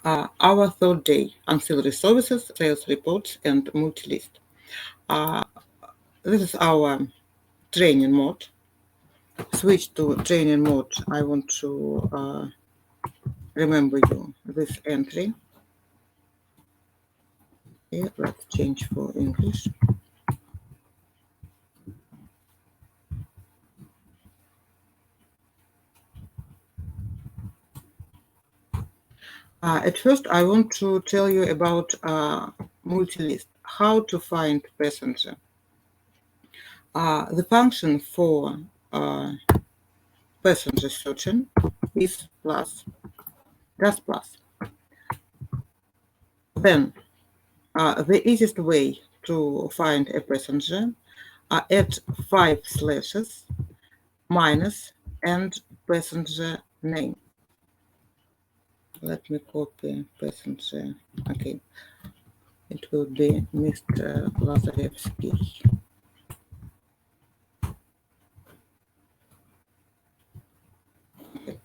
Our third day, ancillary services, sales reports, and multi-list. This is our training mode. Switch to training mode. I want to remember you this entry. Okay, let's change for English. At first, I want to tell you about multi-list, how to find passenger. The function for passenger searching is plus, just plus. Then, the easiest way to find a passenger add 5 slashes, minus, and passenger name. Let me copy passenger. Okay, it will be Mr. Lazarevsky. Okay.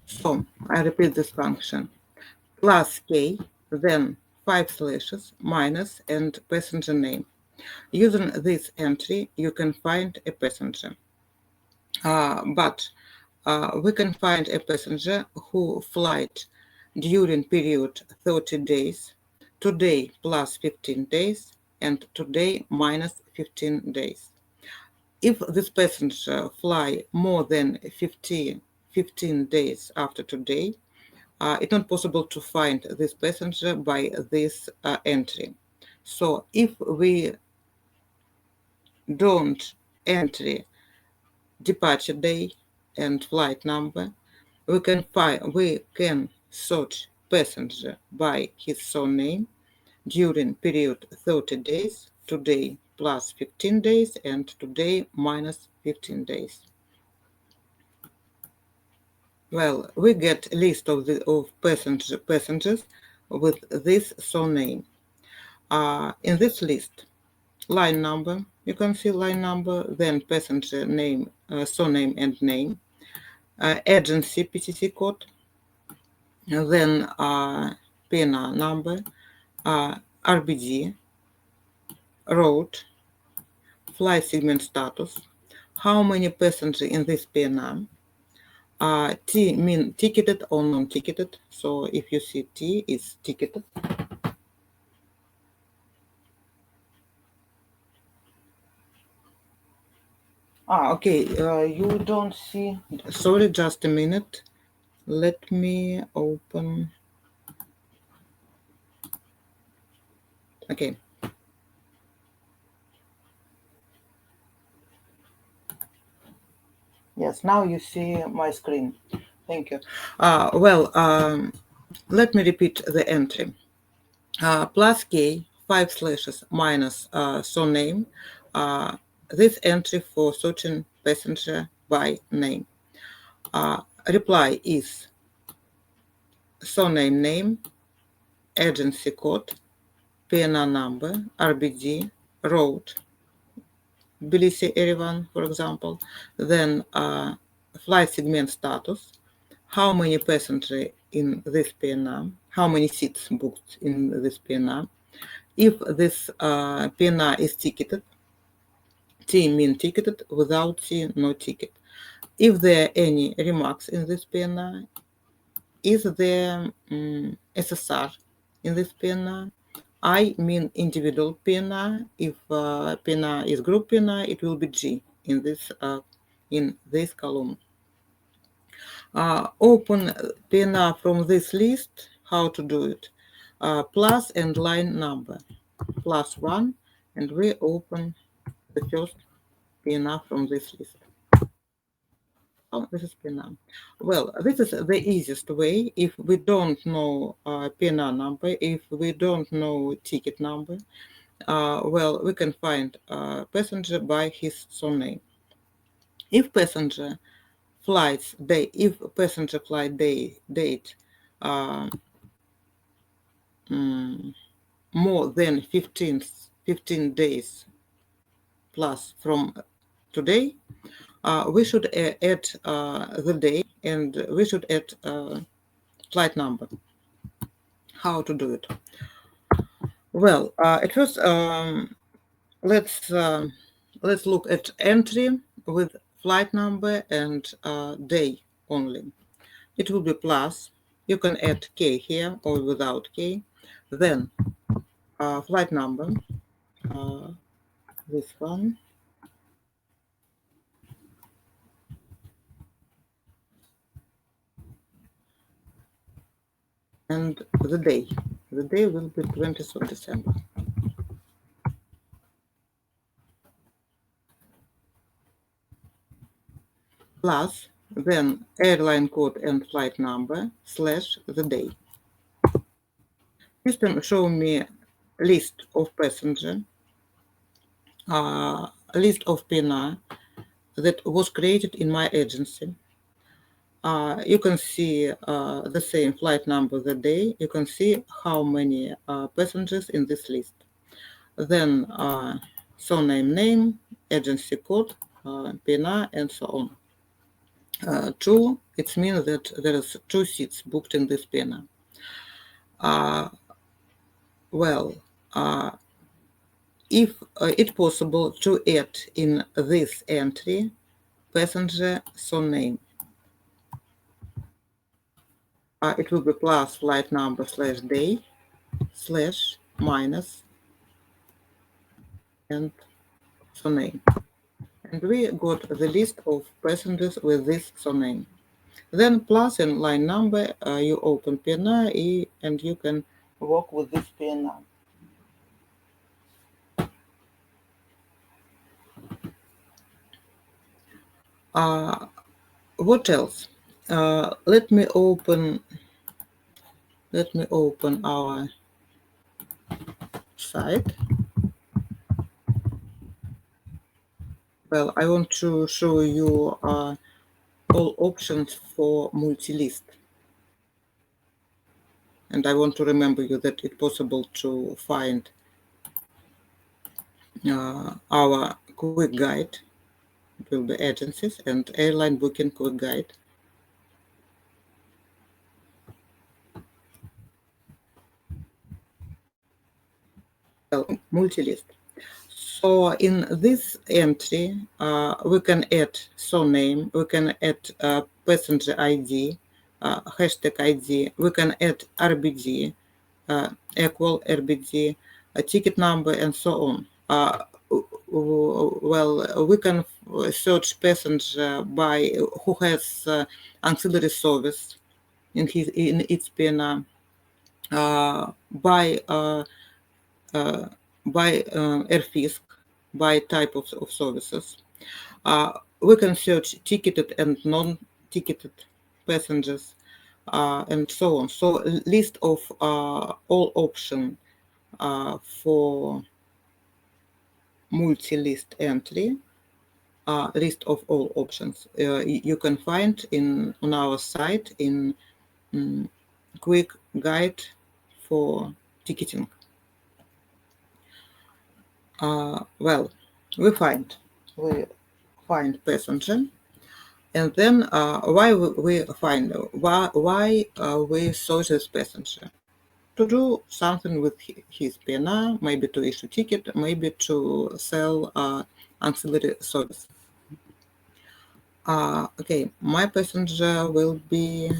So I repeat this function. Plus K, then 5 slashes, minus, and passenger name. Using this entry, you can find a passenger. But we can find a passenger who flight during period 30 days, today plus 15 days, and today minus 15 days. If this passenger fly more than 15 days after today, it's not possible to find this passenger by this entry. So if we don't enter departure day and flight number, we can search passenger by his surname during period 30 days, today plus 15 days, and today minus 15 days. Well, we get a list of passengers with this surname. In this list, line number, you can see line number, then passenger name, surname and name, agency PTC code, then PNR number, RBD, route, flight segment status, how many passengers in this PNR, T mean ticketed or non-ticketed. So if you see T, it's ticketed. Okay, you don't see, sorry, just a minute. Let me open. Okay. Yes, now you see my screen. Thank you. Let me repeat the entry. Plus K, 5 slashes, minus surname. This entry for searching passenger by name. Reply is surname name, agency code, PNR number, RBD, road, Tbilisi, Yerevan, for example. Then flight segment status, how many passengers in this PNR, how many seats booked in this PNR. If this PNR is ticketed, T mean ticketed, without T, no ticket. If there are any remarks in this PNR, is there SSR in this PNR? I mean individual PNR. If PNR is group PNR, it will be G in this column. Open PNR from this list. How to do it? Plus and line number. +1, and we open the first PNR from this list. Oh, this is PNR. Well, this is the easiest way. If we don't know PNR number, if we don't know ticket number, well, we can find passenger by his surname. If passenger flights day, if passenger flight date more than 15 days plus from today, we should add the day, and we should add flight number. How to do it? Well, at first, let's look at entry with flight number and day only. It will be plus. You can add K here or without K. Then flight number, this one. And the day. The day will be 20th of December. Plus, then airline code and flight number / the day. System show me list of passenger, list of PNR that was created in my agency. You can see the same flight number the day. You can see how many passengers in this list. Then surname, name, agency code, PNR, and so on. Two, it means that there is 2 seats booked in this PNR. If it's possible to add in this entry passenger surname, it will be plus flight number / day / minus and surname. And we got the list of passengers with this surname. Then plus and line number, you open PNR and you can work with this PNR. What else? Let me open our site. Well, I want to show you all options for multi-list. And I want to remember you that it's possible to find our quick guide. It will be agencies and airline booking quick guide. Well, multi-list. So in this entry, we can add surname, we can add passenger ID, hashtag ID, we can add RBD, equal RBD, a ticket number, and so on. Well, we can search passenger by who has ancillary service in its PNR, by airfisk, by type of services. We can search ticketed and non-ticketed passengers, and so on. So list of all options for multi-list entry, list of all options you can find on our site in quick guide for ticketing. Well, we find passenger, and then why we search this passenger? To do something with his PNR, maybe to issue ticket, maybe to sell ancillary service. Okay, my passenger will be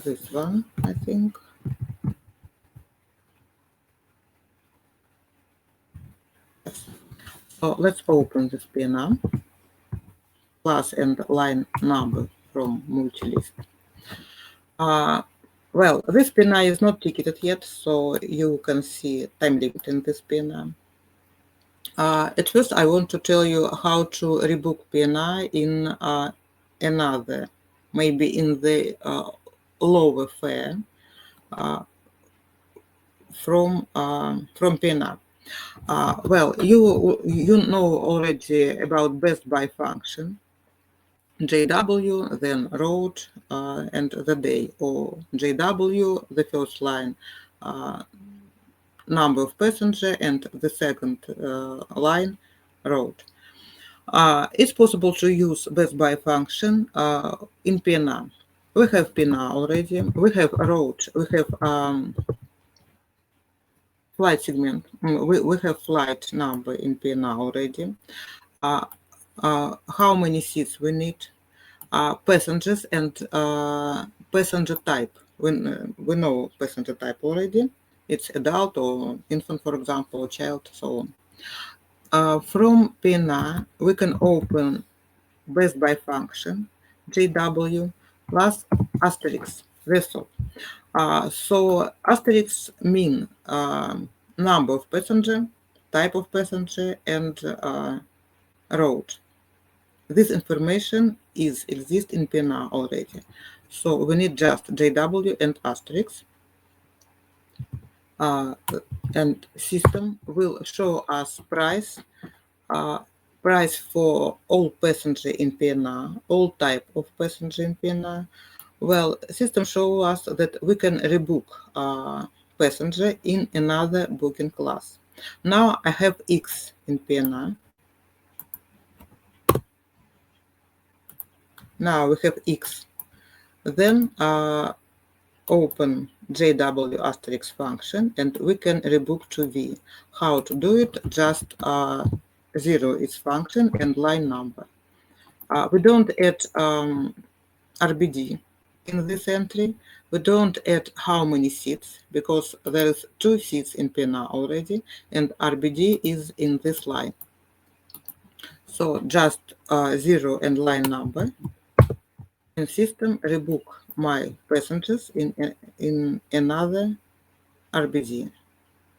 this one, I think. Yes. So let's open this PNR, plus and line number from multi-list. Well, this PNR is not ticketed yet, so you can see time limit in this PNR. At first, I want to tell you how to rebook PNR in another, maybe in the lower fare from PNR. Well, you know already about best by function. JW, then road, and the day, or JW, the first line, number of passenger, and the second line route. It's possible to use best by function in PNR. We have PNR already. We have route. We have flight segment. We have flight number in PNR already. How many seats we need? Passengers and passenger type. We know passenger type already. It's adult or infant, for example, or child, so on. From PNR, we can open best by function, JW, plus asterisk, vessel. So asterisks mean number of passenger, type of passenger, and route. This information exists in PNR already. So we need just JW and asterisk. And system will show us price for all passenger in PNR, all type of passenger in PNR. Well, system show us that we can rebook passenger in another booking class. Now I have X in PNR. Now we have X. Then open JW asterisk function and we can rebook to V. How to do it? Just zero its function and line number. We don't add RBD in this entry. We don't add how many seats because there is 2 seats in PNR already and RBD is in this line. So just zero and line number. And system rebook my passengers in another RBD.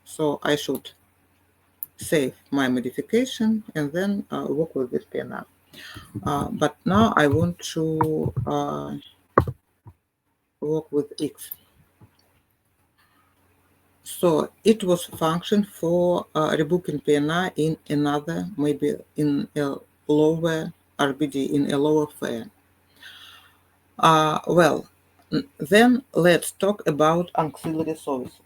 So I should save my modification and then work with this PNR. But now I want to work with X. So it was function for rebooking PNR in another, maybe in a lower RBD, in a lower fare. Well, then let's talk about ancillary services.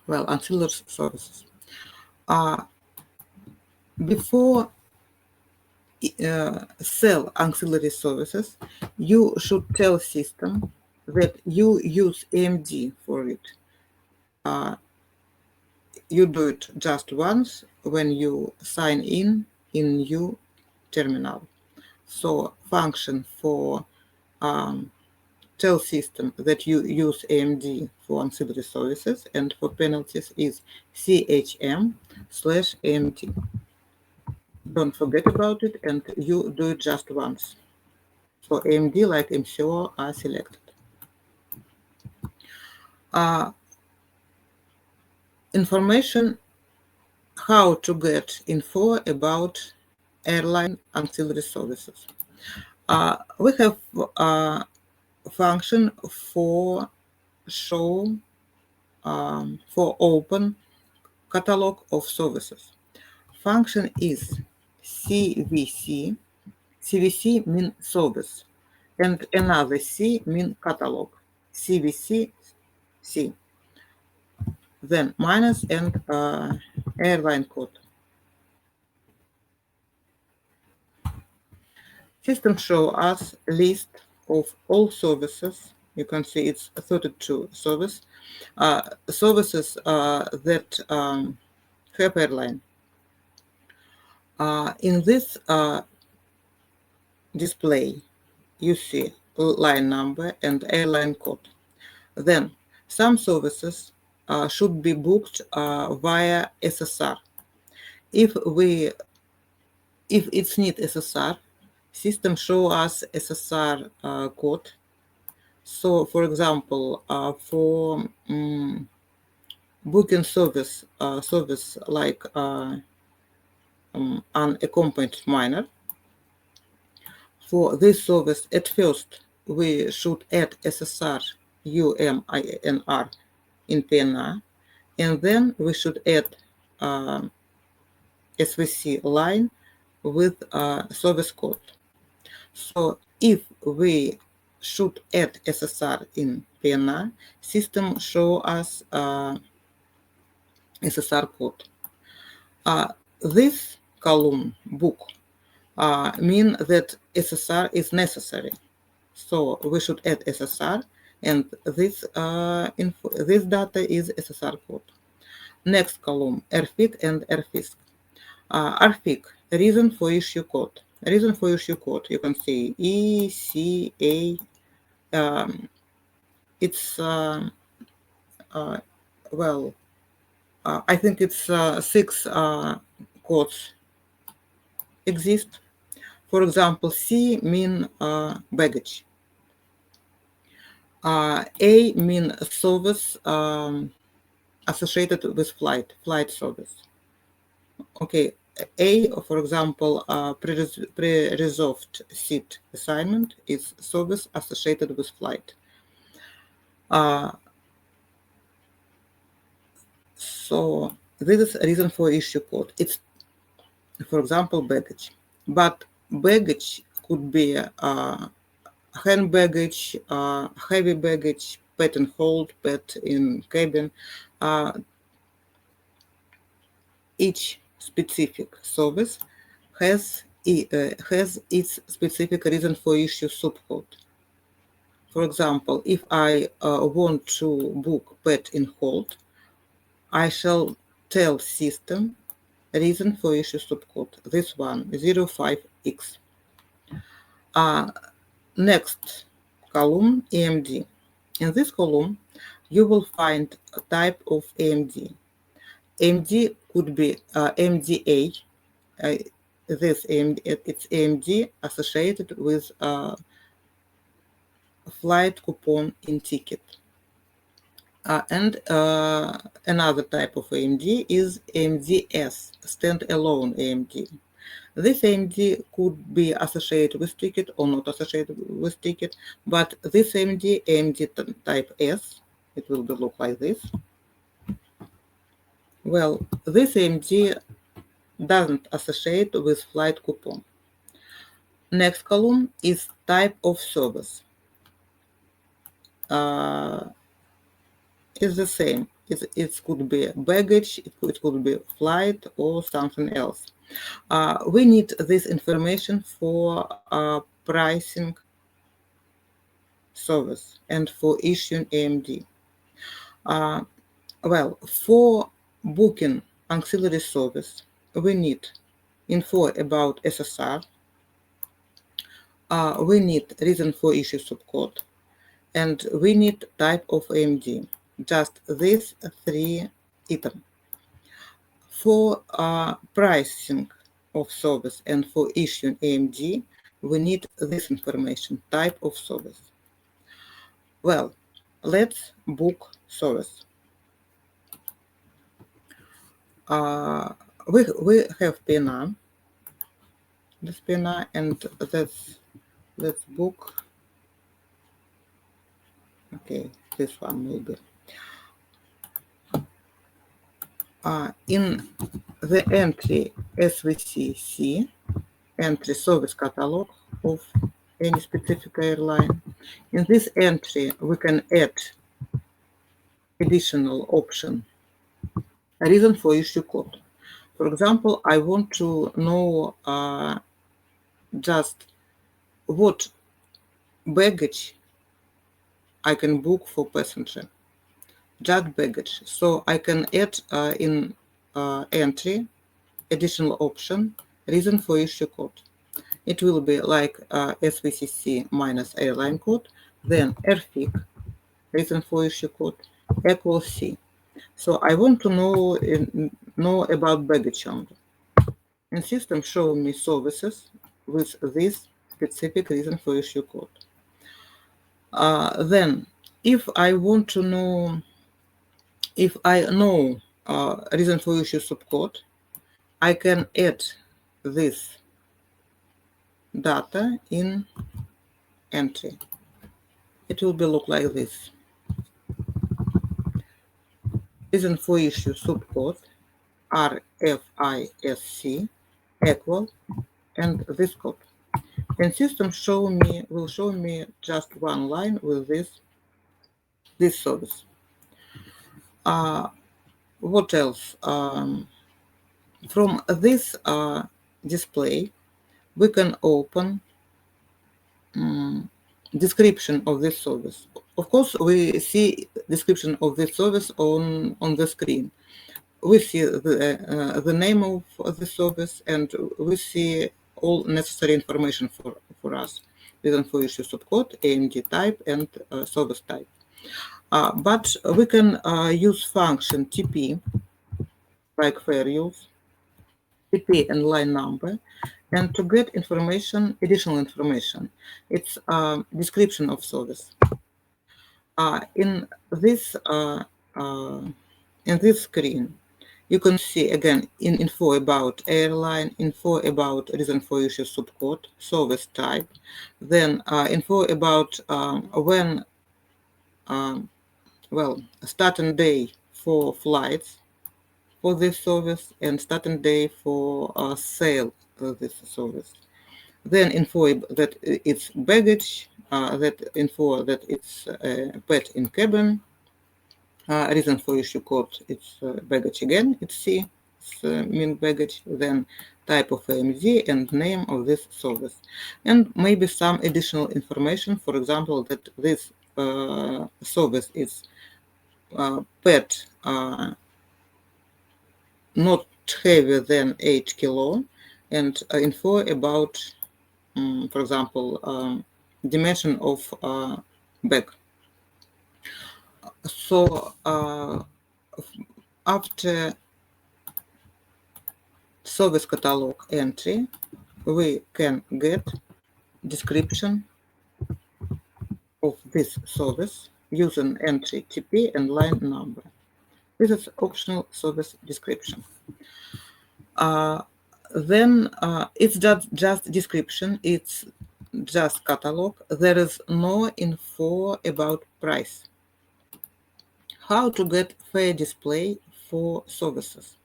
Well, ancillary services. Before sell ancillary services, you should tell system that you use EMD for it. You do it just once when you sign in new terminal. So function for tell system that you use EMD for ancillary services and for penalties is CHM/EMD. Don't forget about it and you do it just once. So EMD like MCO are selected. Information how to get info about airline ancillary services. We have a function for show for open catalog of services. Function is CVC. CVC means service, and another C means catalog. CVC C. Then minus and airline code. System show us list of all services. You can see it's 32 services that have airline. In this display, you see line number and airline code. Then some services should be booked via SSR. If it's need SSR, system show us SSR code. So, for example, for booking service like unaccompanied minor, for this service, at first we should add SSR UMINR in PNR, and then we should add SVC line with service code. So if we should add SSR in PNR, system show us SSR code. This column book mean that SSR is necessary. So we should add SSR, and this data is SSR code. Next column, RFIC and RFISC. RFIC, reason for issue code. Reason for issue code, you can see ECA. It's well, I think it's 6 codes exist. For example, C mean baggage. A mean service associated with flight service. Okay, A, for example, pre-reserved seat assignment is service associated with flight. So this is a reason for issue code. It's, for example, baggage. But baggage could be hand baggage, heavy baggage, pet and hold, pet in cabin. Each specific service has its specific reason for issue subcode. For example, if I want to book pet in hold, I shall tell system reason for issue subcode, this one, 05X. Next column, EMD. In this column, you will find a type of EMD. EMD could be MDA. This EMD, it's EMD associated with flight coupon in ticket. And another type of EMD is EMDS, standalone EMD. This EMD could be associated with ticket or not associated with ticket, but this EMD type S, it will look like this. Well, this EMD doesn't associate with flight coupon. Next column is type of service. It's the same. It could be baggage, it could be flight or something else. We need this information for pricing service and for issuing EMD. Well, for booking ancillary service, we need info about SSR. We need reason for issue subcode, and we need type of EMD. Just these 3 items. For pricing of service and for issuing EMD, we need this information, type of service. Well, let's book service. We have PNR, this PNR, and let's book. Okay, this one maybe. In the entry SVCC, entry service catalog of any specific airline, in this entry we can add additional option, reason for issue code. For example, I want to know just what baggage I can book for passenger, just baggage. So I can add in entry additional option, reason for issue code. It will be like SVCC minus airline code, then RFIC, reason for issue code, equals C. So I want to know about baggage only. And system show me services with this specific reason for issue code. Then, if I want to know, if I know reason for issue subcode, I can add this data in entry. It will be look like this. Reason for issue subcode RFISC equal and this code. And system will show me just one line with this service. What else? From this display, we can open description of this service. Of course, we see description of this service on the screen. We see the name of the service, and we see all necessary information for us, reason for issue subcode, EMD type, and service type. But we can use function TP, like fair use, TP and line number, and to get information, additional information. It's a description of service. In this screen, you can see again info about airline, info about reason for issue subcode, service type, then info about when, starting day for flights for this service and starting day for sale of this service. Then info that it's baggage, that info that it's pet in cabin, reason for issue code, it's baggage again, it's C, it's mean baggage, then type of EMD and name of this service. And maybe some additional information, for example, that this service is pet not heavier than 8 kilo, and info about, for example, dimension of bag. So after service catalog entry, we can get description of this service using entry TP and line number. This is optional service description. Then it's just description, it's just catalog. There is no info about price. How to get fair display for services?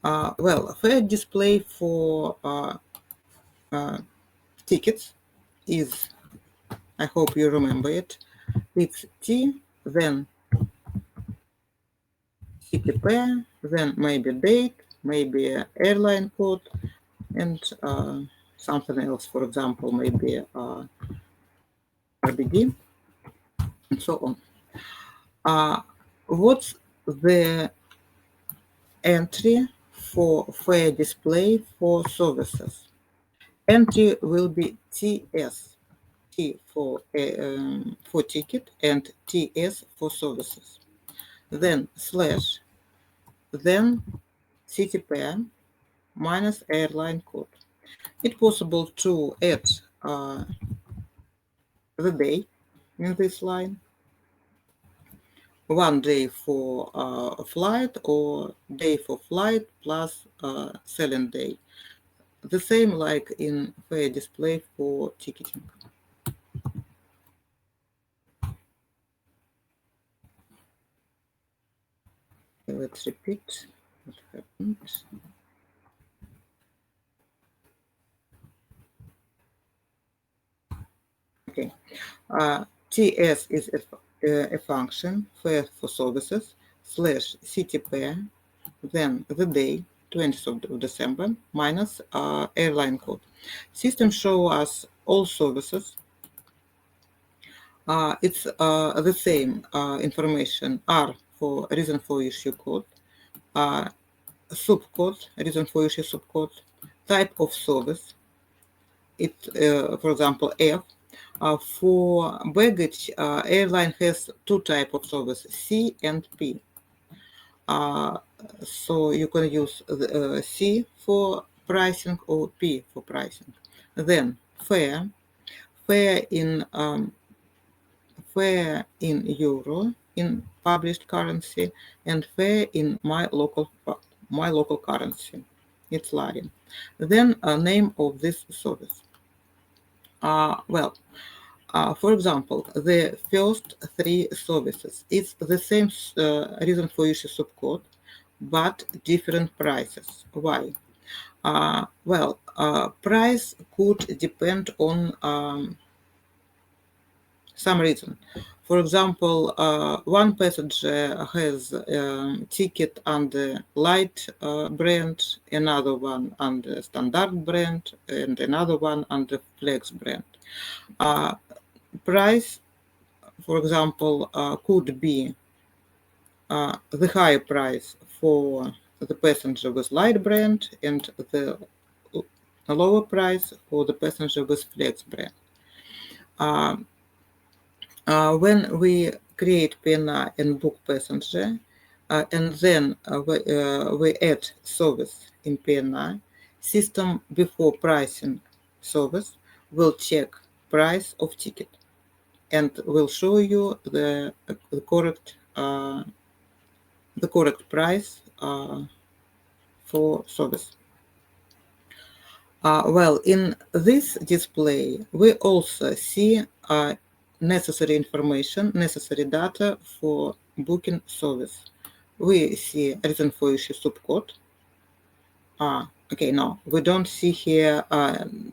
Fair display for tickets is, I hope you remember it, it's T, then city pair, then maybe date, maybe airline code, and something else, for example, maybe RBD, and so on. What's the entry for fair display for services? Entry will be TS, T for ticket, and TS for services. Then slash, then city pair minus airline code. It's possible to add the day in this line, 1 day for a flight, or day for flight plus selling day. The same like in fair display for ticketing. Let's repeat what happened. Okay, TS is a function fair for services slash city pair, then the day 20th of December minus airline code. System show us all services. It's the same information. R for reason for issue code, subcode, reason for issue subcode, type of service. It, for example, F. For baggage, airline has 2 types of service, C and P. So you can use C for pricing or P for pricing. Then fare in euro in published currency, and fare in my local currency. It's Lari. Then name of this service. For example, the first 3 services, it's the same reason for issue subcode, but different prices. Why? Well, price could depend on some reason. For example, one passenger has a ticket under light brand, another one under standard brand, and another one under flex brand. Price, for example, could be the higher price for the passenger with light brand and the lower price for the passenger with flex brand. When we create PNR and book passenger, and then we add service in PNR, system before pricing service will check price of ticket and will show you the correct price for service. Well, in this display, we also see necessary information, necessary data for booking service. We see reason for issue subcode. Okay, no, we don't see here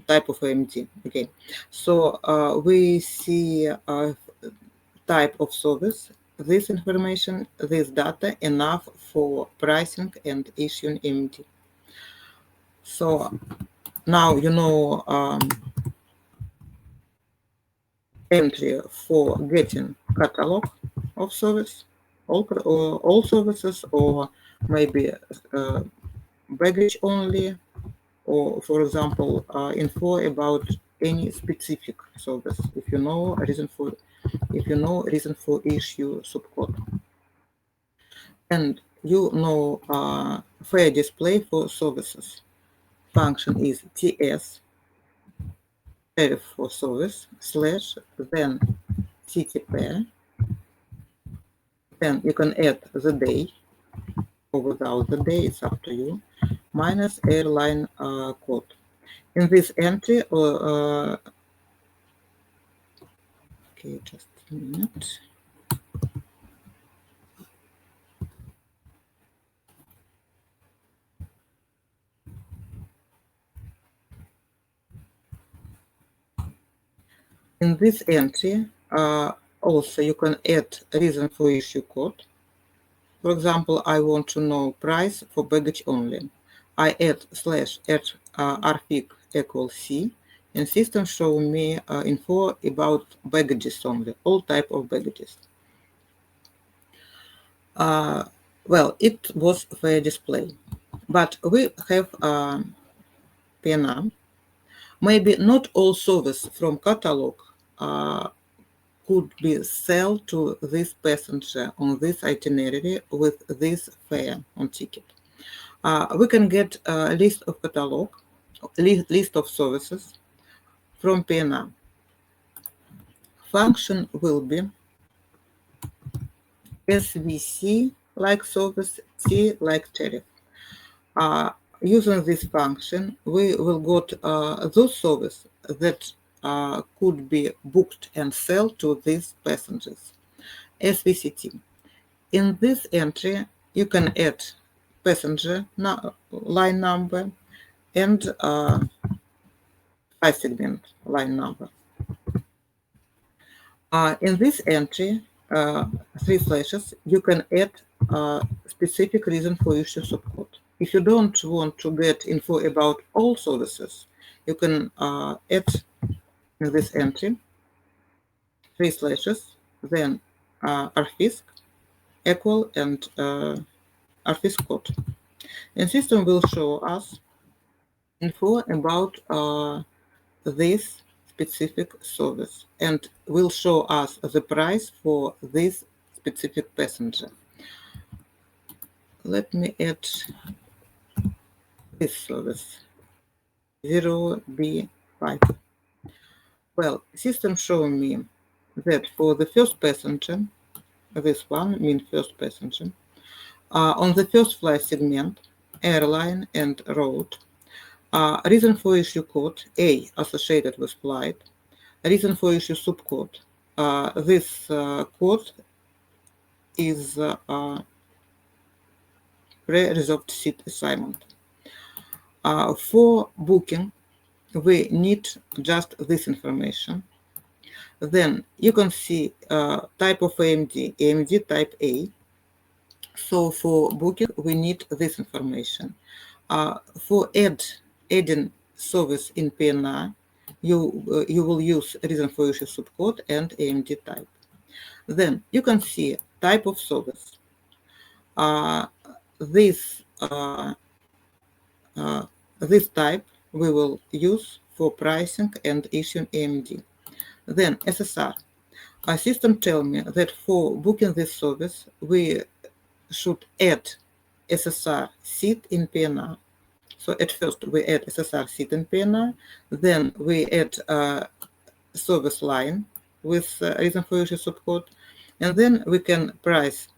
type of EMD. Okay, so we see type of service. This information, this data enough for pricing and issuing EMD. So now you know entry for getting catalog of service, all services, or maybe baggage only, or for example, info about any specific service. If you know reason for issue subcode, and you know fair display for services. Function is TS tariff for service slash then TTP. Then you can add the day or without the day, it's up to you, minus airline code. In this entry, okay, just a minute. In this entry, also you can add reason for issue code. For example, I want to know price for baggage only. I add slash add rfig equals C, and system show me info about baggages only, all type of baggages. Well, it was fair display, but we have PNR. Maybe not all service from catalog could be sold to this passenger on this itinerary with this fare on ticket. We can get a list of catalog, list of services from PNR. Function will be SVC like service, T like tariff. Using this function, we will get those services that could be booked and sold to these passengers. SVCT. In this entry, you can add passenger line number and high segment line number. In this entry, 3 slashes, you can add specific reason for issue subcode. If you don't want to get info about all services, you can add in this entry 3 slashes, then rfisc equal and rfisc code. And system will show us info about this specific service and will show us the price for this specific passenger. Let me add this service 0B5. Well, system showing me that for the first passenger, this one means first passenger, on the first flight segment, airline and road, reason for issue code A associated with flight, reason for issue subcode. This code is pre-reserved seat assignment. For booking, we need just this information. Then you can see type of EMD, EMD type A. So for booking, we need this information. For adding service in PNR, you will use reason for issue subcode and EMD type. Then you can see type of service. This type we will use for pricing and issuing EMD. Then SSR. Our system tell me that for booking this service, we should add SSR seat in PNR. So at first we add SSR seat in PNR, then we add service line with reason for issue subcode, and then we can price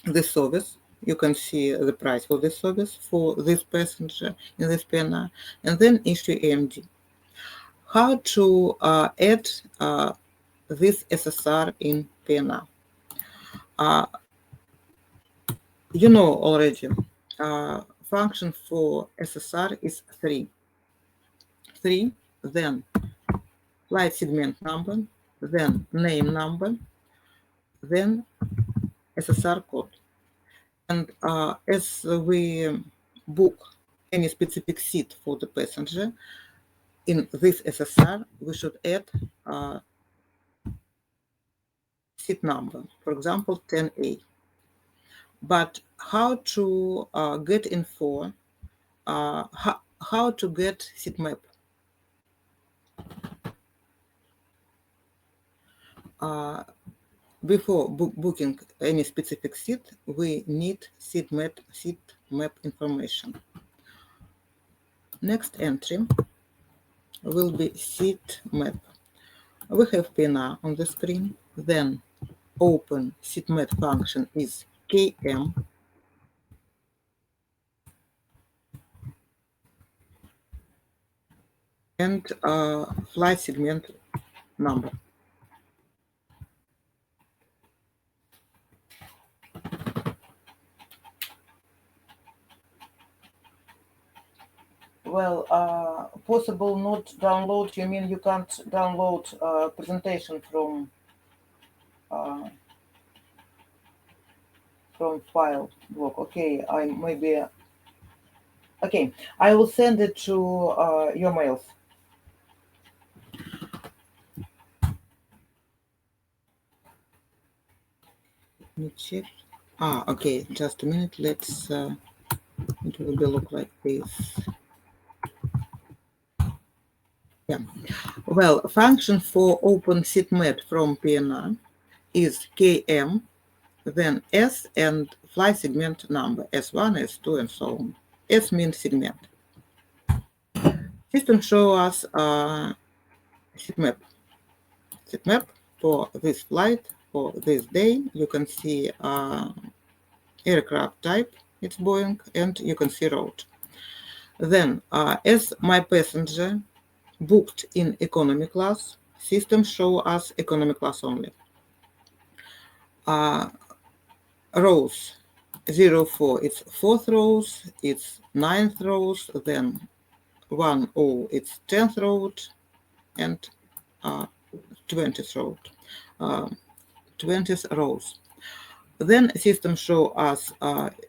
the service. You can see the price for this service for this passenger in this PNR, and then issue EMD. How to add this SSR in PNR? You know already, function for SSR is 3. Then flight segment number, then name number, then SSR code. And as we book any specific seat for the passenger, in this SSR, we should add seat number, for example, 10A. But how to get info, how to get seat map? Before booking any specific seat, we need seat map information. Next entry will be seat map. We have PNR on the screen. Then open seat map function is KM. And flight segment number. Well, possible not download, you mean you can't download presentation from file block. Okay, I will send it to your mails. Let me check. Okay, just a minute. Let's it will be look like this. Yeah. Well, function for open seat map from PNR is KM, then S and flight segment number, S1, S2, and so on. S means segment. System show us seat map. Seat map for this flight, for this day. You can see aircraft type, it's Boeing, and you can see route. Then, as my passenger booked in economy class, system show us economy class only. Rows 04, it's 4th rows, it's 9th rows, then 10, it's 10th row, and 20th row, 20th rows. Then system show us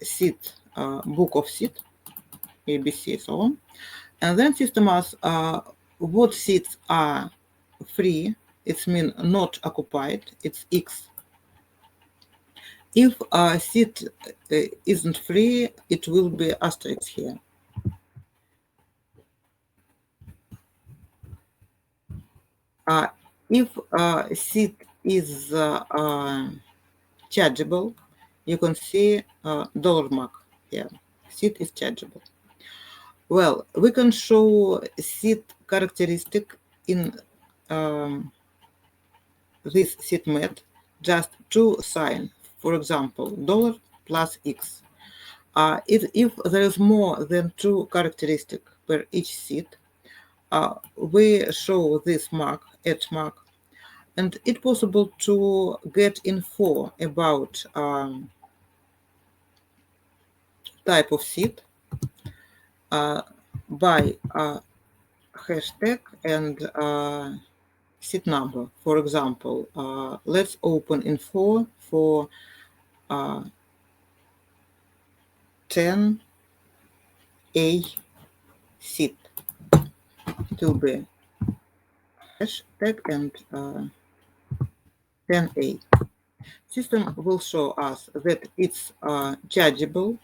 seat, book of seat, ABC, so on. And then system asks what seats are free, it's mean not occupied, it's X. If a seat isn't free, it will be asterisk here. If a seat is chargeable, you can see dollar mark here. Seat is chargeable. Well, we can show seat characteristic in this seat map, just 2 signs. For example, dollar plus X. If there is more than 2 characteristics per each seat, we show this mark, H mark, and it's possible to get info about type of seat, by hashtag and seat number. For example, let's open info for 10A seat. It will be hashtag and 10A. System will show us that it's chargeable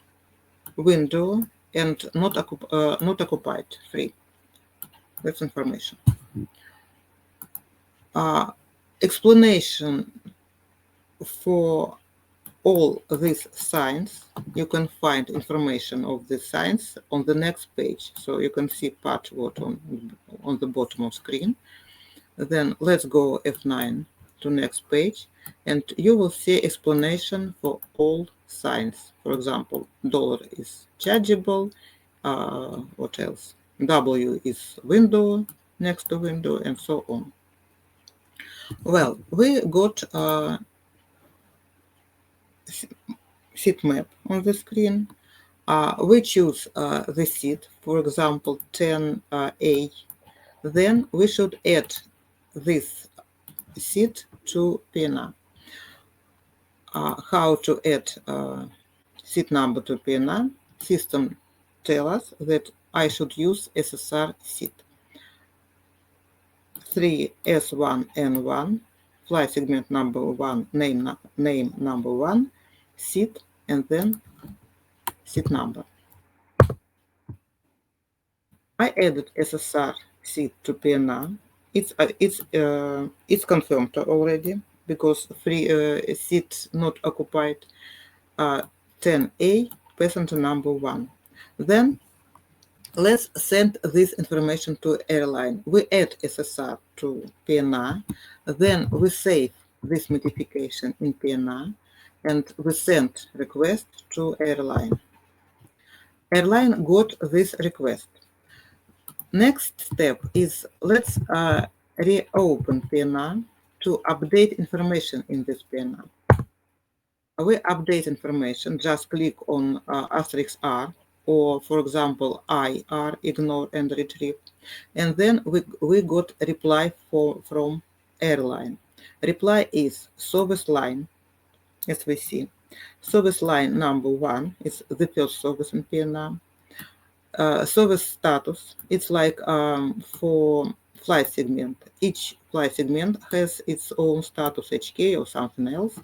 window and not occupied, free. That's information. Explanation for all these signs. You can find information of the signs on the next page. So you can see part what on the bottom of screen. Then let's go F9 to next page, and you will see explanation for all signs. For example, dollar is chargeable. What else? W is window, next to window, and so on. Well, we got seat map on the screen. We choose the seat, for example, 10A. Then we should add this seat to PNR. How to add seat number to PNR? System tells us that I should use SSR seat. 3S1N1, flight segment number 1, name number 1, seat, and then seat number. I added SSR seat to PNR. It's confirmed already because free seat not occupied. 10A, passenger number 1. Then let's send this information to airline. We add SSR to PNR, then we save this modification in PNR, and we send request to airline. Airline got this request. Next step is let's reopen PNR to update information in this PNR. We update information, just click on asterisk R, or for example, IR, ignore and retrieve. And then we got a reply from airline. Reply is service line, as we see. Service line number 1 is the first service in PNR. Service status, it's like for flight segment. Each flight segment has its own status, HK or something else.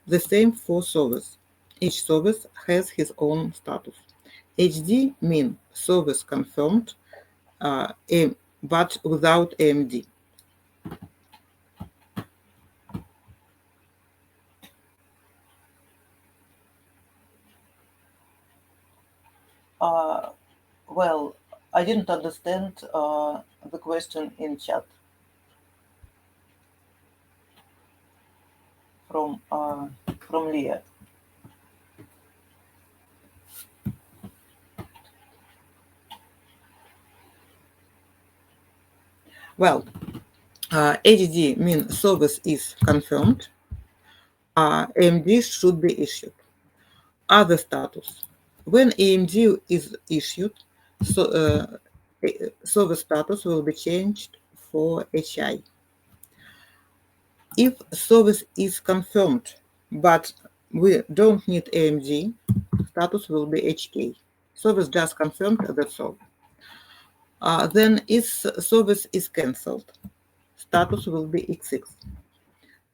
The same for service. Each service has his own status. HD means service confirmed, but without EMD. Well, I didn't understand the question in chat from Leah. Well, HD means service is confirmed. EMD should be issued. Other status. When EMD is issued, service status will be changed for HI. If service is confirmed, but we don't need EMD, status will be HK. Service just confirmed, that's all. Then if service is cancelled, status will be XX.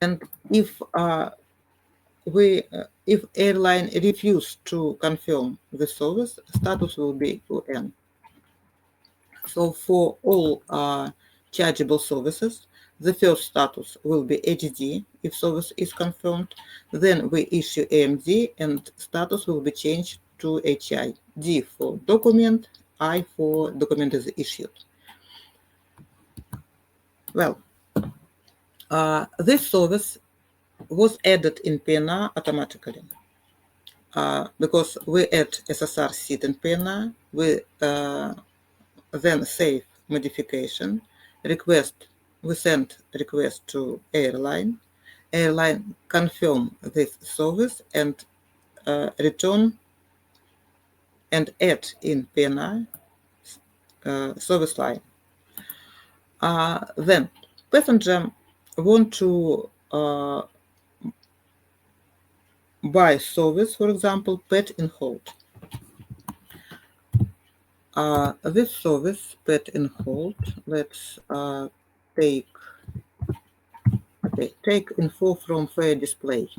And if airline refuse to confirm the service, status will be UN. So for all chargeable services, the first status will be HD if service is confirmed. Then we issue AMD and status will be changed to HI. D for document, I for document is issued. Well, this service was added in PNR automatically because we add SSR seat in PNR, we then save modification, we send request to airline confirm this service and return and add in PNR service line. Then passenger want to buy service, for example, pet in hold. This service, pet in hold, let's take info from fair display.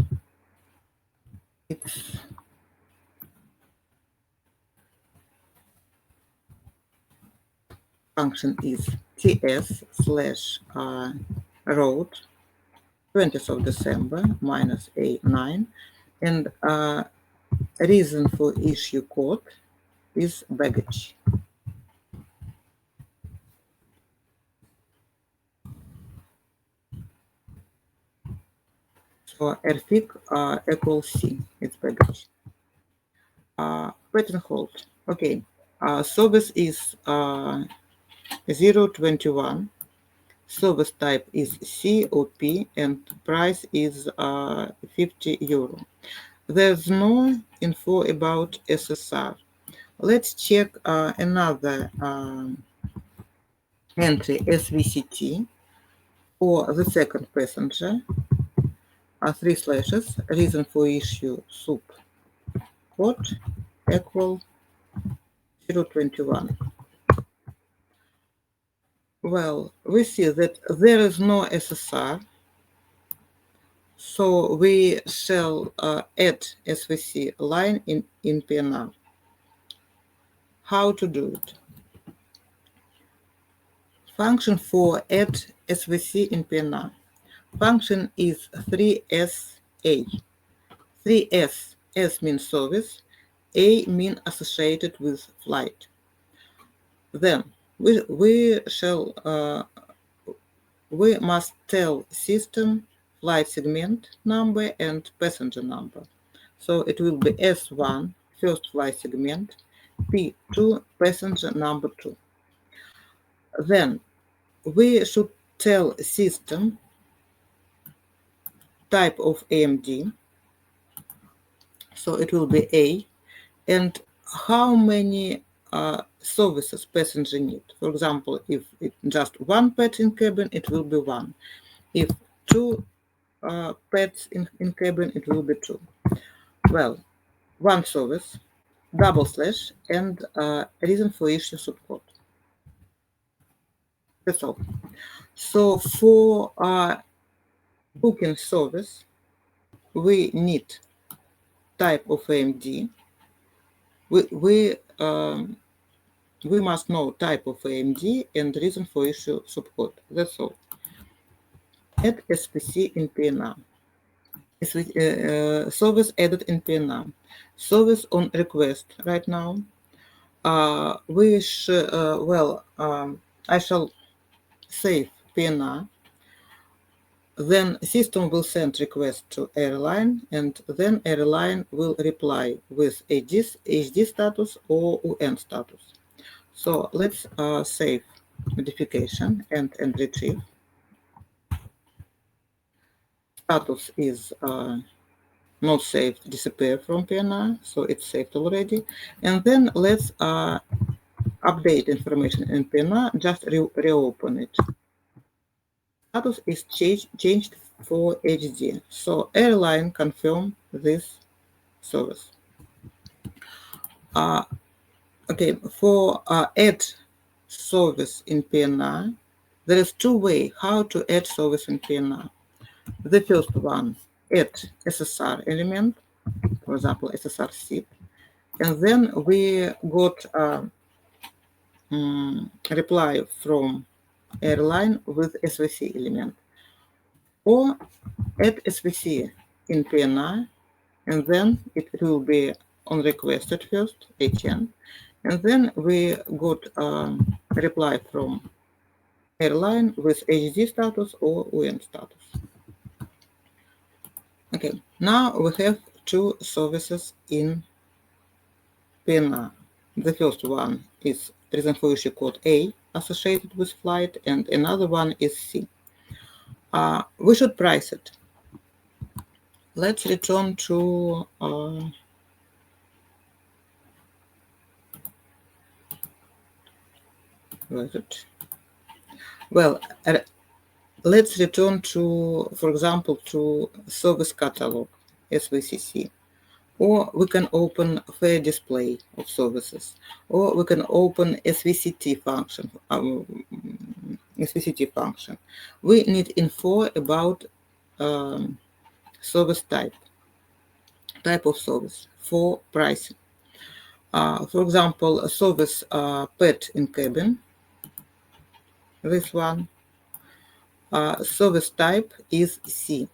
Its function is ts/road 20th of December minus A9, and reason for issue code is baggage. So rfig equals C, it's baggage. Pattern hold. Okay. Service is 021. Service type is COP and price is 50 euro. There's no info about SSR. Let's check another entry, SVCT, for the second passenger. 3 slashes, reason for issue sub code equal 021. Well, we see that there is no SSR, so we shall add SVC line in PNR. How to do it? Function for add SVC in PNR. Function is 3SA. 3S, S means service, A means associated with flight. Then we must tell system flight segment number and passenger number. So it will be S1, first flight segment, P2, passenger number 2. Then we should tell system type of EMD. So it will be A, and how many services passenger need. For example, if it's just one pet in cabin, it will be 1. If 2 pets in cabin, it will be 2. Well, one service, double slash, and reason for issue subcode. That's all. So for booking service, we need type of AMD. We must know type of AMD and reason for issue subcode. That's all. Add SPC in PNR. Service added in PNR. Service on request right now. I shall save PNR. Then system will send request to airline, and then airline will reply with HD status or UN status. So let's save modification and retrieve. Status is not saved, disappear from PNR, so it's saved already. And then let's update information in PNR, just reopen it. Status is changed for HD, so airline confirm this service. Okay, for add service in PNR, there is 2 ways how to add service in PNR. The first one, add SSR element, for example, SSR seat, and then we got reply from airline with SVC element, or add SVC in PNR, and then it will be on request at first, ATN, and then we got reply from airline with HD status or UN status. Okay, now we have 2 services in PNR. The first one is reason for issue code A associated with flight, and another one is C. We should price it. Let's return to Where is it? Well, let's return to, for example, to service catalog, SVCC. Or we can open fair display of services, or we can open SVCT function. We need info about service type of service for pricing. For example, a service pet in cabin, this one. Service type is C.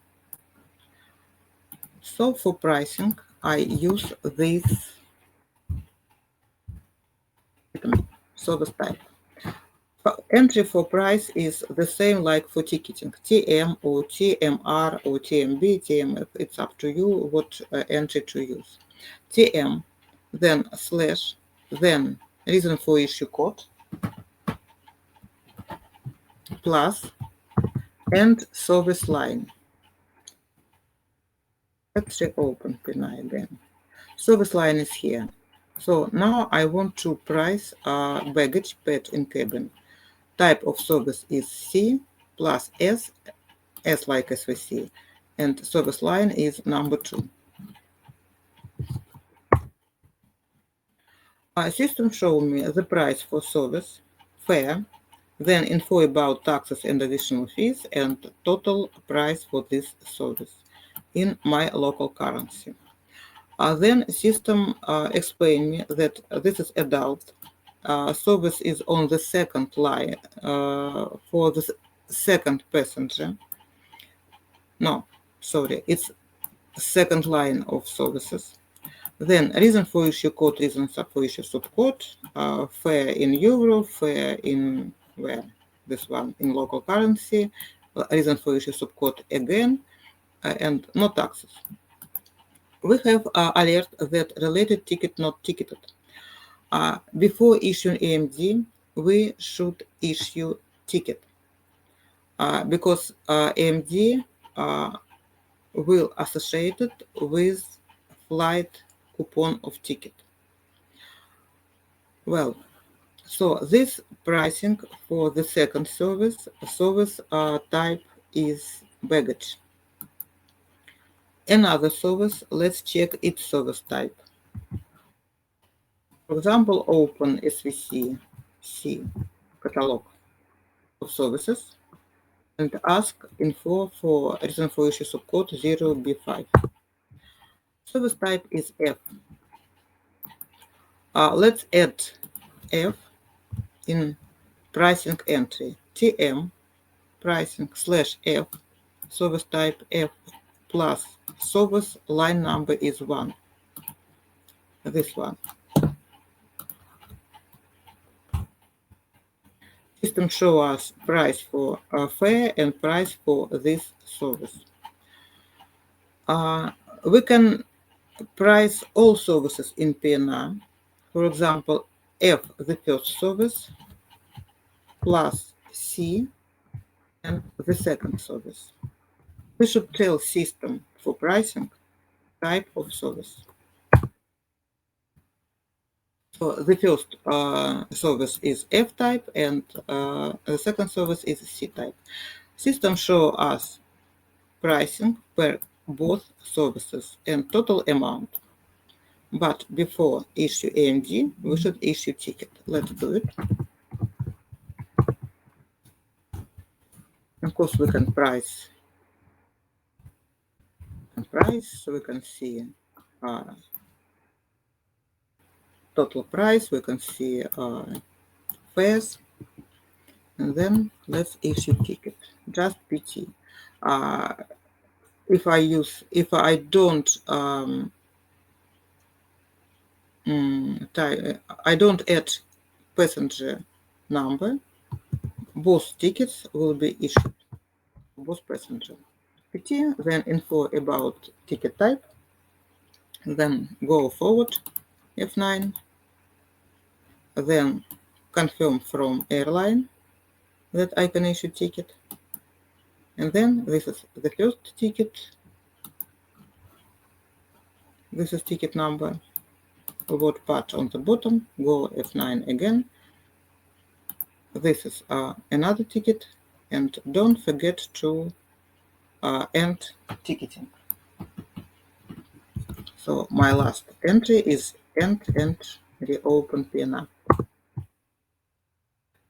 So for pricing, I use this service type. Entry for price is the same like for ticketing, TM or TMR or TMB, TMF. It's up to you what entry to use. TM, then slash, then reason for issue code, plus, and service line. Let's reopen PNR again. Service line is here. So now I want to price baggage pet in cabin. Type of service is C plus S like SVC, and service line is number 2. System show me the price for service, fare, then info about taxes and additional fees, and total price for this service in my local currency. Then system explain me that this is adult. Service is on the second line for the second passenger. No, sorry, it's second line of services. Then reason for issue code, reason for issue subcode, fare in euro, fare in where? This one in local currency, reason for issue subcode again, and no taxes. We have alert that related ticket not ticketed. Before issuing EMD, we should issue ticket because EMD will associate it with flight coupon of ticket. Well, so this pricing for the second service type is baggage. Another service, let's check its service type. For example, open SVC C catalog of services and ask info for reason for issue subcode 0B5. Service type is F. Let's add F in pricing entry. TM pricing /F, service type F plus service line number is 1. This one. System show us price for fare and price for this service. We can price all services in PNR. For example, F, the first service, plus C, and the second service. We should tell system for pricing type of service. So the first service is F type and the second service is C type. System show us pricing per both services and total amount. But before issue EMD, we should issue ticket. Let's do it. Of course, we can price. So we can see total price. We can see fares, and then let's issue ticket. Just PT. If I don't I don't add passenger number, both tickets will be issued, both passenger. PT, then info about ticket type, then go forward, F9, then confirm from airline that I can issue ticket, and then this is the first ticket, this is ticket number, forward part on the bottom, go F9 again, This is another ticket, and don't forget to end ticketing. So my last entry is end and reopen PNR.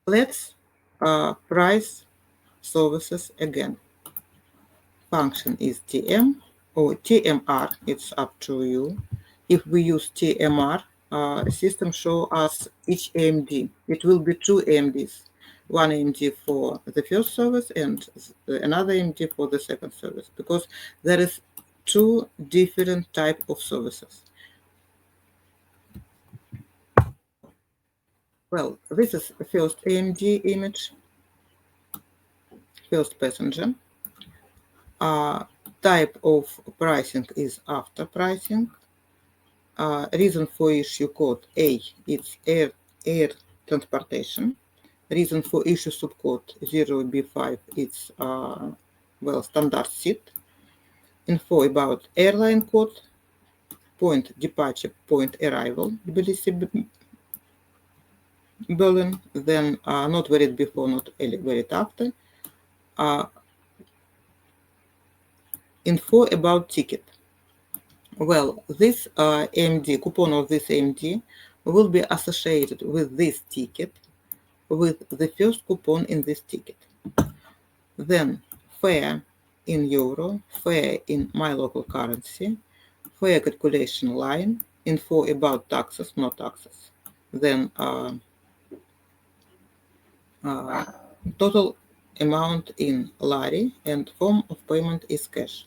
Let's price services again. Function is TM or TMR, it's up to you. If we use TMR, system show us each AMD. It will be two AMDs, one AMD for the first service and another AMD for the second service, because there is two different type of services. Well, this is the first AMD image, first passenger. Type of pricing is after pricing. Reason for issue code A, it's air transportation. Reason for issue subcode 0B5, it's standard seat. Info about airline code, point departure, point arrival, Tbilisi, Berlin, then not valid before, not valid after. Info about ticket. Well, this AMD, coupon of this AMD will be associated with this ticket, with the first coupon in this ticket. Then fare in euro, fare in my local currency, fare calculation line, info about taxes, no taxes. Then total amount in lari, and form of payment is cash.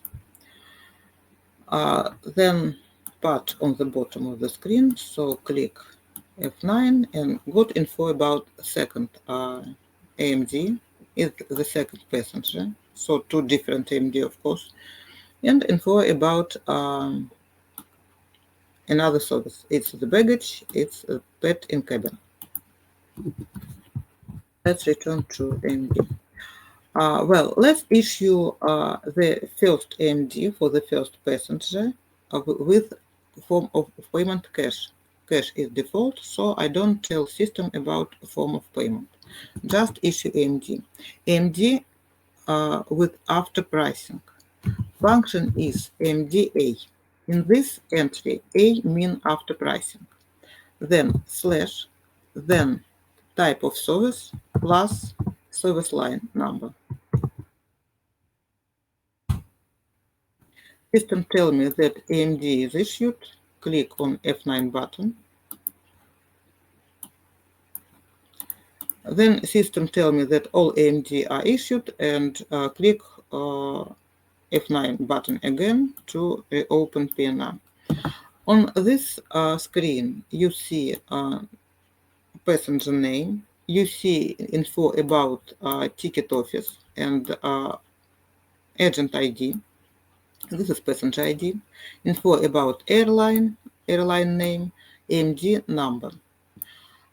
Then part on the bottom of the screen, so click F9 and got info about second AMD, is the second passenger, so two different AMD of course, and info about another service. It's the baggage, it's a pet in cabin. Let's return to AMD. Well, let's issue the first AMD for the first passenger with form of payment cash. Cash is default, so I don't tell system about form of payment. Just issue AMD. AMD with after pricing. Function is AMD-A. In this entry, A mean after pricing. Then slash, then type of service plus service line number. System tell me that AMD is issued. Click on F9 button. Then system tell me that all AMD are issued, and click F9 button again to reopen PNR. On this screen, you see passenger name, you see info about ticket office and agent ID. This is passenger ID. Info about airline name, AMD number.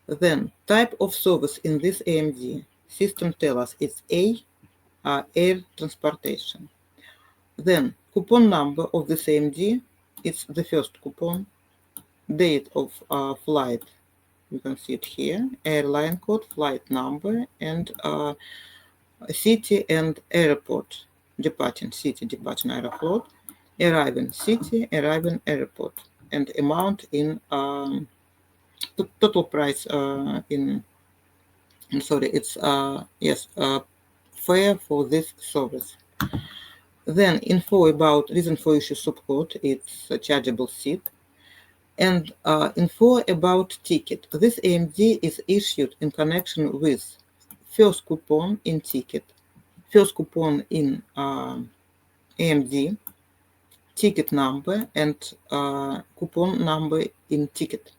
Then type of service in this AMD. System tell us it's A, air transportation. Then coupon number of this AMD, it's the first coupon. Date of flight, you can see it here. Airline code, flight number, and city and airport. Departing city, departing airport, arriving city, arriving airport, and amount in total price fare for this service. Then info about reason for issue subcode, it's a chargeable seat, and info about ticket. This AMD is issued in connection with first coupon in ticket, first coupon in AMD, ticket number, and coupon number in ticket.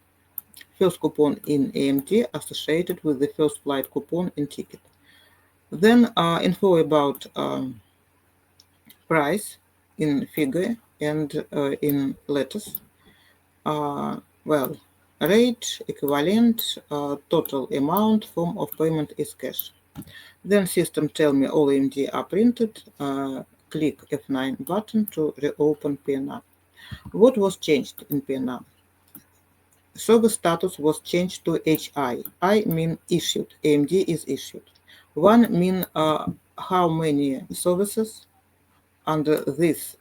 First coupon in AMD associated with the first flight coupon in ticket. Then info about price in figure and in letters. Rate, equivalent, total amount, form of payment is cash. Then system tell me all AMD are printed. Click F9 button to reopen PNR. What was changed in PNR? service status was changed to HI. I mean issued. AMD is issued. One mean how many services under this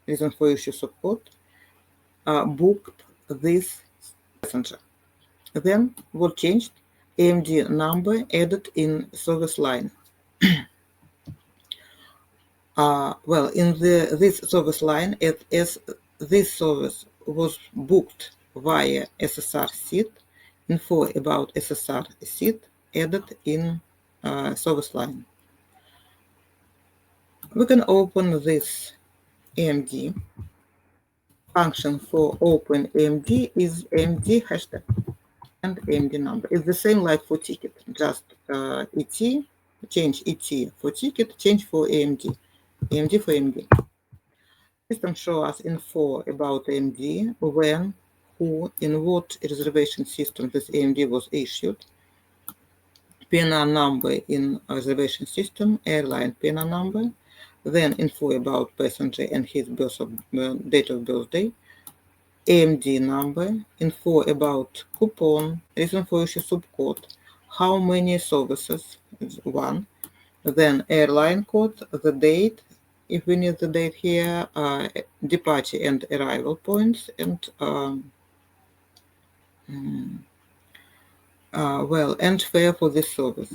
reason for issue support booked this passenger. Then what changed? AMD number added in service line. Well, in this service line, as this service was booked via SSR seat, info about SSR seat added in service line. We can open this AMD. Function for open AMD is AMD hashtag and AMD number. It's the same like for ticket, just ET, change ET for ticket, change for AMD, AMD for AMD. System shows us info about AMD, when, who, in what reservation system this AMD was issued, PNR number in reservation system, airline PNR number, then info about passenger and his date of birthday, AMD number, info about coupon, reason for issue subcode, how many services, one, then airline code, the date, if we need the date here, departure and arrival points, and and fare for this service.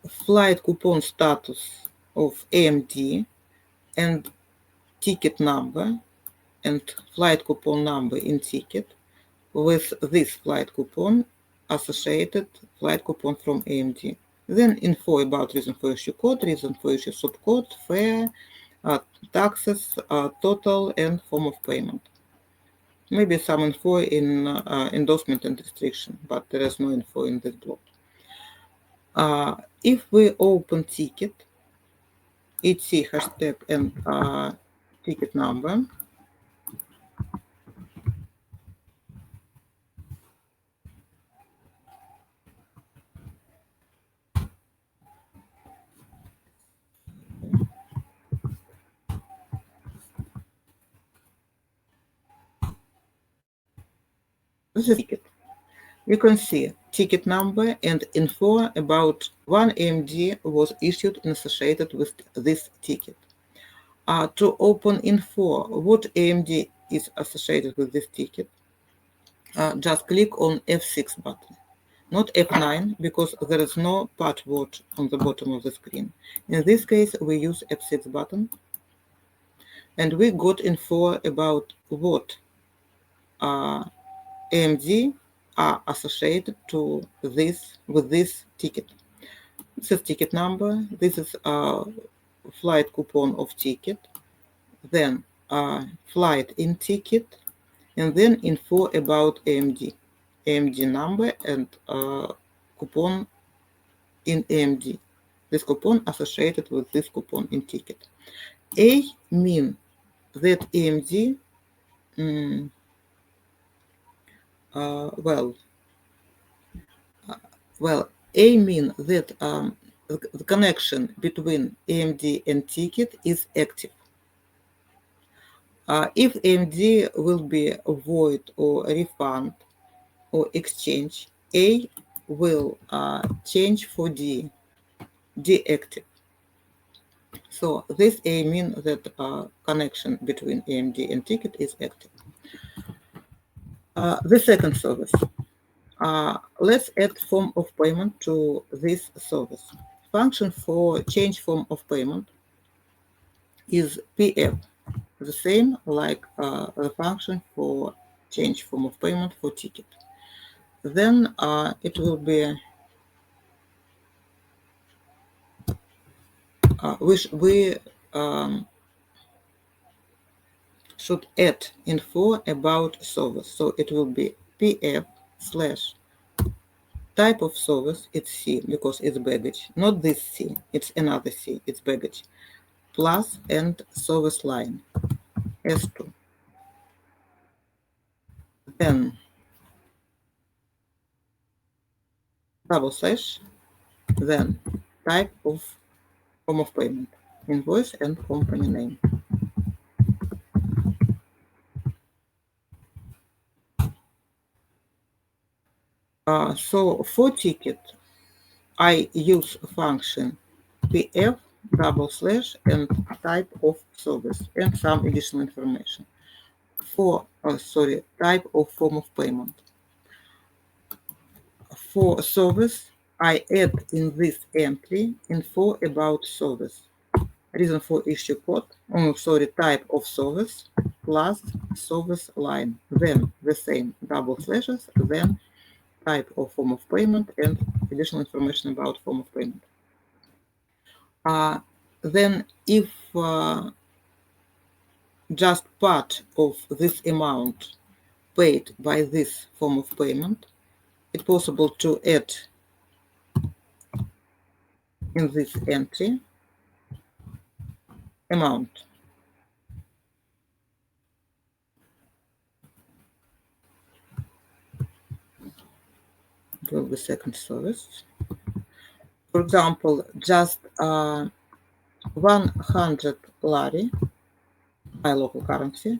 Flight coupon status of AMD and ticket number and flight coupon number in ticket with this flight coupon associated flight coupon from AMD. Then info about reason for issue code, reason for issue subcode, fare, taxes, total, and form of payment. Maybe some info in endorsement and restriction, but there is no info in this block. If we open ticket, ET hashtag and ticket number, this is ticket. You can see ticket number and info about one AMD was issued and associated with this ticket. To open info what AMD is associated with this ticket, just click on F6 button, not F9, because there is no password on the bottom of the screen. In this case, we use F6 button, and we got info about what AMD are associated to this with this ticket. This is ticket number. This is flight coupon of ticket. Then flight in ticket, and then info about AMD, AMD number and coupon in AMD. This coupon associated with this coupon in ticket. A mean that AMD A mean that the connection between AMD and ticket is active. If AMD will be void or refund or exchange, A will change for D, deactive. So this A means that connection between AMD and ticket is active. The second service. Let's add form of payment to this service. Function for change form of payment is PF, the same like the function for change form of payment for ticket. Then it will be we should add info about service. So it will be PF slash type of service, it's C because it's baggage. Not this C, it's another C, it's baggage. Plus and service line, S2. Then double slash, then type of form of payment, invoice and company name. So for ticket, I use function pf / and type of service and some additional information. For type of form of payment. For service, I add in this entry info about service. Reason for issue code, type of service plus service line, then the same / then type of form of payment and additional information about form of payment. Then if just part of this amount paid by this form of payment, it's possible to add in this entry amount. It will be second service. For example, just 100 lari by local currency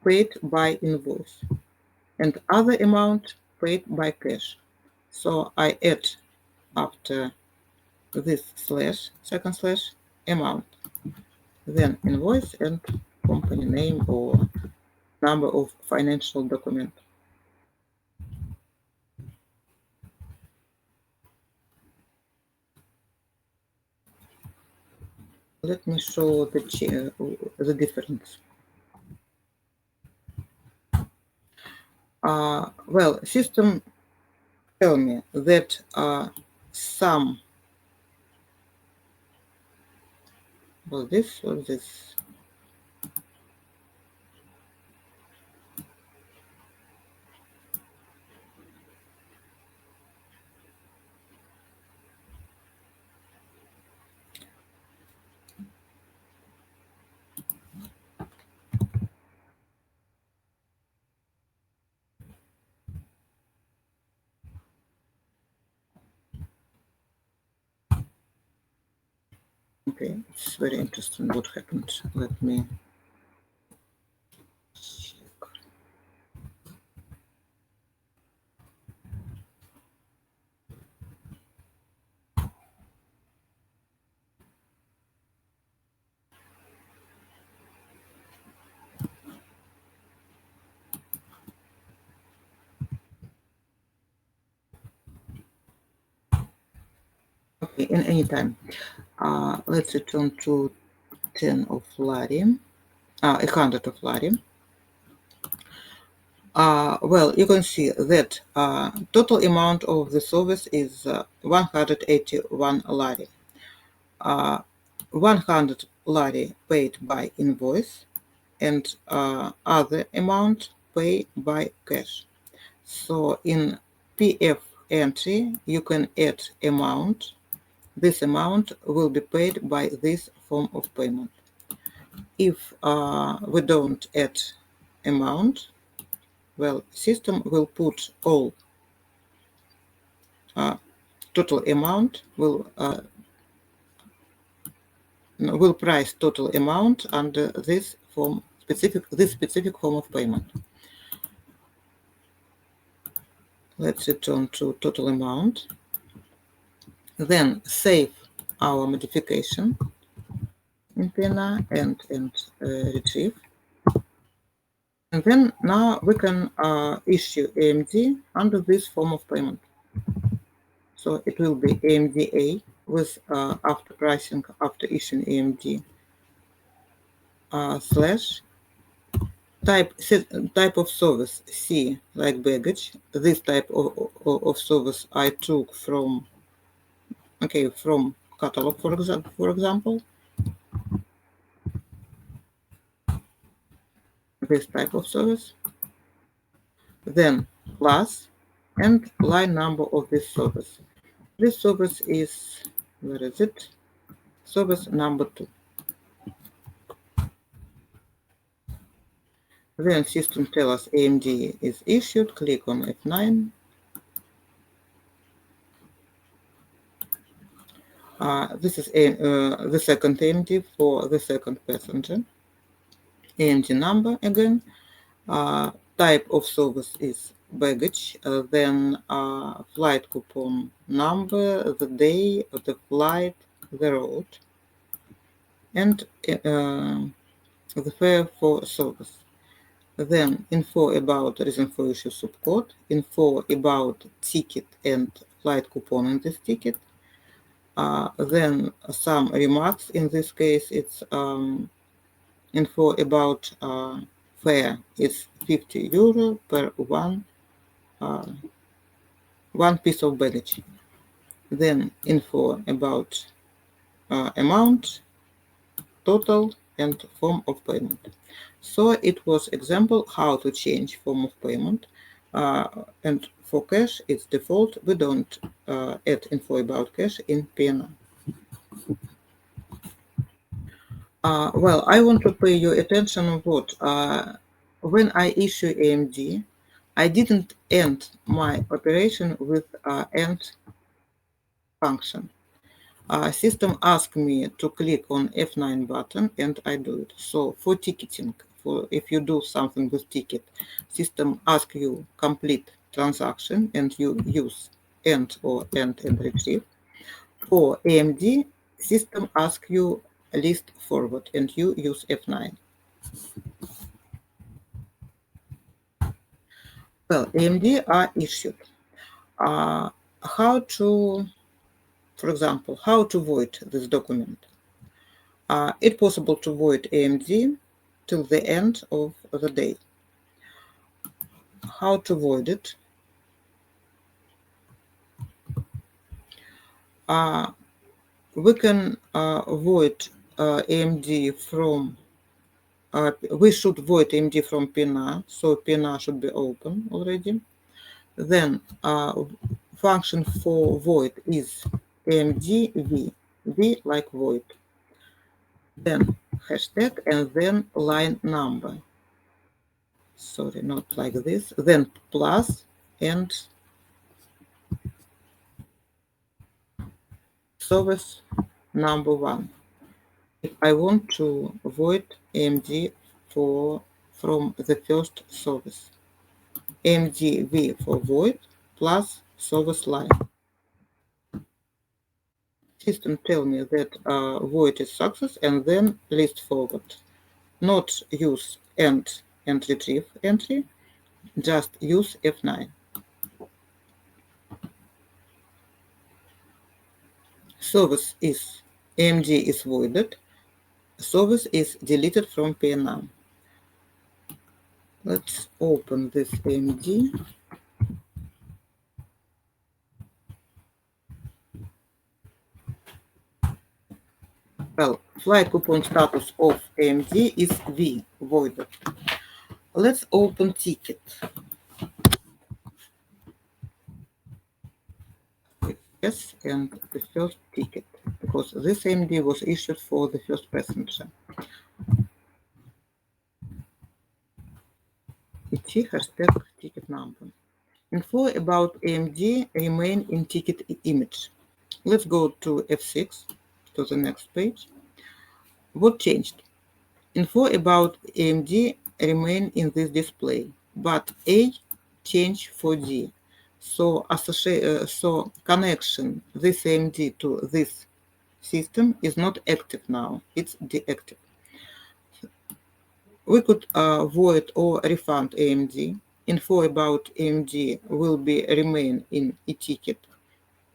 paid by invoice and other amount paid by cash. So I add after this second slash amount, then invoice and company name or number of financial document. Let me show the difference. Well, system tell me that some was this or this. Okay, it's very interesting what happened. Let me check. Okay, in any time. Let's return to 10 of lari, 100 of lari. Well, you can see that total amount of the service is 181 lari. 100 lari paid by invoice and other amount paid by cash. So in PF entry, you can add amount. This amount will be paid by this form of payment. If we don't add amount, well, system will put all total amount will price total amount under this specific form of payment. Let's return to total amount. Then save our modification in PNR and retrieve. And then now we can issue EMD under this form of payment. So it will be EMDA with after pricing, after issuing EMD slash type of service C, like baggage. This type of service I took from catalog, for example. This type of service. Then class and line number of this service. This service is, where is it? Service number 2. Then system tells us EMD is issued, click on F9. This is the second EMD for the second passenger. EMD number again. Type of service is baggage, then flight coupon number, the day of the flight, the route, and the fare for service. Then info about reason for issue subcode, info about ticket and flight coupon in this ticket. Then some remarks. In this case, it's info about fare is €50 per one piece of baggage. Then info about amount, total, and form of payment. So it was example how to change form of payment. And for cash, it's default. We don't add info about cash in PNR. Well, I want to pay your attention on what when I issue EMD, I didn't end my operation with end function. System asked me to click on F9 button and I do it. So for ticketing, for if you do something with ticket, system asks you complete transaction and you use end or end and retrieve. For AMD, system asks you list forward and you use F9. Well, AMD are issued. How to, for example, how to void this document? It's possible to void AMD till the end of the day. How to void it? We can void AMD from, we should void AMD from PNR, so PNR should be open already. Then function for void is AMD v like void. Then hashtag and then line number. Sorry, not like this. Then plus and service number 1. If I want to void AMD from the first service, AMD v for void plus service line. System tell me that void is success and then list forward. Not use end and retrieve entry, just use F9. Service is AMD is voided. Service is deleted from PNR. Let's open this AMD. Well, flight coupon status of AMD is V, voided. Let's open ticket. Yes, and the first ticket, because this AMD was issued for the first passenger. ET hashtag ticket number. Info about AMD remain in ticket image. Let's go to F6, to the next page. What changed? Info about AMD remain in this display, but A changed for D. So connection this AMD to this system is not active now, it's deactive. We could void or refund AMD. Info about AMD will be remain in e-ticket.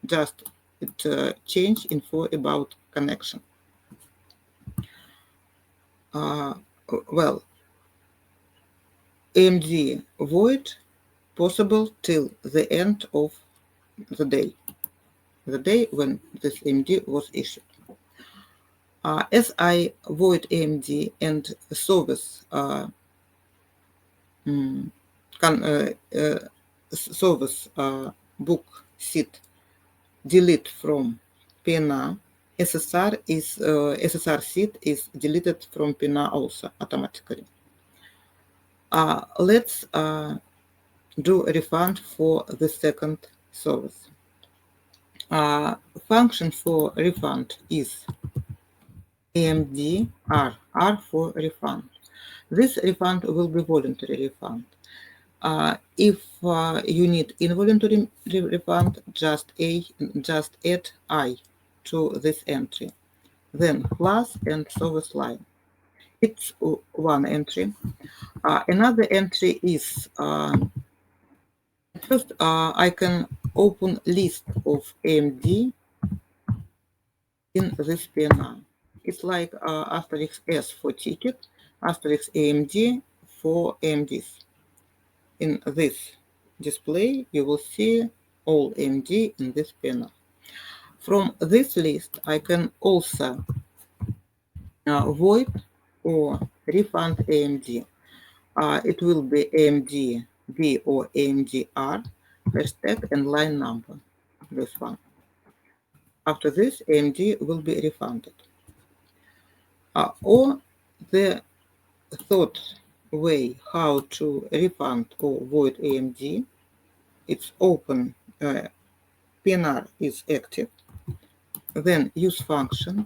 Just it change info about connection. Well, AMD void possible till the end of the day when this AMD was issued. As I void AMD and service service book seat delete from PNR, SSR seat is deleted from PNR also automatically. Let's do a refund for the second service. Function for refund is EMD R for refund. This refund will be voluntary refund. If you need involuntary refund, just add I to this entry, then plus and service line. It's one entry. Another entry is first I can open list of AMD in this PNR. It's like asterisk S for ticket, asterisk AMD for AMDs. In this display, you will see all AMD in this PNR. From this list, I can also void or refund AMD. It will be AMD B or AMD R, hashtag and line number, this one. After this, AMD will be refunded. Or the third way how to refund or void AMD, it's open, PNR is active, then use function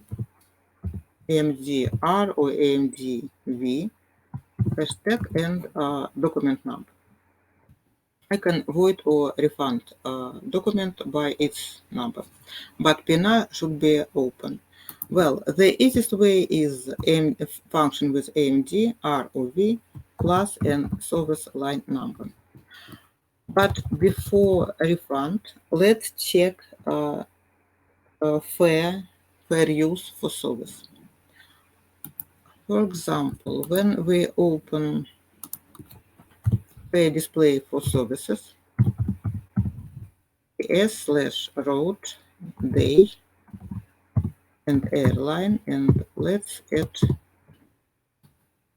AMD R or AMD V, hashtag and document number. I can void or refund document by its number, but PNR should be open. Well, the easiest way is function with AMD, R or V, plus and service line number. But before refund, let's check fair use for service. For example, when we open fair display for services, s/route day and airline, and let's add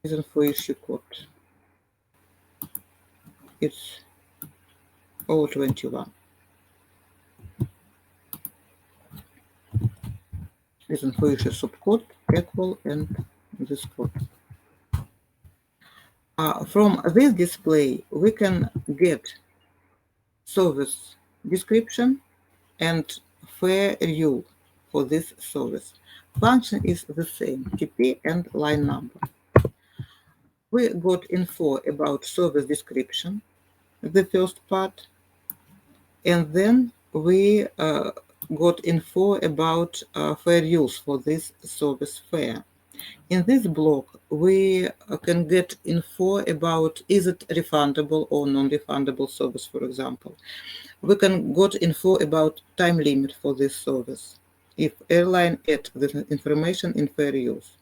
reason for issue code. It's 021. Reason for issue subcode equal and this code. From this display, we can get service description and fair rule for this service. Function is the same, TP and line number. We got info about service description, the first part, and then we got info about fair use for this service fair. In this block, we can get info about is it refundable or non-refundable service, for example. We can get info about time limit for this service, if airline add this information in fair use.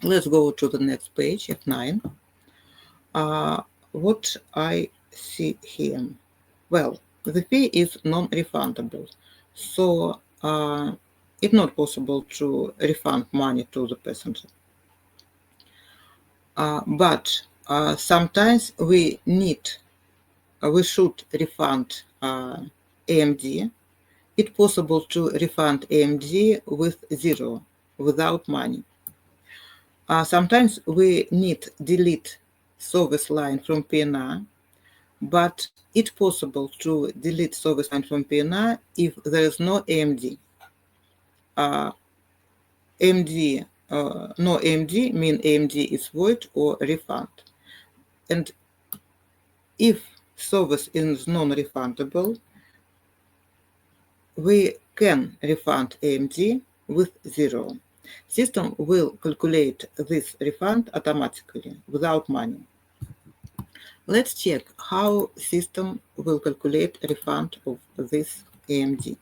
Let's go to the next page, F9. What I see here? Well, the fee is non-refundable, so it's not possible to refund money to the passenger. But sometimes we should refund AMD. It's possible to refund AMD with zero, without money. Sometimes we need delete service line from PNR, but it's possible to delete service line from PNR if there is no AMD. No AMD mean AMD is void or refund. And if service is non-refundable, we can refund AMD with zero. System will calculate this refund automatically without money. Let's check how system will calculate refund of this AMD.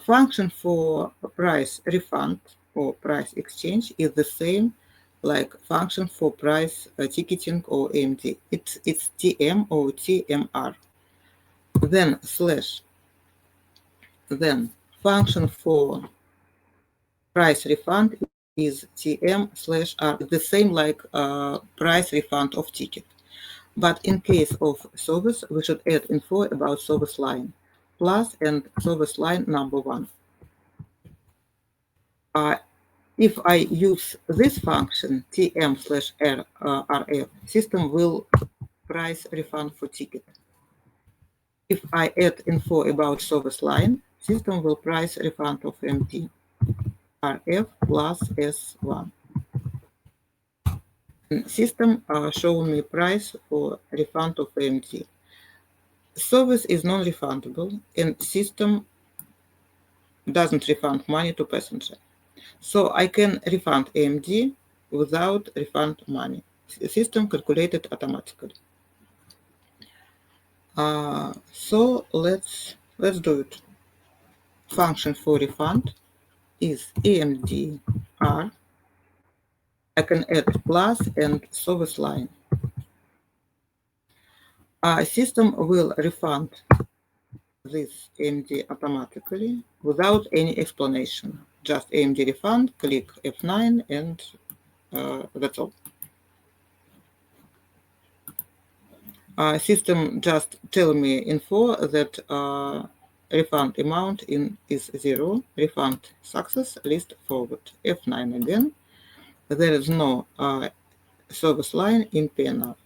Function for price refund or price exchange is the same like function for price ticketing or AMD. It's TM or TMR. Then slash. Then function for price refund is TM/R, the same like price refund of ticket. But in case of service, we should add info about service line, plus and service line number 1. If I use this function, TM/RF, system will price refund for ticket. If I add info about service line, system will price refund of MT, RF plus S1. System show me price for refund of EMD. Service is non-refundable, and system doesn't refund money to passenger. So I can refund EMD without refund money. System calculated automatically. So let's do it. Function for refund is EMDR. I can add plus and service line. System will refund this EMD automatically without any explanation. Just EMD refund, click F9, and that's all. System just tell me info that refund amount is 0, refund success, list forward, F9 again. There is no service line in PNR.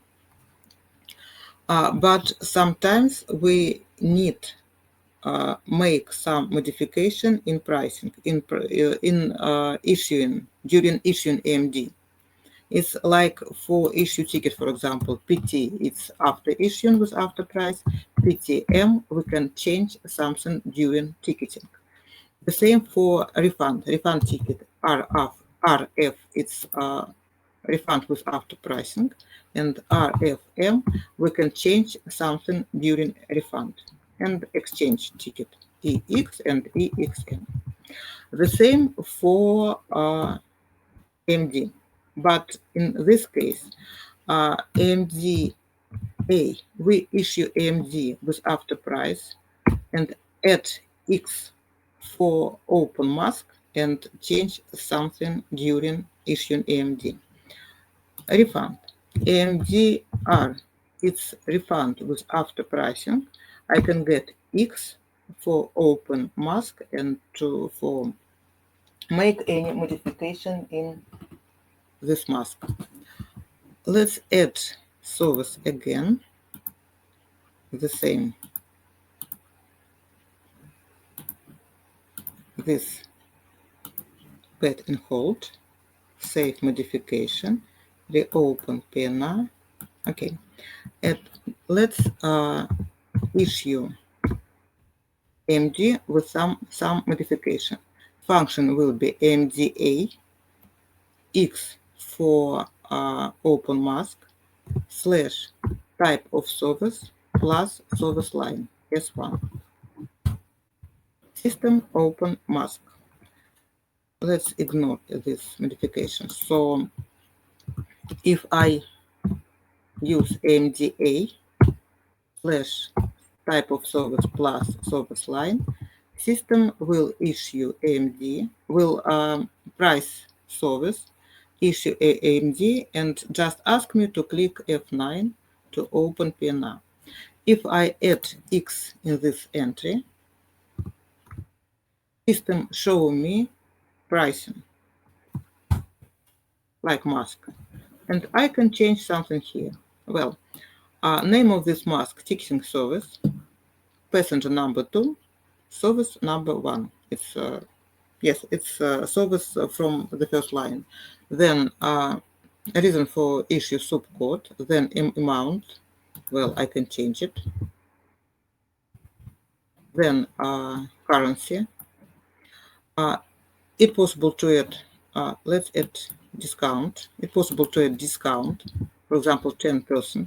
But sometimes we need make some modification in pricing, issuing, during issuing EMD. It's like for issue ticket, for example, PT, it's after issuing with after price. PTM, we can change something during ticketing. The same for refund ticket, RF, it's refund with after pricing, and RFM, we can change something during refund, and exchange ticket, EX and EXM. The same for MD, but in this case, AMD A, we issue AMD with after price and add X for open mask and change something during issuing AMD. Refund. AMDR, it's refund with after pricing. I can get X for open mask and for make any modification in this mask. Let's add service again. The same. This pet and hold. Save modification. Reopen PNR. Okay. And let's issue AMD with some modification. Function will be AMDA X for open mask slash type of service plus service line S1. System open mask. Let's ignore this modification. So if I use AMDA slash type of service plus service line, system will issue AMD, will price service, issue AMD, and just ask me to click F9 to open PNR. If I add X in this entry, system show me pricing, like mask. And I can change something here. Well, name of this mask, ticketing service, passenger number 2, service number 1. It's yes, it's service from the first line. Then reason for issue subcode, then amount. Well, I can change it. Then currency. It's possible to add, let's add discount. It's possible to add discount, for example, 10%.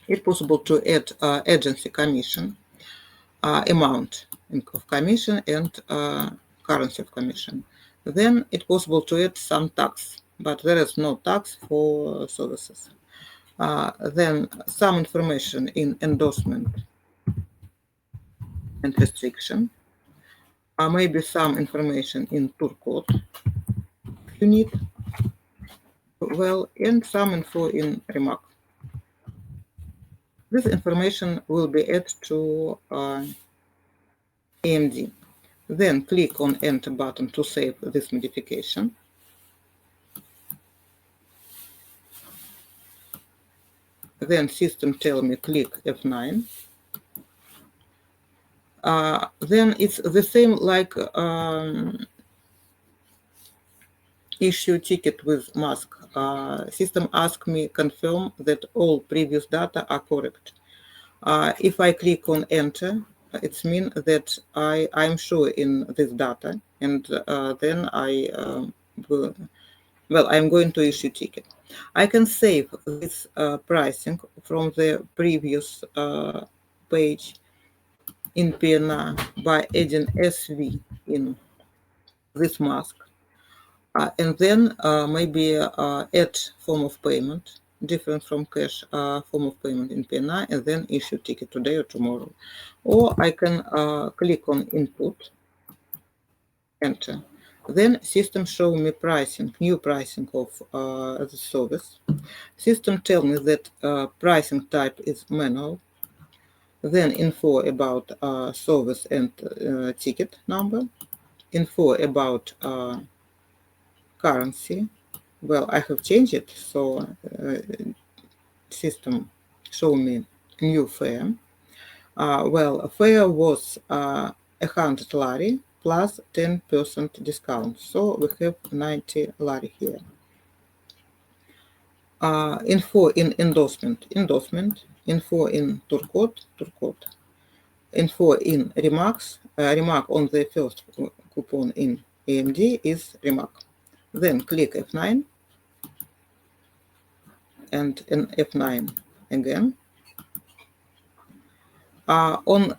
It's possible to add agency commission, amount of commission, and currency of commission. Then it's possible to add some tax, but there is no tax for services. Then some information in endorsement and restriction. Maybe some information in tour code if you need. Well, and some info in remark. This information will be added to AMD. Then click on Enter button to save this modification. Then system tell me click F9. Then it's the same like issue ticket with mask. System asks me confirm that all previous data are correct. If I click on enter, it means that I'm sure in this data, and then I'm going to issue ticket. I can save this pricing from the previous page in PNR by adding SV in this mask. And then maybe add form of payment, different from cash form of payment in PNR, and then issue ticket today or tomorrow. Or I can click on input, enter. Then system show me pricing, new pricing of the service. System tell me that pricing type is manual. Then info about service and ticket number. Info about currency. Well, I have changed it, so system show me new fare. Fare was 100 lari plus 10% discount, so we have 90 lari here. Info in endorsement, info in turcode, info in remarks, remark on the first coupon in EMD is remark. Then click F9 and in F9 again. On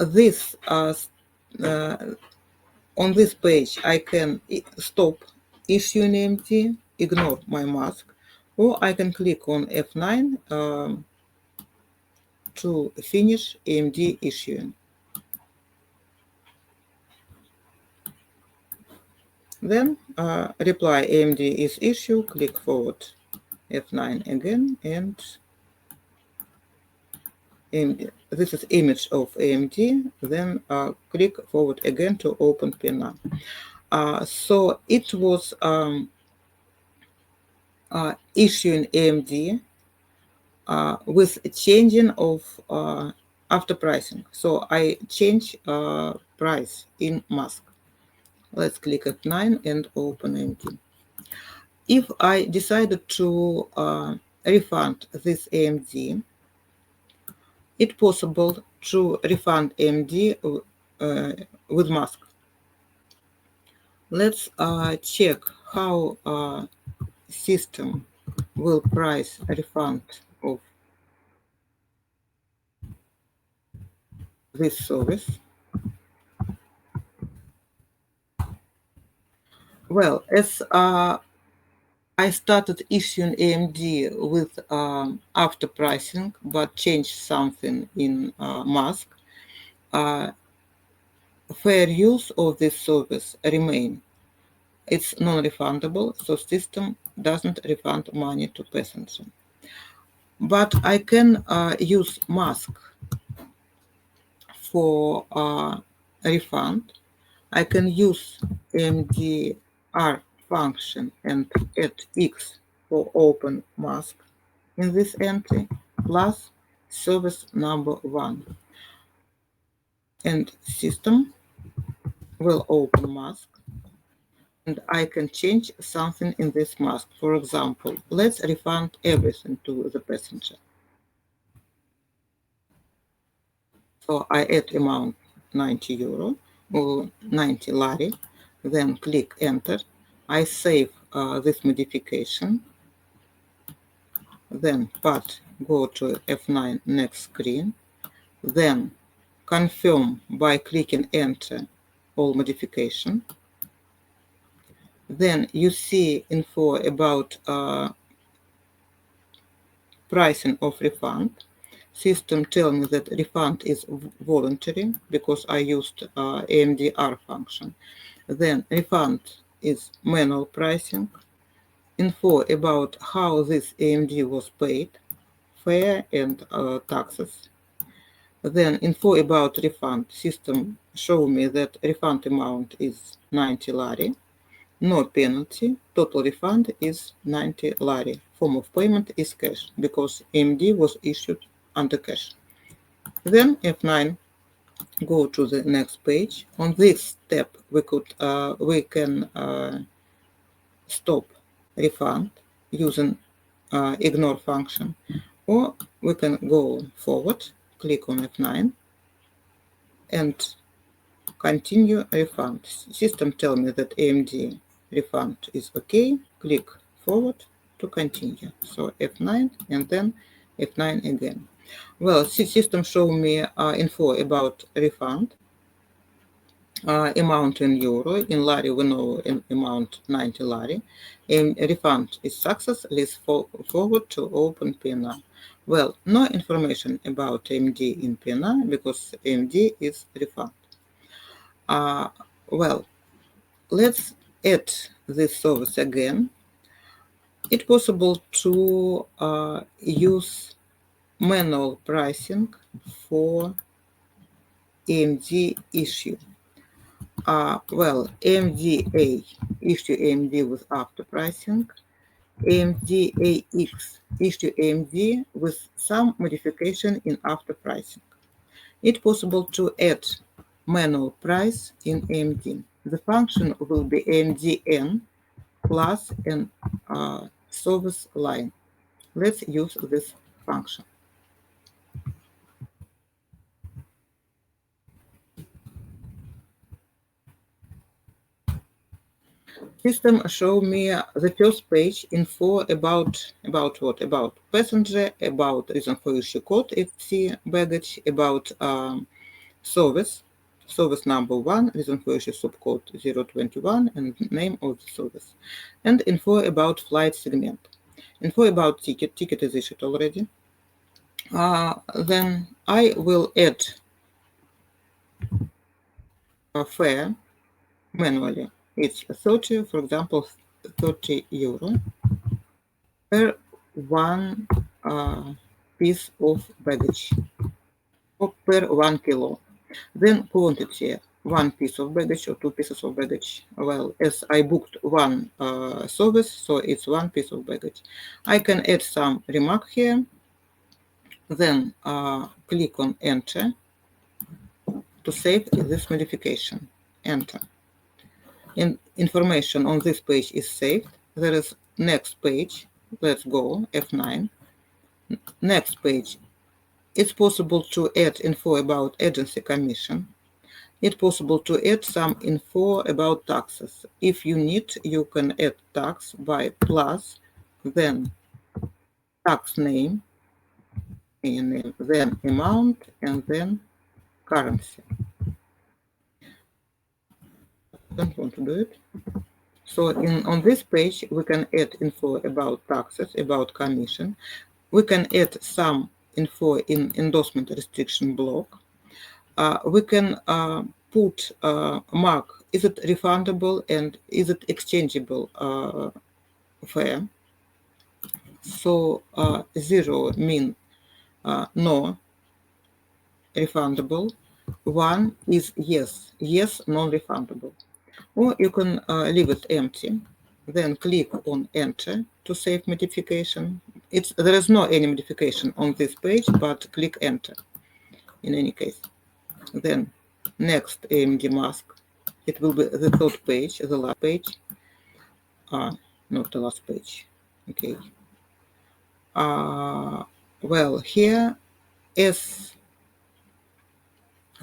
this page, I can stop issuing EMD, ignore my mask, or I can click on F9 to finish EMD issuing. Then reply EMD is issued, click forward F9 again, and EMD. This is image of EMD, then click forward again to open PNR. So it was issuing EMD with changing of after pricing. So I change price in mask. Let's click F9 and open EMD. If I decided to refund this EMD, it's possible to refund EMD with mask. Let's check how system will price a refund of this service. Well, as I started issuing EMD with after pricing, but changed something in mask, fair use of this service remain. It's non-refundable, so system doesn't refund money to passenger. But I can use mask for refund. I can use EMDR function and add X for open mask in this entry, plus service number 1. And system will open mask. And I can change something in this mask. For example, let's refund everything to the passenger. So I add amount 90 euro or 90 lari, then click enter. I save this modification, then go to F9 next screen, then confirm by clicking enter all modification. Then you see info about pricing of refund. System tell me that refund is voluntary because I used EMDR function. Then refund is manual pricing. Info about how this EMD was paid, fare and taxes. Then info about refund. System show me that refund amount is 90 lari. No penalty, total refund is 90 lari. Form of payment is cash because EMD was issued under cash. Then F9, go to the next page. On this step, we can stop refund using ignore function, or we can go forward, click on F9, and continue refund. System tell me that EMD refund is okay. Click forward to continue. So F9 and then F9 again. Well, system show me info about refund. Amount in euro. In lari, we know amount 90 lari. Refund is success. Let's forward to open PNR. Well, no information about AMD in PNR because AMD is refund. Well, let's add this service again. It's possible to use manual pricing for AMD issue. Well, AMD-A issue AMD with after pricing, AMD-AX issue AMD with some modification in after pricing. It's possible to add manual price in AMD. The function will be AMD-N plus an service line. Let's use this function. System show me the first page info about what? About passenger, about reason for issue code FC baggage, about service number 1, reason for issue subcode 021, and name of the service, and info about flight segment. Info about ticket is issued already. Then I will add a fare manually. It's 30, for example, 30 euro per one piece of baggage, or per 1 kilo. Then quantity, 1 piece of baggage or 2 pieces of baggage. Well, as I booked one service, so it's 1 piece of baggage. I can add some remark here, then click on enter to save this modification. Enter. Information on this page is saved. There is next page. Let's go, F9. Next page. It's possible to add info about agency commission. It's possible to add some info about taxes. If you need, you can add tax by plus, then tax name, then amount, and then currency. I don't want to do it. So on this page, we can add info about taxes, about commission. We can add some info in endorsement restriction block. We can put mark, is it refundable and is it exchangeable fare? So 0 mean no, refundable. 1 is yes, non-refundable. Or you can leave it empty, then click on enter to save modification. There is no any modification on this page, but click enter in any case. Then next AMD mask, it will be the third page, the last page. Not the last page. Okay. Well, here as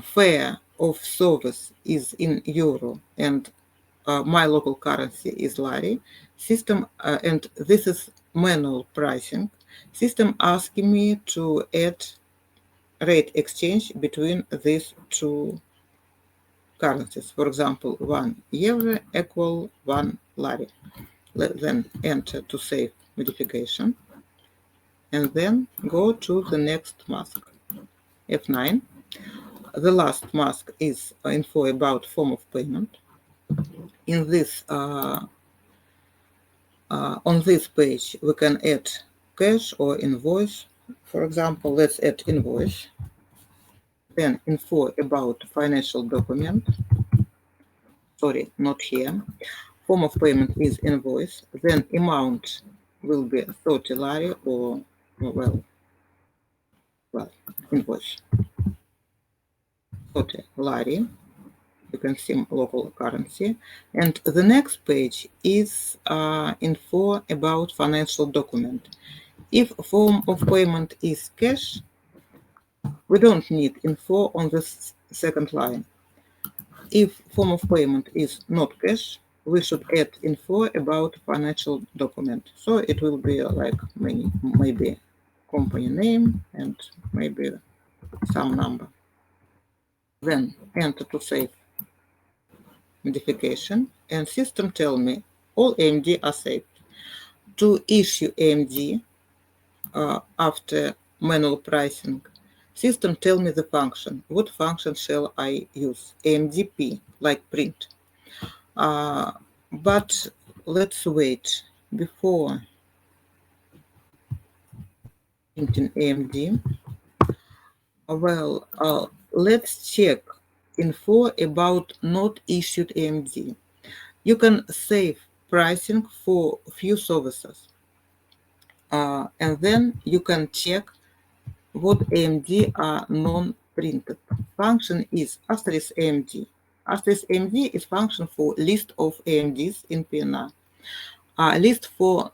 fare of service is in euro and my local currency is lari, system, and this is manual pricing, system asking me to add rate exchange between these two currencies. For example, 1 euro equal 1 lari. Then enter to save modification, and then go to the next mask, F9. The last mask is info about form of payment. In this, on this page, we can add cash or invoice. For example, let's add invoice. Then info about financial document. Sorry, not here. Form of payment is invoice. Then amount will be 30 lari or well, invoice. 30 lari. You can see local currency. And the next page is info about financial document. If form of payment is cash, we don't need info on this second line. If form of payment is not cash, we should add info about financial document. So it will be like maybe company name and maybe some number. Then enter to save modification, and system tell me all AMD are saved. To issue AMD after manual pricing, system tell me the function. What function shall I use? AMDP, like print. But let's wait before printing AMD. Well, let's check info about not issued AMD. You can save pricing for few services, and then you can check what AMD are non-printed. Function is asterisk AMD. Asterisk AMD is function for list of AMDs in PNR. List for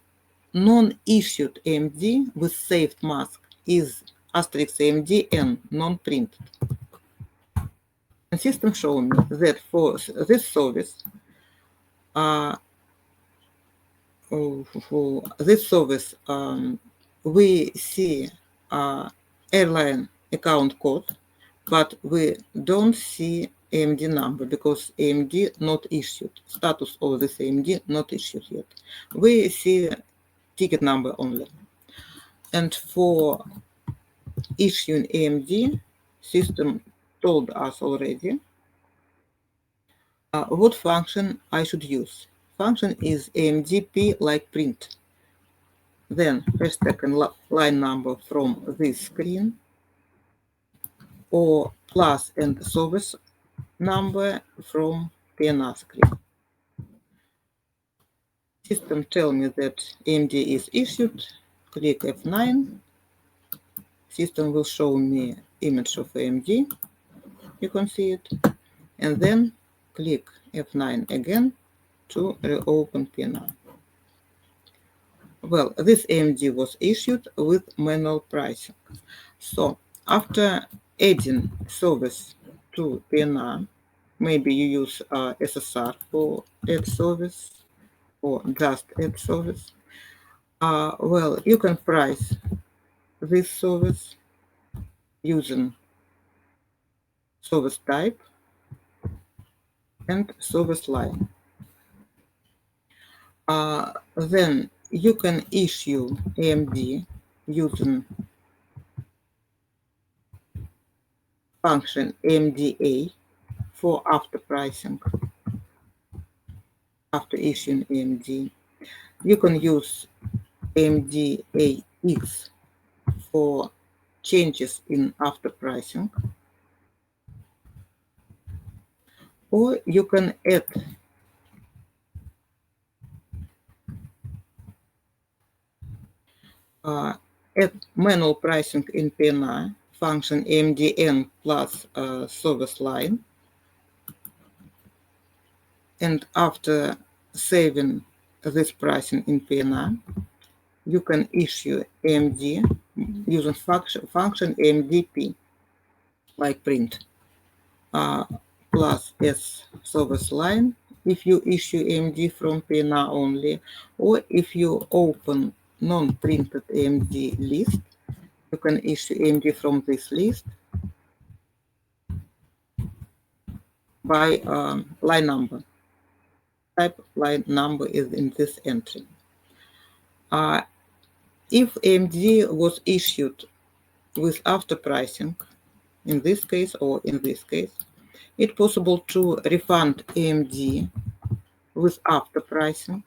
non-issued AMD with saved mask is asterisk AMD and non-printed. And system show me that for this service, we see airline account code, but we don't see AMD number because AMD not issued. Status of this AMD not issued yet. We see ticket number only. And for issuing AMD, system told us already what function I should use. Function is AMDP like print. Then first second line number from this screen, or plus and service number from PNR screen. System tell me that AMD is issued. Click F9. System will show me image of AMD. You can see it. And then click F9 again to reopen PNR. Well, this AMD was issued with manual pricing. So after adding service to PNR, maybe you use SSR for add service or just add service. Well, you can price this service using service type and service line. Then you can issue AMD using function AMDA for after pricing, after issuing AMD. You can use AMDAX for changes in after pricing, or you can add manual pricing in PNR function AMDN plus service line, and after saving this pricing in PNR, you can issue AMD using function AMDP like print plus S service line if you issue AMD from PNR only, or if you open non-printed AMD list, you can issue AMD from this list by line number. Type line number is in this entry. If AMD was issued with after pricing, in this case or in this case, it's possible to refund AMD with after pricing,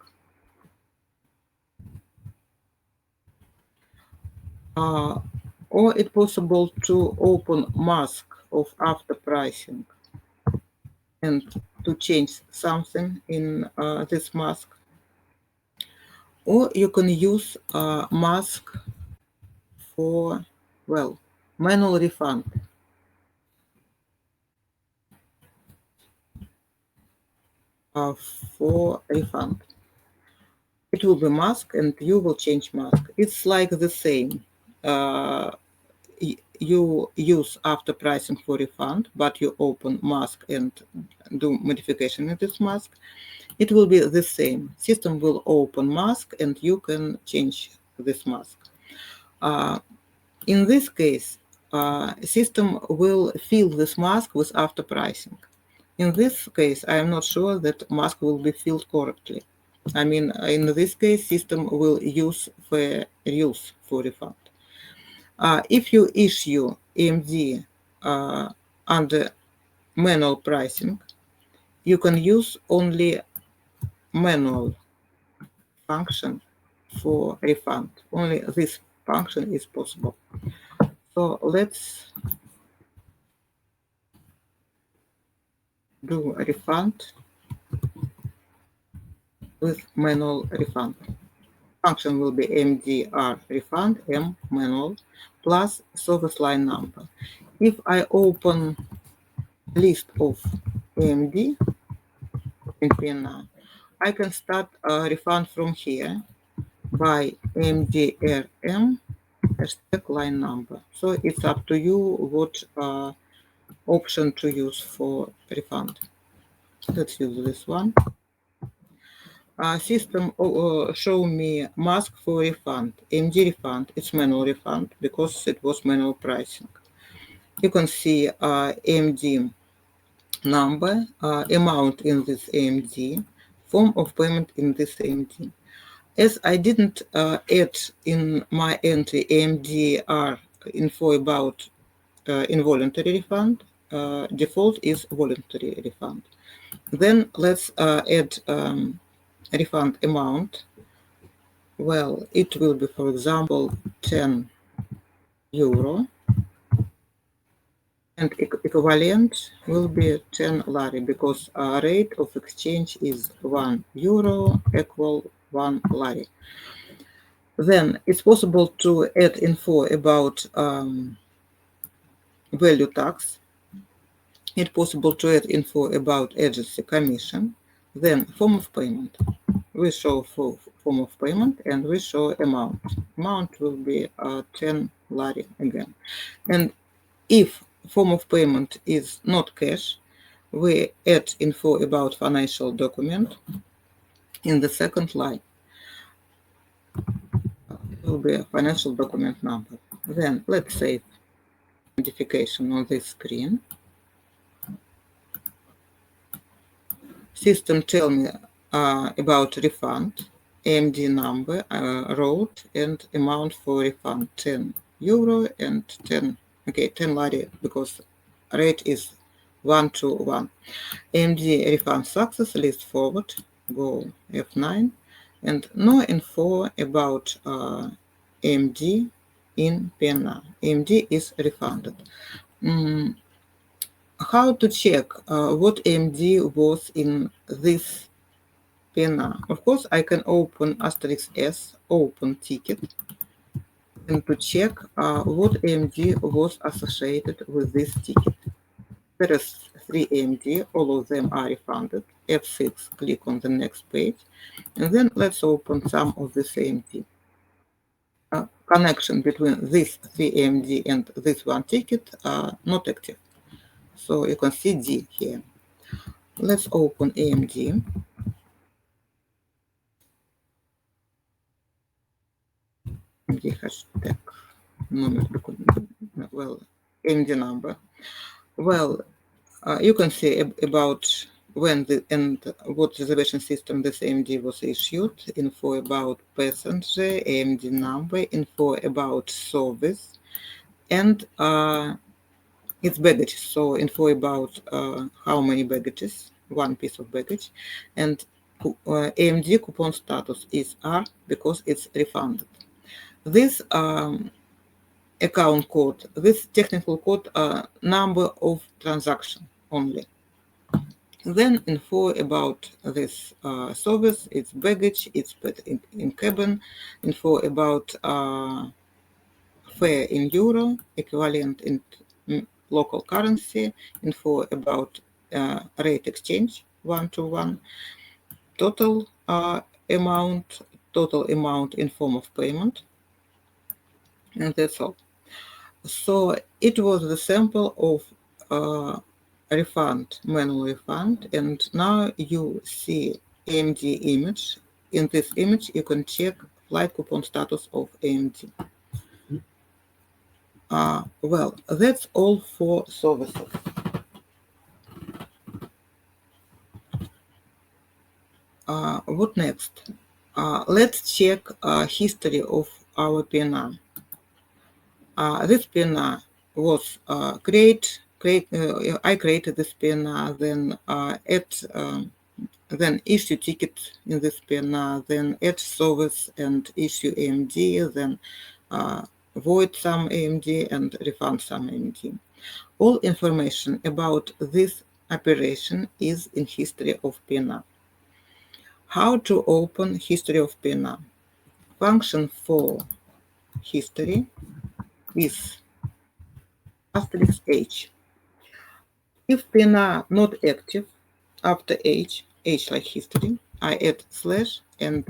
or it's possible to open mask of after pricing and to change something in this mask, or you can use mask for, well, manual refund. for refund. It will be mask and you will change mask. It's like the same. You use after pricing for refund, but you open mask and do modification in this mask. It will be the same. System will open mask and you can change this mask. In this case, system will fill this mask with after pricing. In this case, I am not sure that mask will be filled correctly. I mean, in this case, system will use fair rules for refund. If you issue EMD under manual pricing, you can use only manual function for refund. Only this function is possible. So let's do a refund with manual refund. Function will be MDR refund M manual plus service line number. If I open list of EMD in PNR, I can start a refund from here by MDRM hashtag line number. So it's up to you what option to use for refund. Let's use this one. System show me mask for refund, MD refund. It's manual refund because it was manual pricing. You can see MD number, amount in this AMD, form of payment in this AMD. As I didn't add in my entry AMDR info about involuntary refund, default is voluntary refund. Then let's add refund amount. Well, it will be, for example, 10 euro. And equivalent will be 10 lari because our rate of exchange is 1 euro equal 1 lari. Then it's possible to add info about value tax. It's possible to add info about agency commission. Then form of payment. We show form of payment and we show amount. Amount will be 10 lari again. And if form of payment is not cash, we add info about financial document in the second line. It will be a financial document number. Then let's save notification on this screen. System tell me about refund, AMD number, road, and amount for refund, 10 euro and 10 lari because rate is 1 to 1. AMD refund success, list forward, go F9, and no info about AMD in PNR. AMD is refunded. How to check what AMD was in this PNR? Of course, I can open asterisk S, open ticket, and to check what AMD was associated with this ticket. There is 3 AMD, all of them are refunded. F6, click on the next page, and then let's open some of this AMD. Connection between this 3 AMD and this one ticket are not active. So you can see D here. Let's open AMD. AMD hashtag well, AMD number. Well, you can see about when and what reservation system this AMD was issued, info about passenger, AMD number, info about service, and its baggage. So info about how many baggages, one piece of baggage, and AMD coupon status is R because it's refunded. This account code, this technical code, number of transaction only. Then info about this service, its baggage, it's in cabin, info about fare in euro, equivalent in local currency, info about rate exchange, one-to-one, total amount in form of payment, and that's all. So it was the sample of refund, manual refund, and now you see AMD image. In this image, you can check flight coupon status of AMD. Well, that's all for services. What next? Let's check history of our PNR. This PNR was I created this PNR, then issue ticket in this PNR, then add service and issue AMD, then void some AMD and refund some AMD. All information about this operation is in history of PNR. How to open history of PNR? Function for history is *h. If PNR not active, after H like history, I add slash and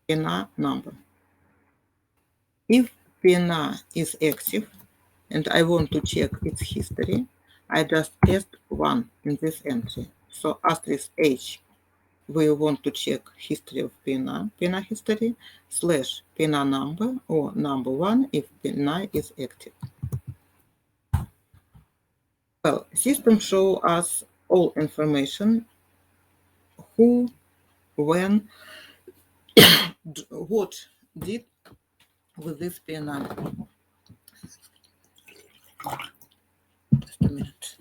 PNR number. If PNR is active and I want to check its history, I just add 1 in this entry. So *h, we want to check history of PNR history, slash PNR number or number 1 if PNR is active. Well, system show us all information, who, when, what did with this PNR. Just a minute.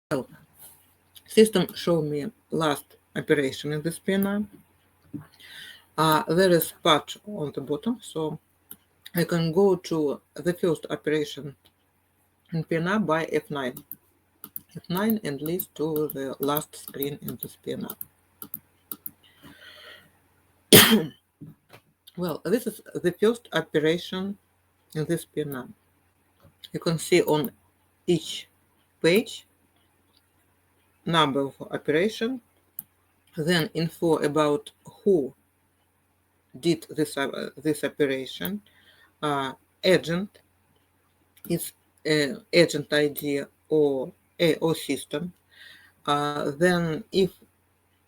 Well, system show me last operation in this PNR. There is patch on the bottom, so I can go to the first operation in PNR by F9. F9 and lead to the last screen in this PNR. Well, this is the first operation in this PNR. You can see on each page number of operation, then info about who did this operation, agent, its agent ID or system. Then if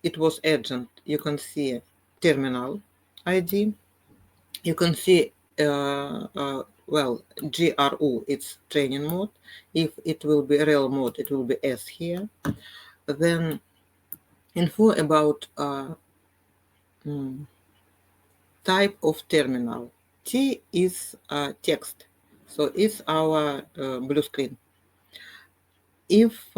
it was agent, you can see terminal ID. You can see, well, GRU, it's training mode. If it will be real mode, it will be S here. Then info about type of terminal. T is text, so it's our blue screen. If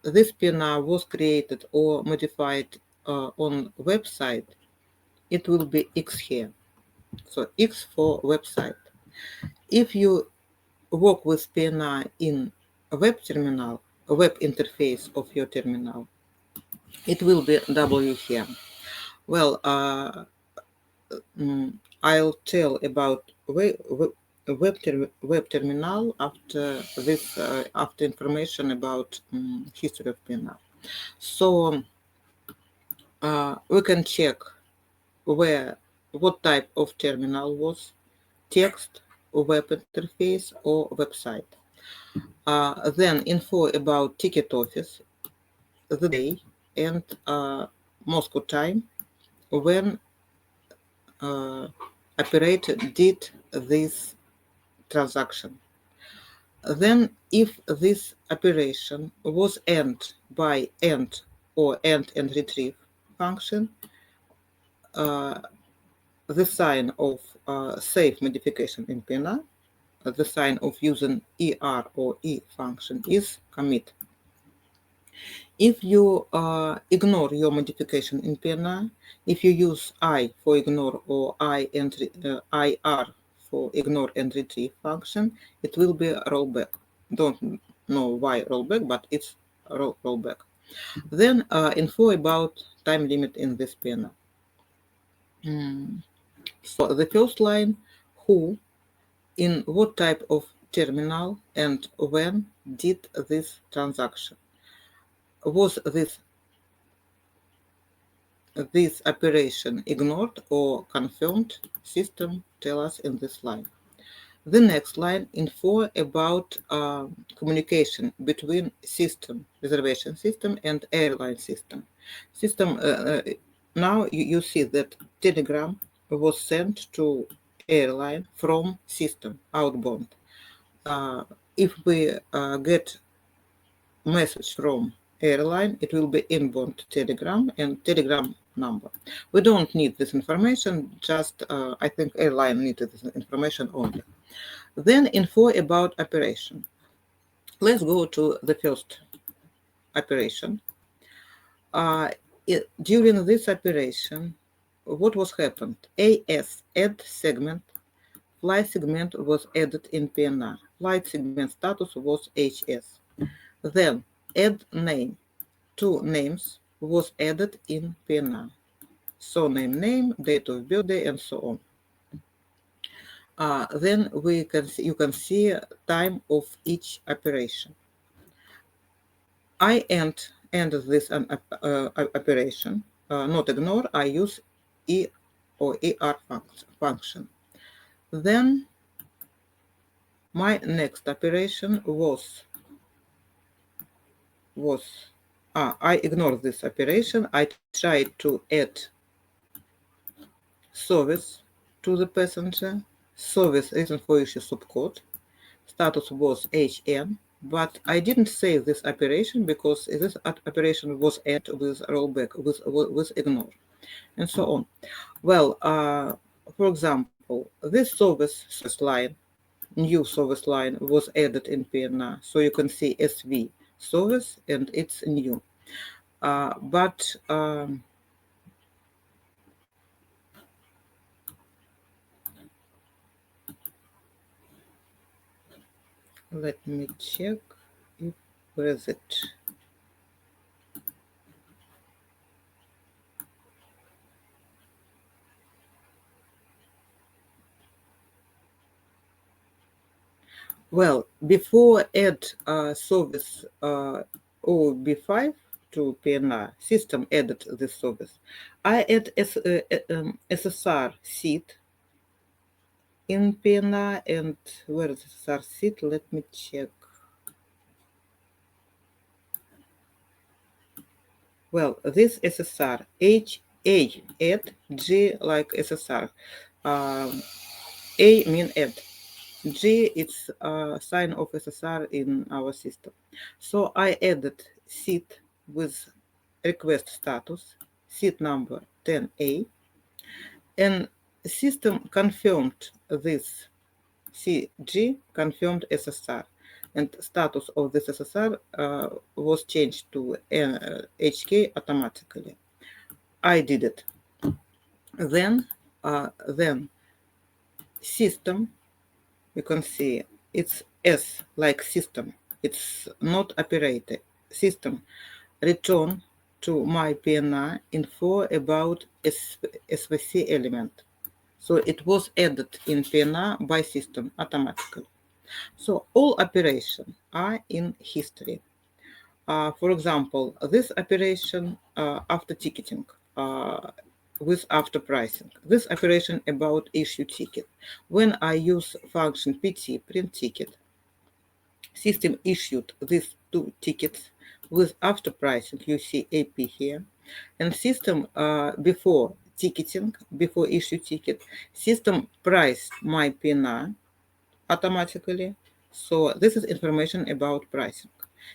this PNR was created or modified on website, it will be X here. So X for website. If you work with PNR in a web terminal, a web interface of your terminal, it will be W here. Well, I'll tell about web terminal after this, after information about history of PNR. So we can check what type of terminal was, text, web interface, or website. Then info about ticket office, the day, and Moscow time when operator did this transaction. Then if this operation was end by end or end and retrieve function, the sign of save modification in PNR, the sign of using ER or E function is commit. If you ignore your modification in PNR, if you use I for ignore or IR for ignore and retrieve function, it will be rollback. Don't know why rollback, but it's rollback. Then info about time limit in this PNR. So the first line, who, in what type of terminal, and when did this transaction? Was this operation ignored or confirmed? System tell us in this line. The next line, info about communication between system, reservation system, and airline system. System, now you see that telegram was sent to airline from system, outbound. If we get message from airline, it will be inbound telegram and telegram number. We don't need this information, just I think airline needed this information only. Then info about operation. Let's go to the first operation. During this operation, what was happened? AS, add segment, flight segment was added in PNR. Flight segment status was HS. Then add name. Two names was added in PNR. So name, date of birthday, and so on. Then you can see time of each operation. I end this operation, not ignore. I use E or ER function. Then my next operation was I ignored this operation. I tried to add service to the passenger. Service reason for issue subcode. Status was HN, but I didn't save this operation because this operation was added with rollback, with ignore, and so on. Well, for example, this service line, new service line, was added in PNR. So you can see SV service and it's new. But let me check if where is it. Well, before add service OB5 to PNR, system added this service. I add SSR seat in PNR, and where is SSR seat? Let me check. Well, this SSR, HA, add, G like SSR. A mean add. G is a sign of SSR in our system. So I added seat with request status, seat number 10A, and system confirmed this CG, confirmed SSR, and status of this SSR was changed to HK automatically. I did it. Then system, you can see it's S like system. It's not operator. System return to my PNR info about SVC element. So it was added in PNR by system automatically. So all operations are in history. For example, this operation after ticketing, with after pricing. This operation about issue ticket. When I use function PT print ticket, system issued these two tickets with after pricing. You see AP here, and system before ticketing, before issue ticket, system priced my PNR automatically. So this is information about pricing.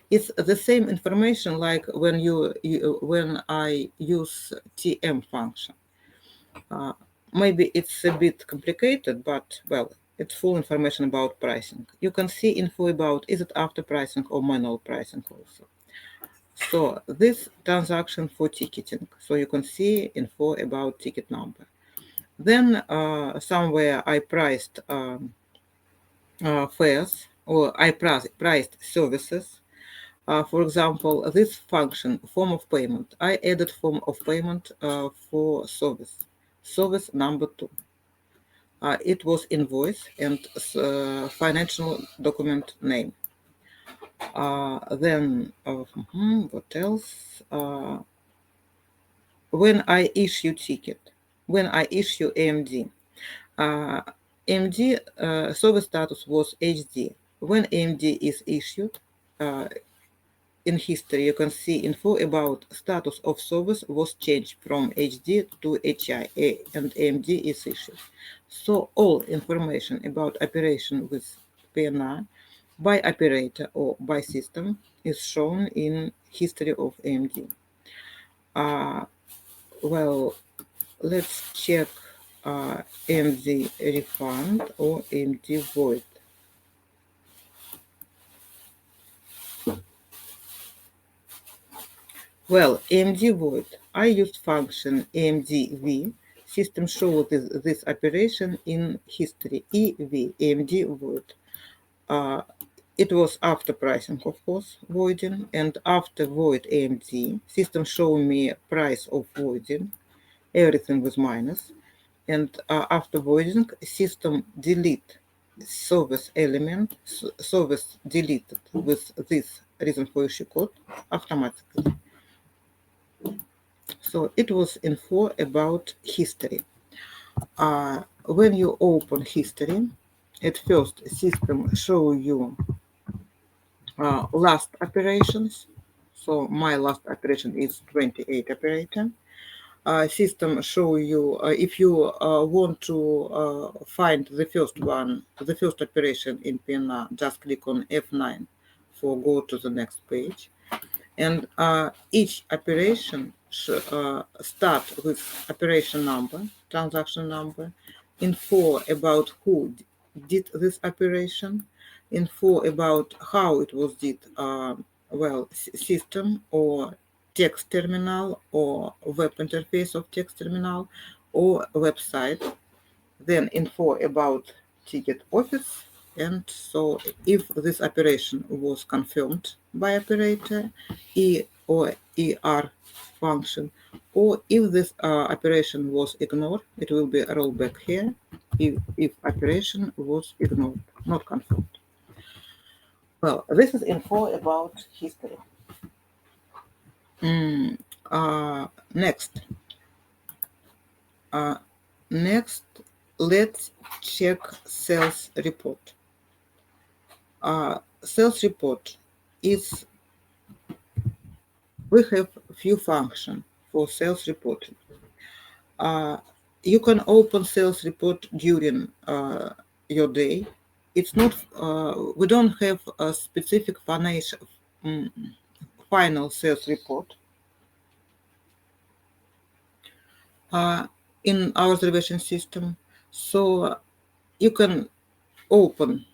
It's the same information like when when I use TM function. Maybe it's a bit complicated, but well, it's full information about pricing. You can see info about is it after pricing or manual pricing also. So this transaction for ticketing. So you can see info about ticket number. Then somewhere I priced fares, or I priced services. For example, this function, form of payment. I added form of payment for service number 2. It was invoice and financial document name. Then what else? When I issue ticket, when I issue AMD, AMD service status was HD. When AMD is issued, in history, you can see info about status of service was changed from HD to HI, and AMD is issued. So all information about operation with PNR by operator or by system is shown in history of AMD. Well, let's check AMD refund or AMD void. Well, AMD void. I used function AMD-V. System show this operation in history. EV, AMD void. It was after pricing, of course, voiding, and after void AMD, system show me price of voiding, everything was minus, and after voiding, system delete service element, service deleted with this reason for issue code automatically. So it was info about history. When you open history, at first system show you last operations. So my last operation is 28 operator. System show you if you want to find the first one, the first operation in PNR, just click on F9 for go to the next page. And each operation start with operation number, transaction number, info about who did this operation, info about how it was did, well, system or text terminal or web interface of text terminal or website, then info about ticket office. And so if this operation was confirmed by operator, E or ER function, or if this operation was ignored, it will be a rollback here if operation was ignored, not confirmed. Well, this is info about history. Next. Next, let's check sales report. Sales report is, we have few functions for sales reporting. You can open sales report during your day. It's not, we don't have a specific final sales report. In our reservation system. So you can open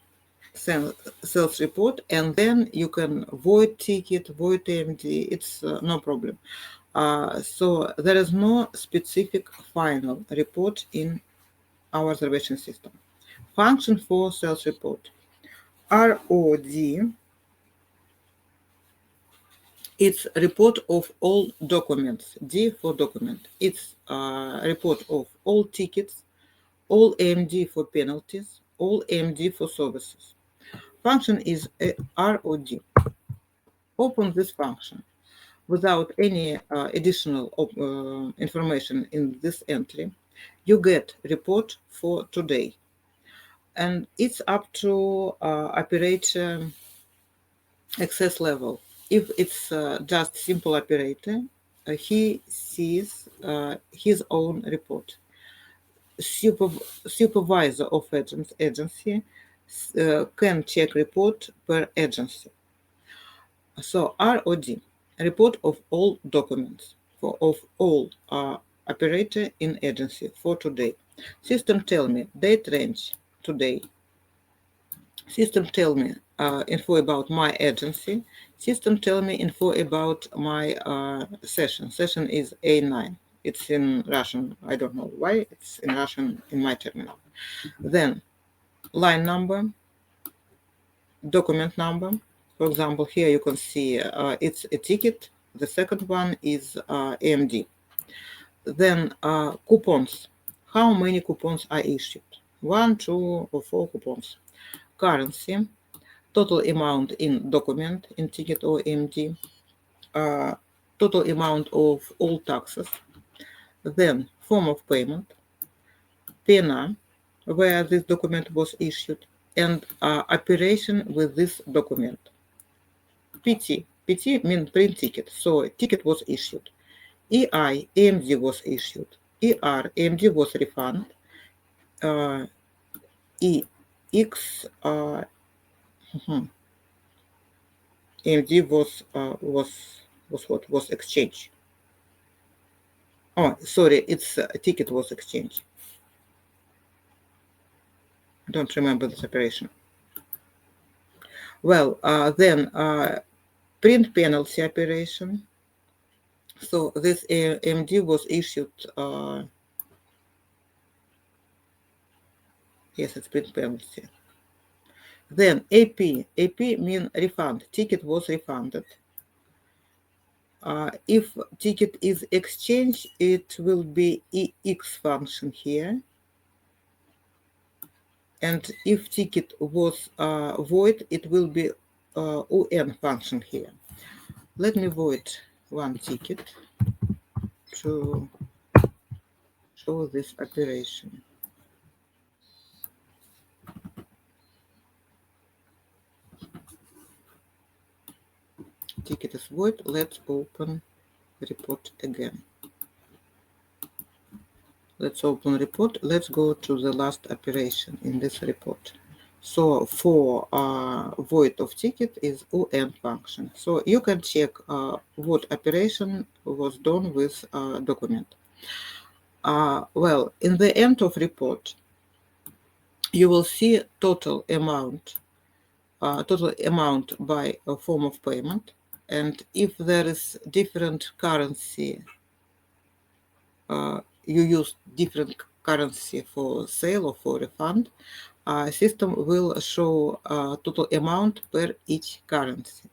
sales report and then you can void ticket, void AMD, it's no problem. So there is no specific final report in our reservation system. Function for sales report. ROD, it's report of all documents. D for document. It's a report of all tickets, all AMD for penalties, all AMD for services. Function is ROD. Open this function without any additional information in this entry. You get report for today. And it's up to operator access level. If it's just simple operator, he sees his own report. Supervisor of agency can check report per agency. So ROD, report of all documents of all operator in agency for today. System tell me date range today. System tell me info about my agency. System tell me info about my session. Session is A9. It's in Russian. I don't know why it's in Russian in my terminal. Then line number, document number, For example, here you can see it's a ticket. The second one is EMD. Then coupons. How many coupons are issued? 1, 2, or 4 coupons. Currency. Total amount in document, in ticket or EMD. Total amount of all taxes. Then form of payment. PNR, where this document was issued, and operation with this document. PT means print ticket, so ticket was issued. EI, EMD was issued. ER, EMD was refund. EX, EMD was what? Was exchange. Oh, sorry, it's ticket was exchange. I don't remember this operation. Well, then print penalty operation. So this EMD was issued. Yes, it's print penalty. Then AP means refund. Ticket was refunded. If ticket is exchanged, it will be EX function here. And if ticket was void, it will be UN function here. Let me void one ticket to show this operation. Ticket is void. Let's open report again. Let's open report. Let's go to the last operation in this report. So for void of ticket is UN function. So you can check what operation was done with document. Well, in the end of report, you will see total amount by a form of payment. And if there is different currency, you use different currency for sale or for refund, system will show total amount per each currency.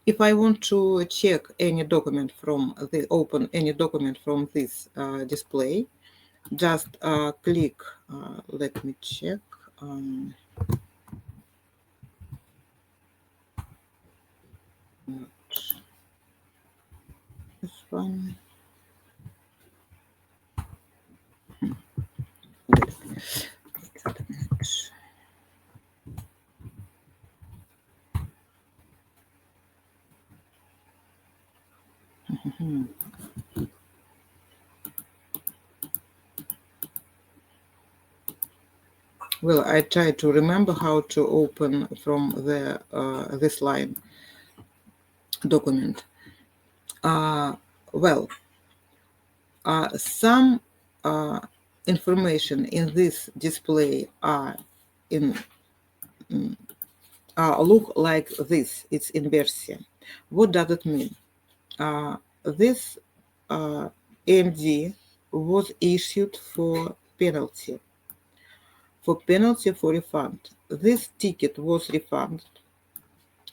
If I want to check any document open any document from this display, just click, let me check. This one. Well, I try to remember how to open from the this line document. Well, some information in this display are look like this. It's inversion. What does it mean? This EMD was issued for penalty. For penalty for refund. This ticket was refunded,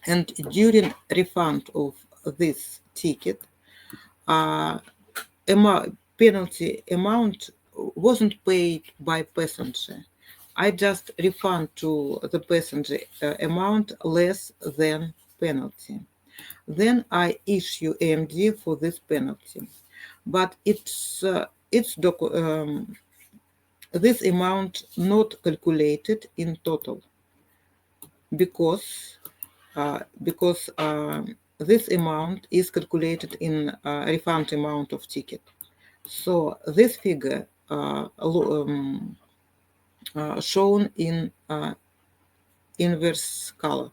and during refund of this ticket, penalty amount wasn't paid by passenger. I just refund to the passenger amount less than penalty. Then I issue EMD for this penalty, but this amount not calculated in total because this amount is calculated in refund amount of ticket. So this figure shown in inverse color,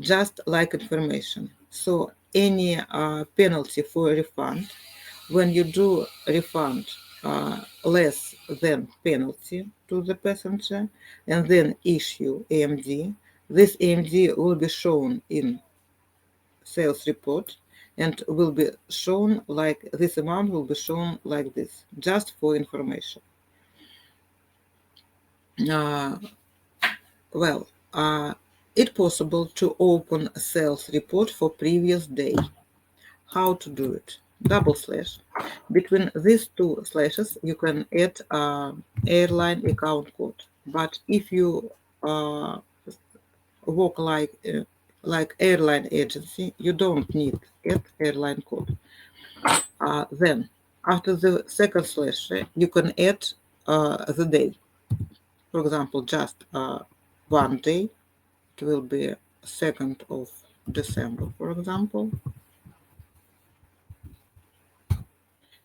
just like information. So any penalty for a refund, when you do refund less than penalty to the passenger and then issue EMD, this EMD will be shown in sales report and will be shown like this amount will be shown like this, just for information. Well, It's possible to open a sales report for previous day. How to do it? Double slash. Between these two slashes, you can add airline account code. But if you work like airline agency, you don't need add airline code. Then, after the second slash, you can add the day. For example, just one day. It will be 2nd of December, for example.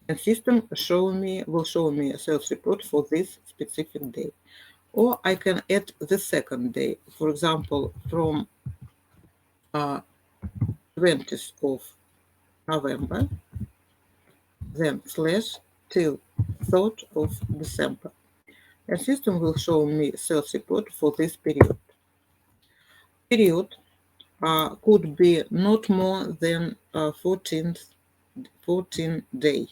And system will show me a sales report for this specific day. Or I can add the second day, for example, from 20th of November, then slash till 3rd of December. And system will show me sales report for this period. Period could be not more than 14 day.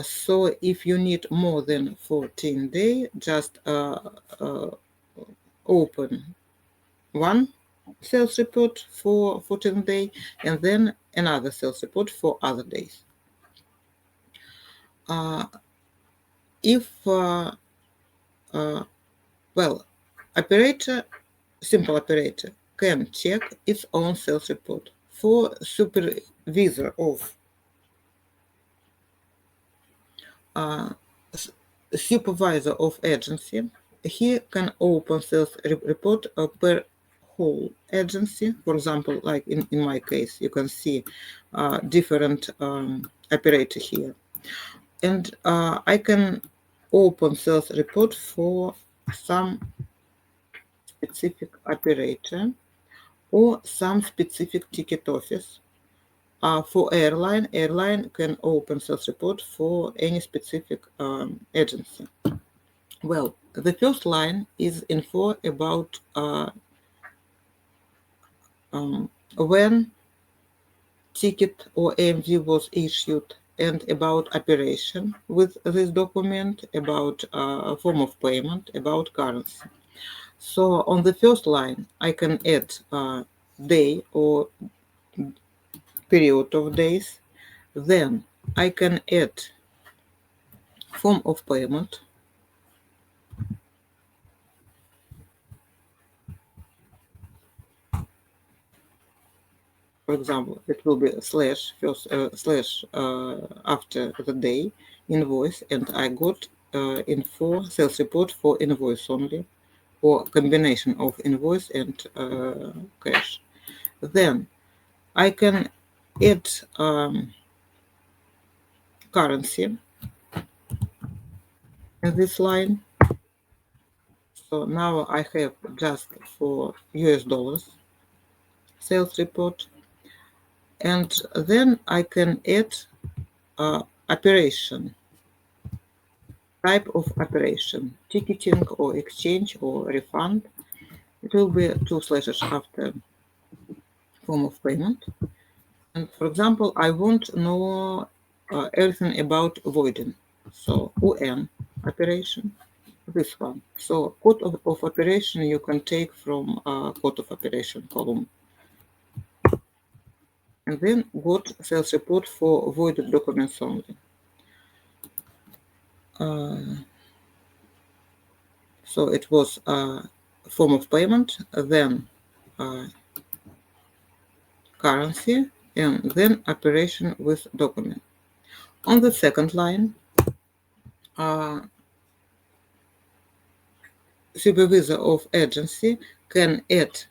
So if you need more than 14 days, just open one sales report for 14 days and then another sales report for other days. Simple operator can check its own sales report. For supervisor of agency, he can open sales report per whole agency. For example, like in my case, you can see different operator here. And I can open sales report for some specific operator or some specific ticket office. For airline can open sales report for any specific agency. Well, the first line is info about when ticket or EMD was issued and about operation with this document, about form of payment, about currency. So on the first line, I can add day or period of days. Then I can add form of payment. For example, it will be slash after the day invoice, and I got info sales report for invoice only, or combination of invoice and cash. Then I can add currency in this line. So now I have just for US dollars sales report. And then I can add operation, type of operation, ticketing or exchange or refund. It will be two slashes after form of payment. And for example, I want to know everything about voiding. So UN operation, this one. So code of operation you can take from code of operation column. And then got sales report for voided documents only. So it was a form of payment, then currency, and then operation with document. On the second line, supervisor of agency can add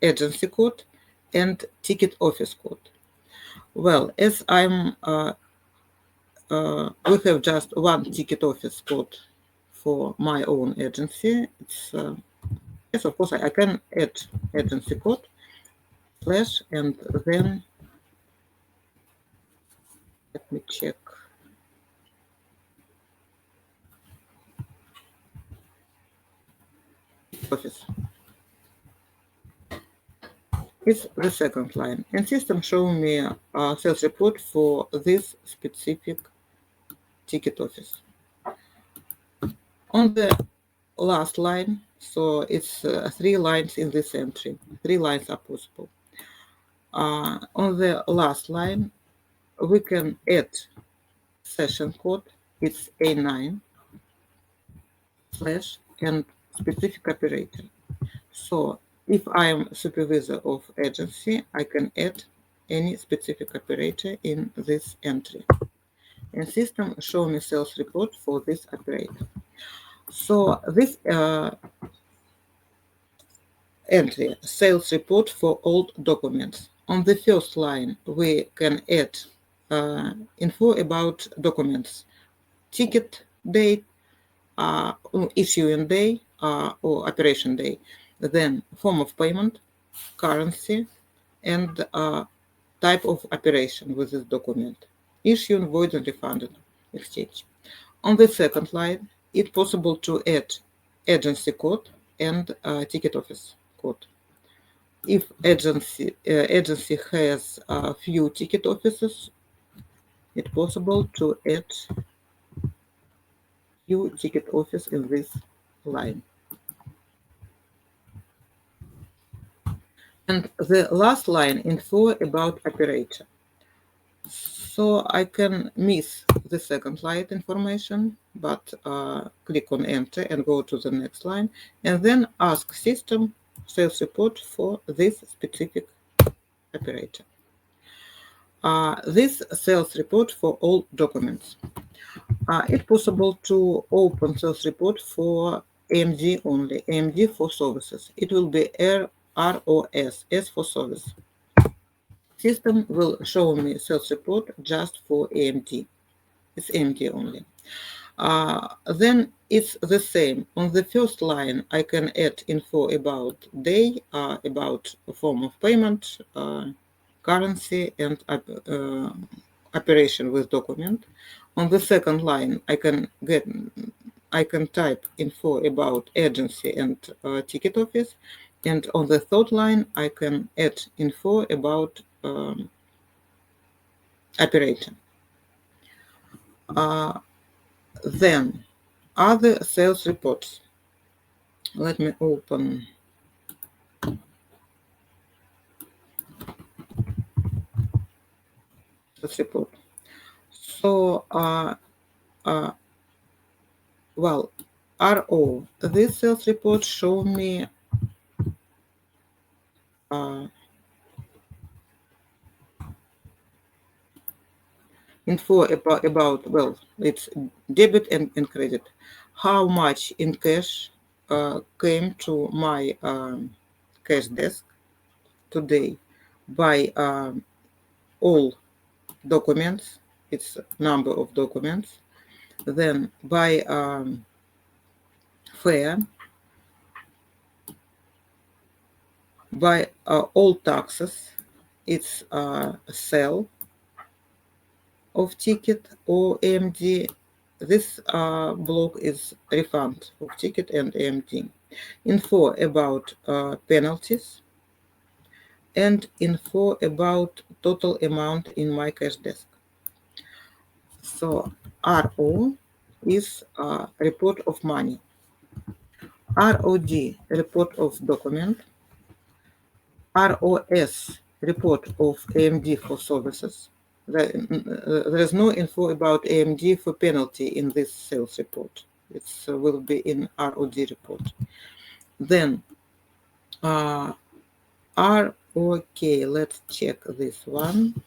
agency code and ticket office code. Well, as we have just one ticket office code for my own agency. It's yes, of course, I can add agency code slash, and then let me check. Office. It's the second line, and system show me a sales report for this specific ticket office. On the last line, So it's 3 lines in this entry. 3 lines are possible. On the last line, we can add session code. It's A9 / and specific operator. So if I am supervisor of agency, I can add any specific operator in this entry. And system show me sales report for this operator. So this entry, sales report for all documents. On the first line, we can add info about documents, ticket date, issuing day or operation day, then form of payment, currency, and type of operation with this document, issuing, void, and refunded exchange. On the second line, it's possible to add agency code and ticket office code. If agency has a few ticket offices, it's possible to add few ticket office in this line. And the last line, info about operator. So I can miss the second line information, but click on enter and go to the next line, and then ask system sales report for this specific operator. This sales report for all documents. It's possible to open sales report for AMD only, AMD for services. It will be ROS, S for service. System will show me sales report just for AMD. It's AMD only. Then it's the same. On the first line, I can add info about day, about form of payment, currency, and operation with document. On the second line, I can type info about agency and ticket office. And on the third line, I can add info about operator. Then other sales reports. Let me open this report. So, well, RO, this sales report show me info about, well, it's debit and credit. How much in cash came to my cash desk today by all documents, it's number of documents, then by fare, by all taxes, it's sale of ticket or AMD. This block is refund of ticket and AMD. Info about penalties and info about total amount in my cash desk. So RO is report of money. ROD, report of document. ROS, report of AMD for services. There is no info about AMD for penalty in this sales report. It will be in ROD report. Then ROK, let's check this one.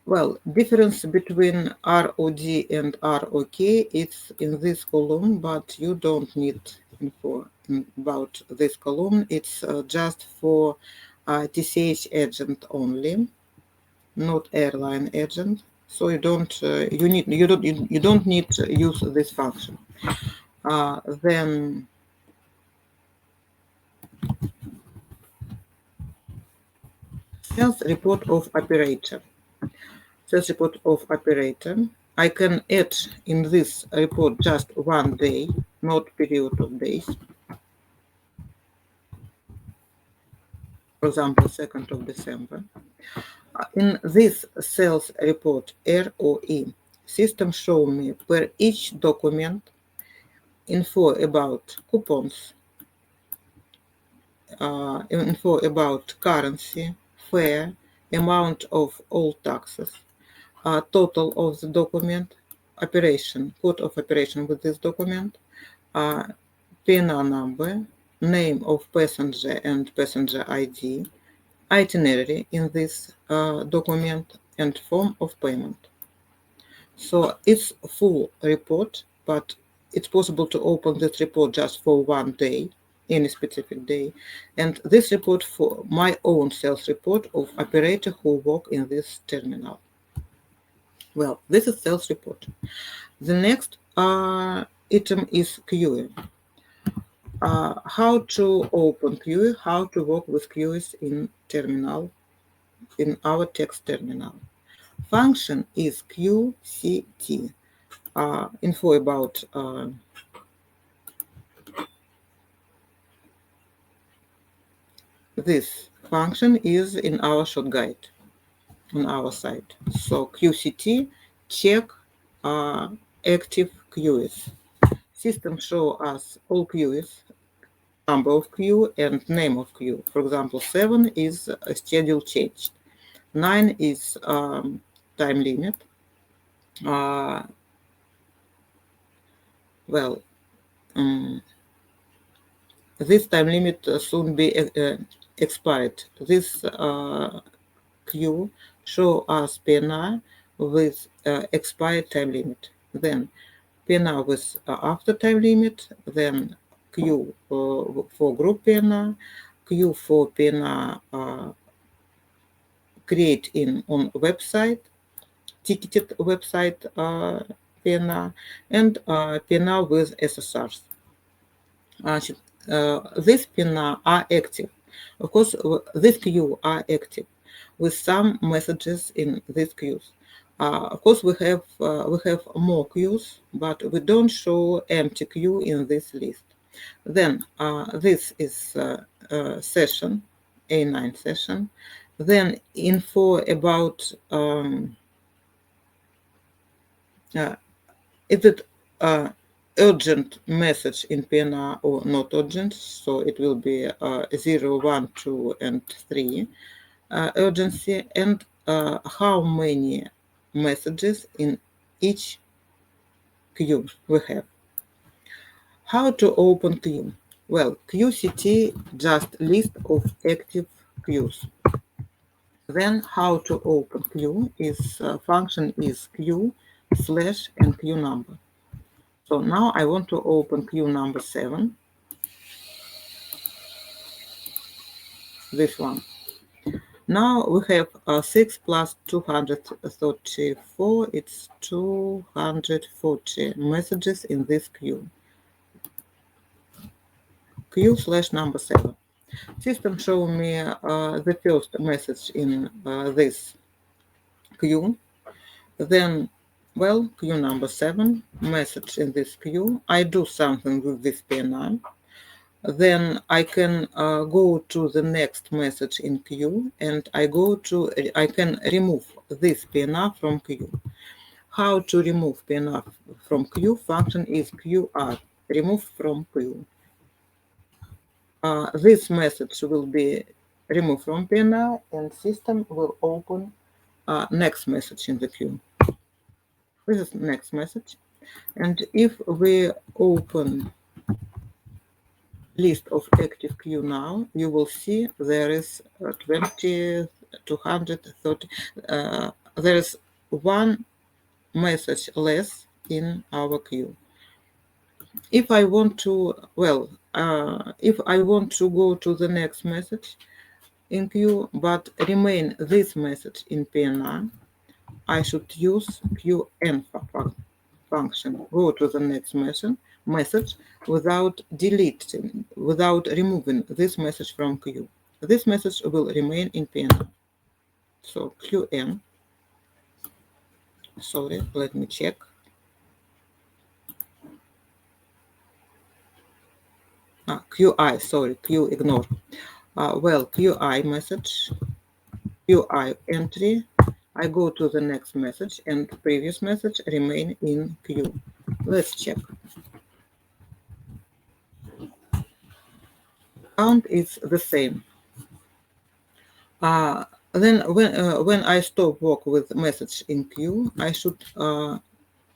Well, difference between ROD and ROK is in this column, but you don't need info about this column. It's just for TCH agent only, not airline agent. So you don't need to use this function. Then sales report of operator. Sales report of operator. I can add in this report just one day, not period of days. For example, 2nd of December. In this sales report ROE, system show me per each document info about coupons, info about currency, fare, amount of all taxes, total of the document, operation, code of operation with this document, PNR number, name of passenger and passenger ID, itinerary in this document, and form of payment. So it's a full report, but it's possible to open this report just for one day, any specific day. And this report for my own sales report of operator who work in this terminal. Well, this is sales report. The next item is queuing. How to open queue, how to work with queues in terminal, in our text terminal. Function is QCT. Info about this function is in our short guide on our site. So QCT, check active queues. System show us all queues, number of queue and name of queue. For example, 7 is a schedule changed. 9 is time limit. Well, this time limit soon be expired. This queue show us PNR with expired time limit. Then PNR with after time limit, then queue for group PNR, queue for PNR create on website, ticketed website PNR, and PNR with SSRs. These PNR are active. Of course, these queues are active with some messages in these queues. Of course, we have more queues, but we don't show empty queue in this list. Then this is session, A9 session. Then info about is it urgent message in PNR or not urgent? So it will be 0, 1, 2, and 3 urgency, and how many messages in each queue we have. How to open queue? Well, QCT just list of active queues. Then how to open queue is function is queue / and queue number. So now I want to open queue number 7. This one. Now we have 6 plus 234, it's 240 messages in this queue. Queue / number 7. System show me the first message in this queue. Then, well, queue number 7, message in this queue. I do something with this PNR. Then I can go to the next message in queue, and I can remove this PNR from queue. How to remove PNR from queue? Function is QR, remove from queue. This message will be removed from PNR, and system will open next message in the queue. This is next message. And if we open list of active queue now, you will see there is 230. There is one message less in our queue. If I want to, if I want to go to the next message in queue, but remain this message in PNR, I should use QN function. Go to the next message without deleting, without removing this message from queue. This message will remain in PNR. So QN, sorry, let me check. QI, sorry, Q ignore. QI message UI entry, I go to the next message and previous message remain in queue. Let's check. Count is the same. Then when I stop work with message in queue, I should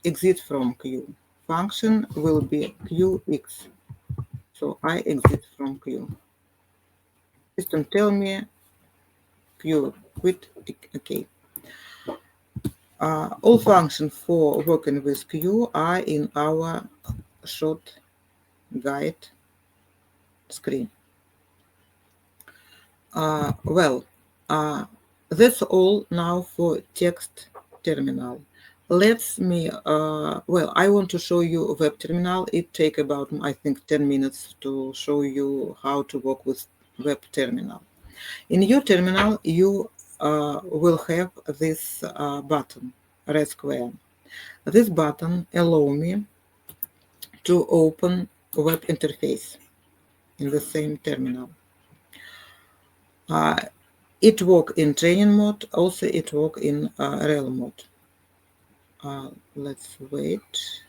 exit from queue. Function will be QX. So I exit from queue. System tell me queue quit. Okay. All functions for working with queue are in our short guide screen. Well, that's all now for text terminal. I want to show you web terminal. It take about, I think, 10 minutes to show you how to work with web terminal. In your terminal, you will have this button, red square. This button allow me to open web interface in the same terminal. It work in training mode, also it work in real mode. Let's wait.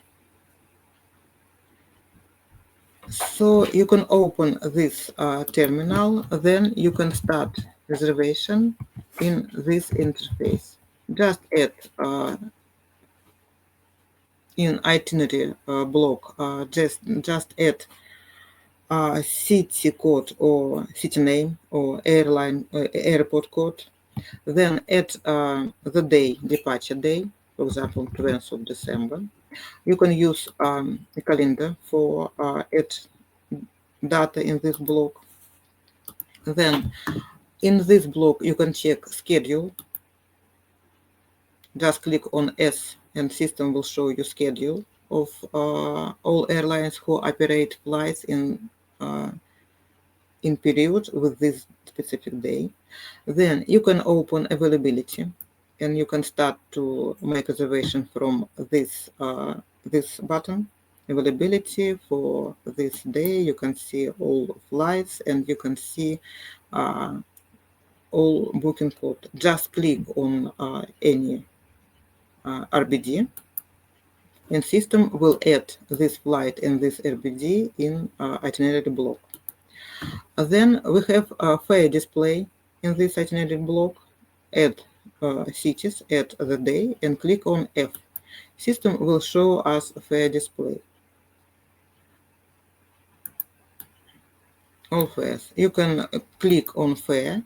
So you can open this terminal, then you can start reservation in this interface. Just add in itinerary block, just add city code or city name or airport code. Then add the day, departure day, for example, 12th of December. You can use a calendar for add data in this block. Then in this block, you can check schedule. Just click on S and system will show you schedule of all airlines who operate flights in period with this specific day. Then you can open availability and you can start to make reservation from this button. Availability for this day, you can see all flights and you can see all booking code. Just click on any RBD and system will add this flight and this RBD in itinerary block. Then we have a fare display in this itinerary block. Add cities, add the day, and click on F. System will show us a fare display. All fares. You can click on fare.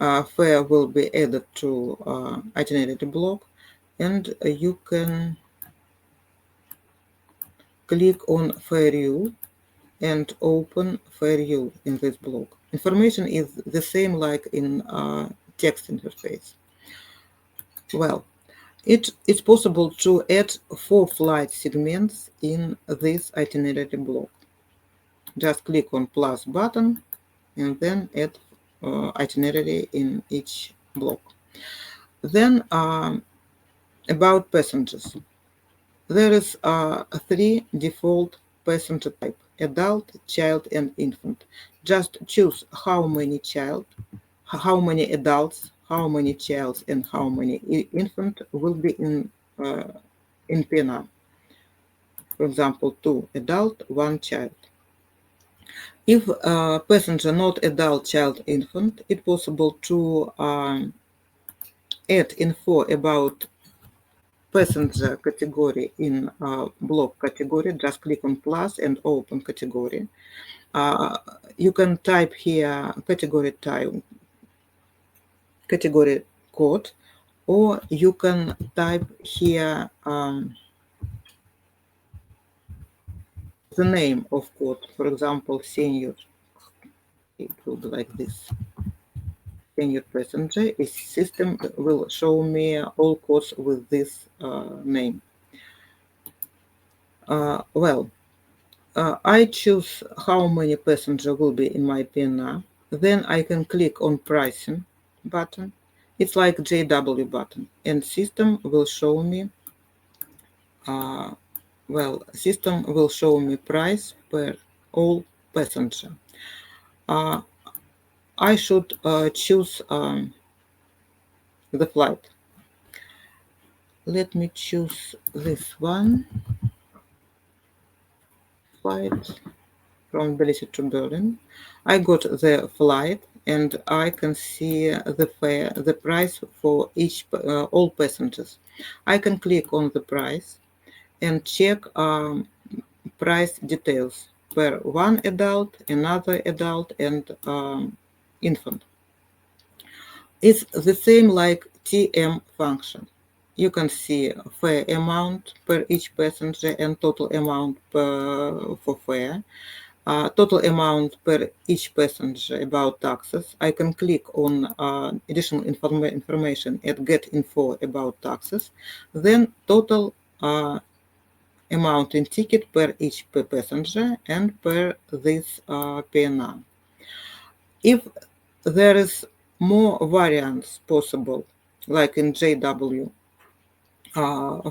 Fare will be added to itinerary block, and you can click on fare view and open fare view in this block. Information is the same like in text interface. Well, it's possible to add 4 flight segments in this itinerary block. Just click on plus button and then add itinerary in each block. Then about passengers. There is 3 default passenger type: adult, child, and infant. Just choose how many adults, how many child, and how many infant will be in PNR. For example, 2 adult, 1 child. If passenger not adult, child, infant, it's possible to add info about passenger category in block category. Just click on plus and open category. You can type here category type, category code, or you can type here the name of code. For example, senior. It will be like this. Senior passenger. A system will show me all codes with this name. I choose how many passengers will be in my PNR. Then I can click on pricing button. It's like JW button, and system will show me. System will show me price per all passenger. I should choose the flight. Let me choose this one. Flight from Tbilisi to Berlin. I got the flight and I can see the fare, the price for each all passengers. I can click on the price and check price details per one adult, another adult, and infant. It's the same like TM function. You can see fare amount per each passenger and total amount for fare. Total amount per each passenger about taxes. I can click on additional information at get info about taxes. Then total amount in ticket per each passenger and per this PNR. If there is more variants possible, like in JW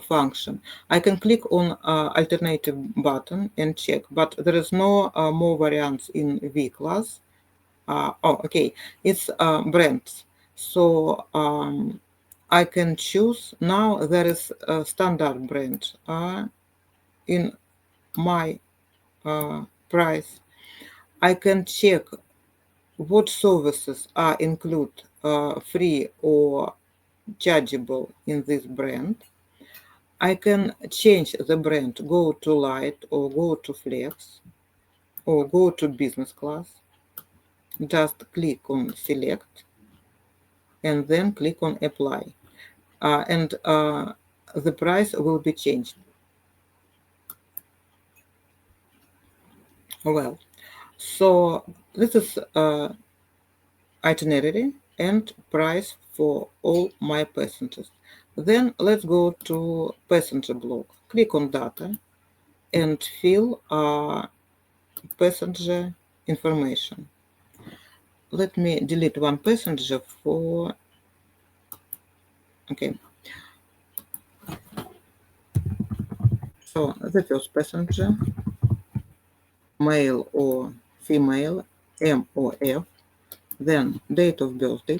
function, I can click on alternative button and check, but there is no more variants in V class. Okay, it's brands. So I can choose now. There is a standard brand in my price. I can check what services are included free or chargeable in this brand. I can change the brand, go to light or go to flex or go to business class. Just click on select and then click on apply. And the price will be changed. Well, so this is itinerary and price for all my passengers. Then let's go to passenger block. Click on data and fill passenger information. Let me delete one passenger for, okay. So the first passenger, male or female, M or F, then date of birthday.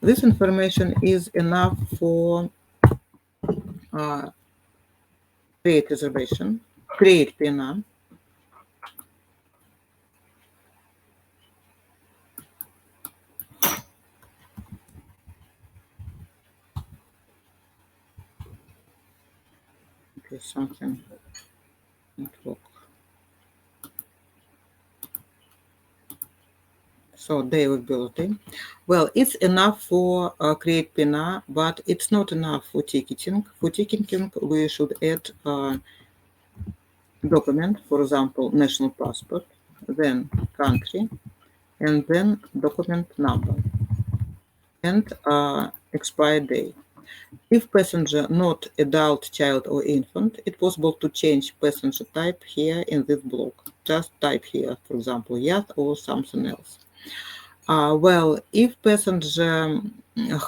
This information is enough for create reservation, create PNR. Okay, something not work. So day of birthday. Well, it's enough for create PNR, but it's not enough for ticketing. For ticketing, we should add document, for example, national passport, then country, and then document number and expire date. If passenger not adult, child, or infant, it's possible to change passenger type here in this block. Just type here, for example, yacht or something else. Well, if passenger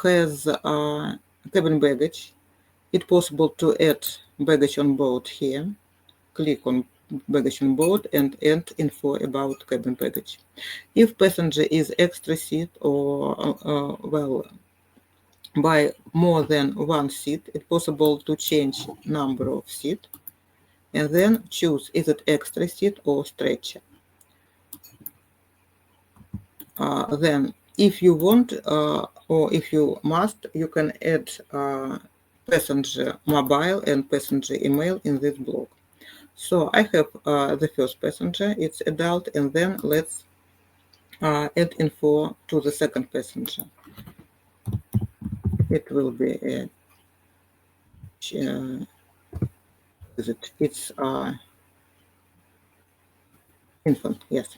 has cabin baggage, it's possible to add baggage on board here. Click on baggage on board and add info about cabin baggage. If passenger is extra seat or, well, by more than one seat, it's possible to change number of seat and then choose is it extra seat or stretcher. Then if you want or if you must, you can add passenger mobile and passenger email in this block. So I have the first passenger, it's adult, and then let's add info to the second passenger. It will be a it's infant, yes.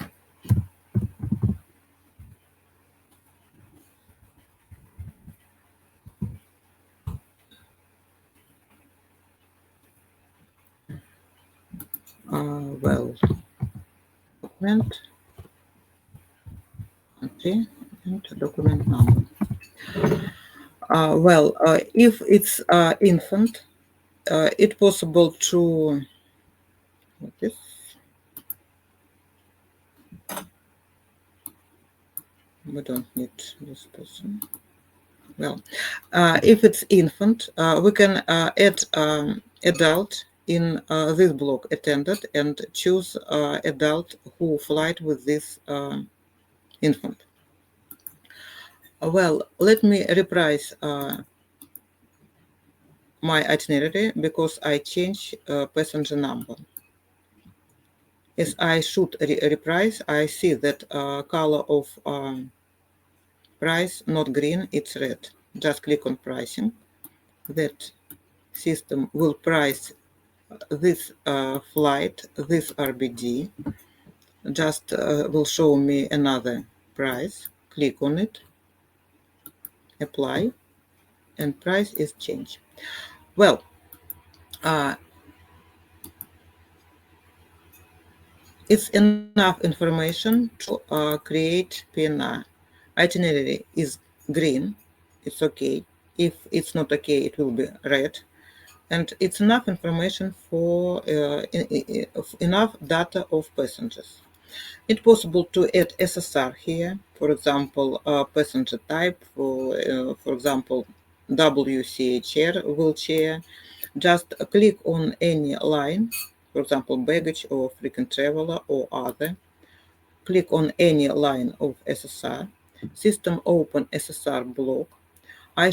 Well, document country and document number. Well, if it's infant, it's possible to what is we don't need this person. Well, if it's infant, we can add adult in this block attended and choose adult who flight with this infant. Well, let me reprise my itinerary because I change passenger number. As I should reprise, I see that color of price not green, it's red. Just click on pricing. That system will price this flight, this RBD. Just will show me another price. Click on it, apply, and price is changed. Well, it's enough information to create PNR. Itinerary is green, it's okay. If it's not okay, it will be red. And it's enough information for enough data of passengers. It's possible to add SSR here, for example, passenger type, for example, WCHR, wheelchair. Just click on any line, for example, baggage or frequent traveler or other. Click on any line of SSR. System open SSR block. I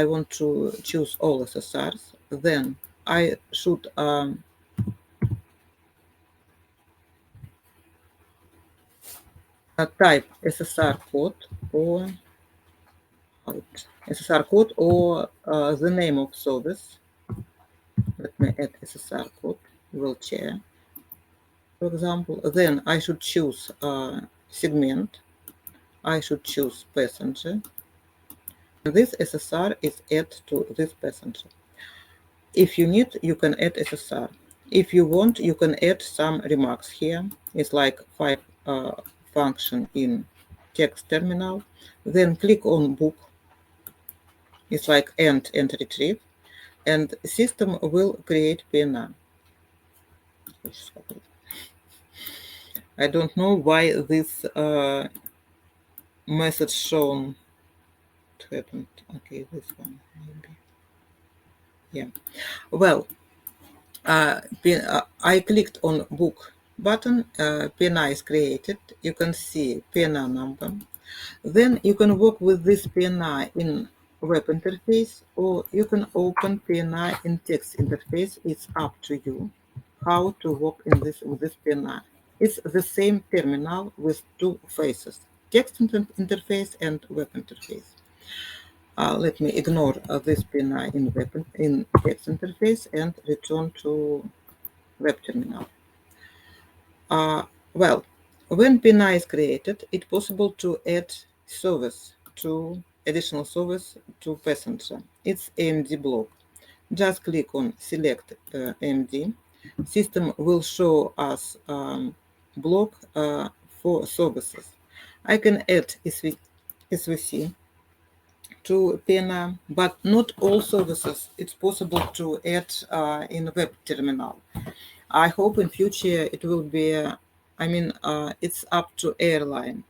want to choose all SSRs. Then I should type SSR code or the name of service. Let me add SSR code, wheelchair, for example. Then I should choose segment. I should choose passenger. This SSR is added to this passenger. If you need, you can add SSR. If you want, you can add some remarks here. It's like 5 function in text terminal. Then click on book. It's like end and retrieve. And system will create PNR. I don't know why this message shown happened. Okay, this one maybe. Yeah. Well, I clicked on book button. PNR is created. You can see PNR number. Then you can work with this PNR in web interface, or you can open PNR in text interface. It's up to you how to work in with this PNR. It's the same terminal with two faces, text interface and web interface. Let me ignore this PNR in text interface and return to web terminal. Well, when PNR is created, it's possible to add additional service to passenger. It's EMD block. Just click on select EMD. System will show us block for services. I can add SVC to PNR, but not all services. It's possible to add in web terminal. I hope in future it will be, it's up to airline.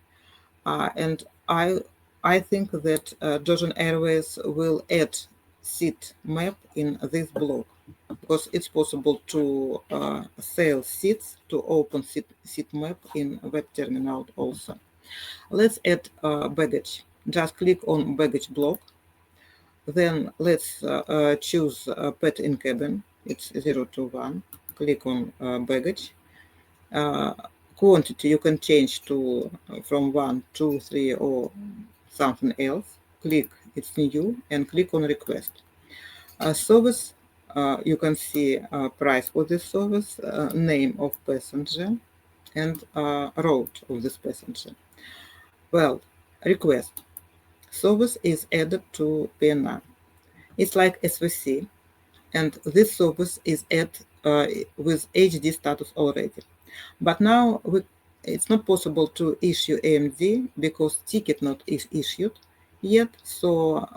And I think that Georgian Airways will add seat map in this block because it's possible to sell seats to open seat map in web terminal also. Let's add baggage. Just click on baggage block. Then let's choose pet in cabin. It's 0 to 1. Click on baggage. Quantity you can change to from 1, 2, 3 or something else. Click it's new and click on request. Service, you can see price for this service, name of passenger and route of this passenger. Well, request. Service is added to PNR. It's like SVC, and this service is added with HD status already. But now it's not possible to issue AMD because ticket not is issued yet. So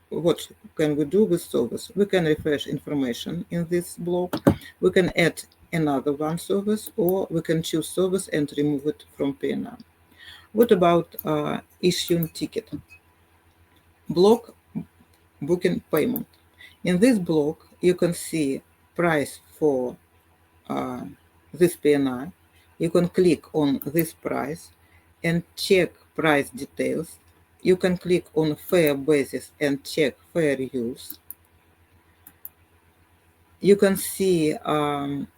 what can we do with service? We can refresh information in this block. We can add another one service, or we can choose service and remove it from PNR. What about issuing ticket? block booking payment. In this block, you can see price for this PNR. You can click on this price and check price details. You can click on fair basis and check fair use. You can see time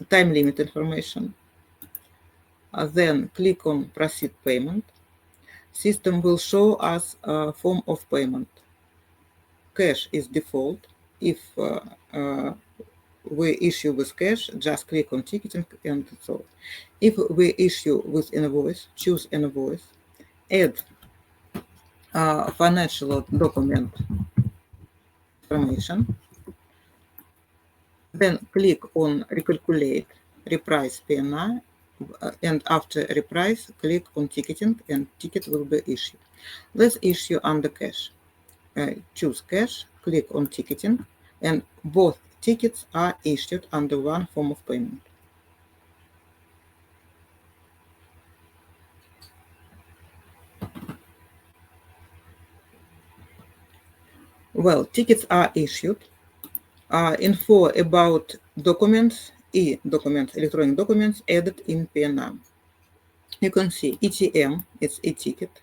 limit information. Then click on proceed payment. System will show us a form of payment. Cash is default. If we issue with cash, just click on ticketing and it's all. If we issue with invoice, choose invoice, add financial document information, then click on recalculate, reprice PNR, and after reprice, click on ticketing and ticket will be issued. Let's issue under cash. Choose cash, click on ticketing, and both tickets are issued under one form of payment. Well, tickets are issued. Info about documents, e-documents, electronic documents added in PNR. You can see ETM, it's e-ticket.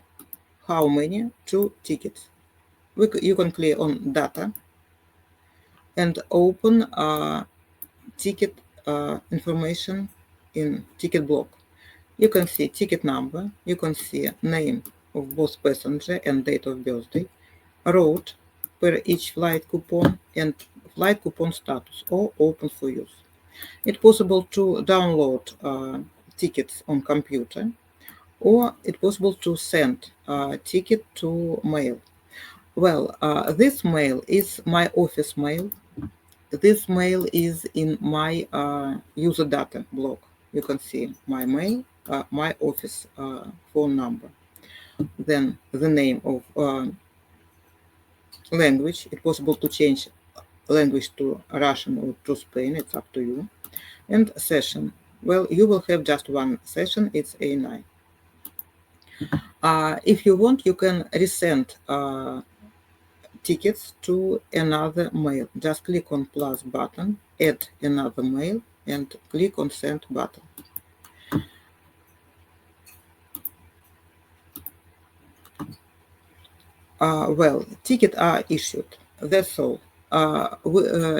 How many? 2 tickets. You can click on data and open ticket information in ticket block. You can see ticket number, you can see name of both passenger and date of birthday, route per each flight coupon, and flight coupon status, all open for use. It's possible to download tickets on computer, or it's possible to send a ticket to mail. Well, this mail is my office mail. This mail is in my user data block. You can see my mail, my office phone number, then the name of language. It's possible to change language to Russian or to Spain, it's up to you. And session. Well, you will have just one session, it's A9. If you want, you can resend tickets to another mail. Just click on plus button, add another mail, and click on send button. Well, tickets are issued. That's all.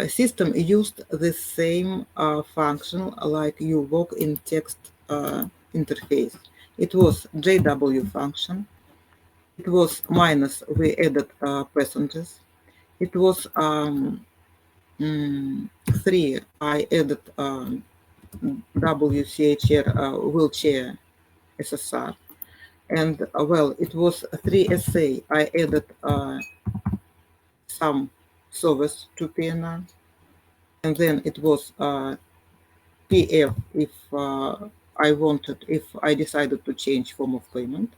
System used the same function like you work in text interface. It was JW function. It was minus, we added passengers. It was 3, I added WCHR wheelchair SSR. And well, it was 3SA, I added some service to PNR. And then it was PF if if I decided to change form of payment.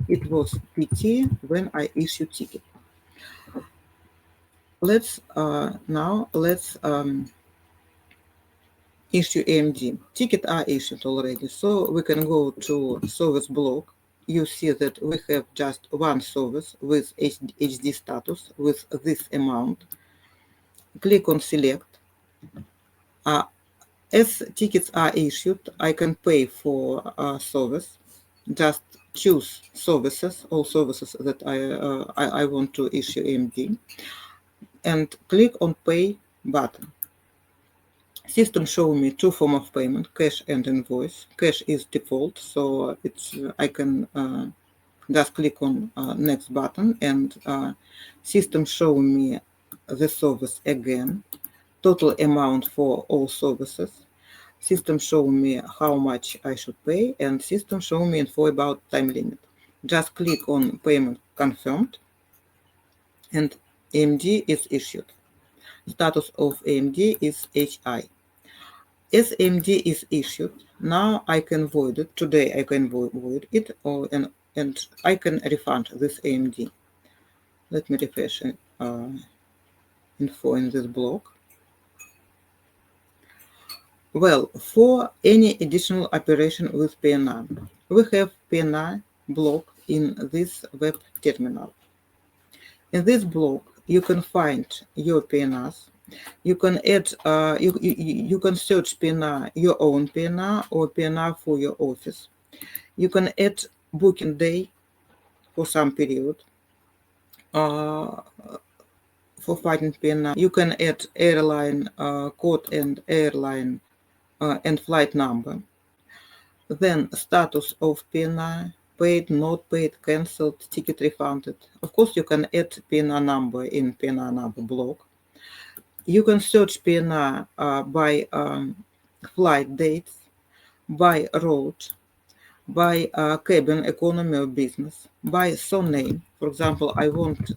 It was PT when I issue ticket. Let's issue EMD. Tickets are issued already, so we can go to service block. You see that we have just one service with HD status with this amount. Click on select. As tickets are issued, I can pay for service. Just choose services, all services that I want to issue EMD, and click on pay button. System show me 2 forms of payment, cash and invoice. Cash is default, so I can just click on next button, and system show me the service again, total amount for all services. System show me how much I should pay, and system show me info about time limit. Just click on payment confirmed, and EMD is issued. Status of EMD is HI. As EMD is issued, now I can void it. Today I can void it, and I can refund this EMD. Let me refresh info in this block. Well, for any additional operation with PNR, we have PNR block in this web terminal. In this block, you can find your PNRs. You can add, you can search PNR, your own PNR or PNR for your office. You can add booking day for some period. For finding PNR, you can add airline code and airline and flight number. Then status of PNR, paid, not paid, cancelled, ticket refunded. Of course, you can add PNR number in PNR number block. You can search PNR by flight dates, by route, by cabin, economy or business, by surname. For example, I want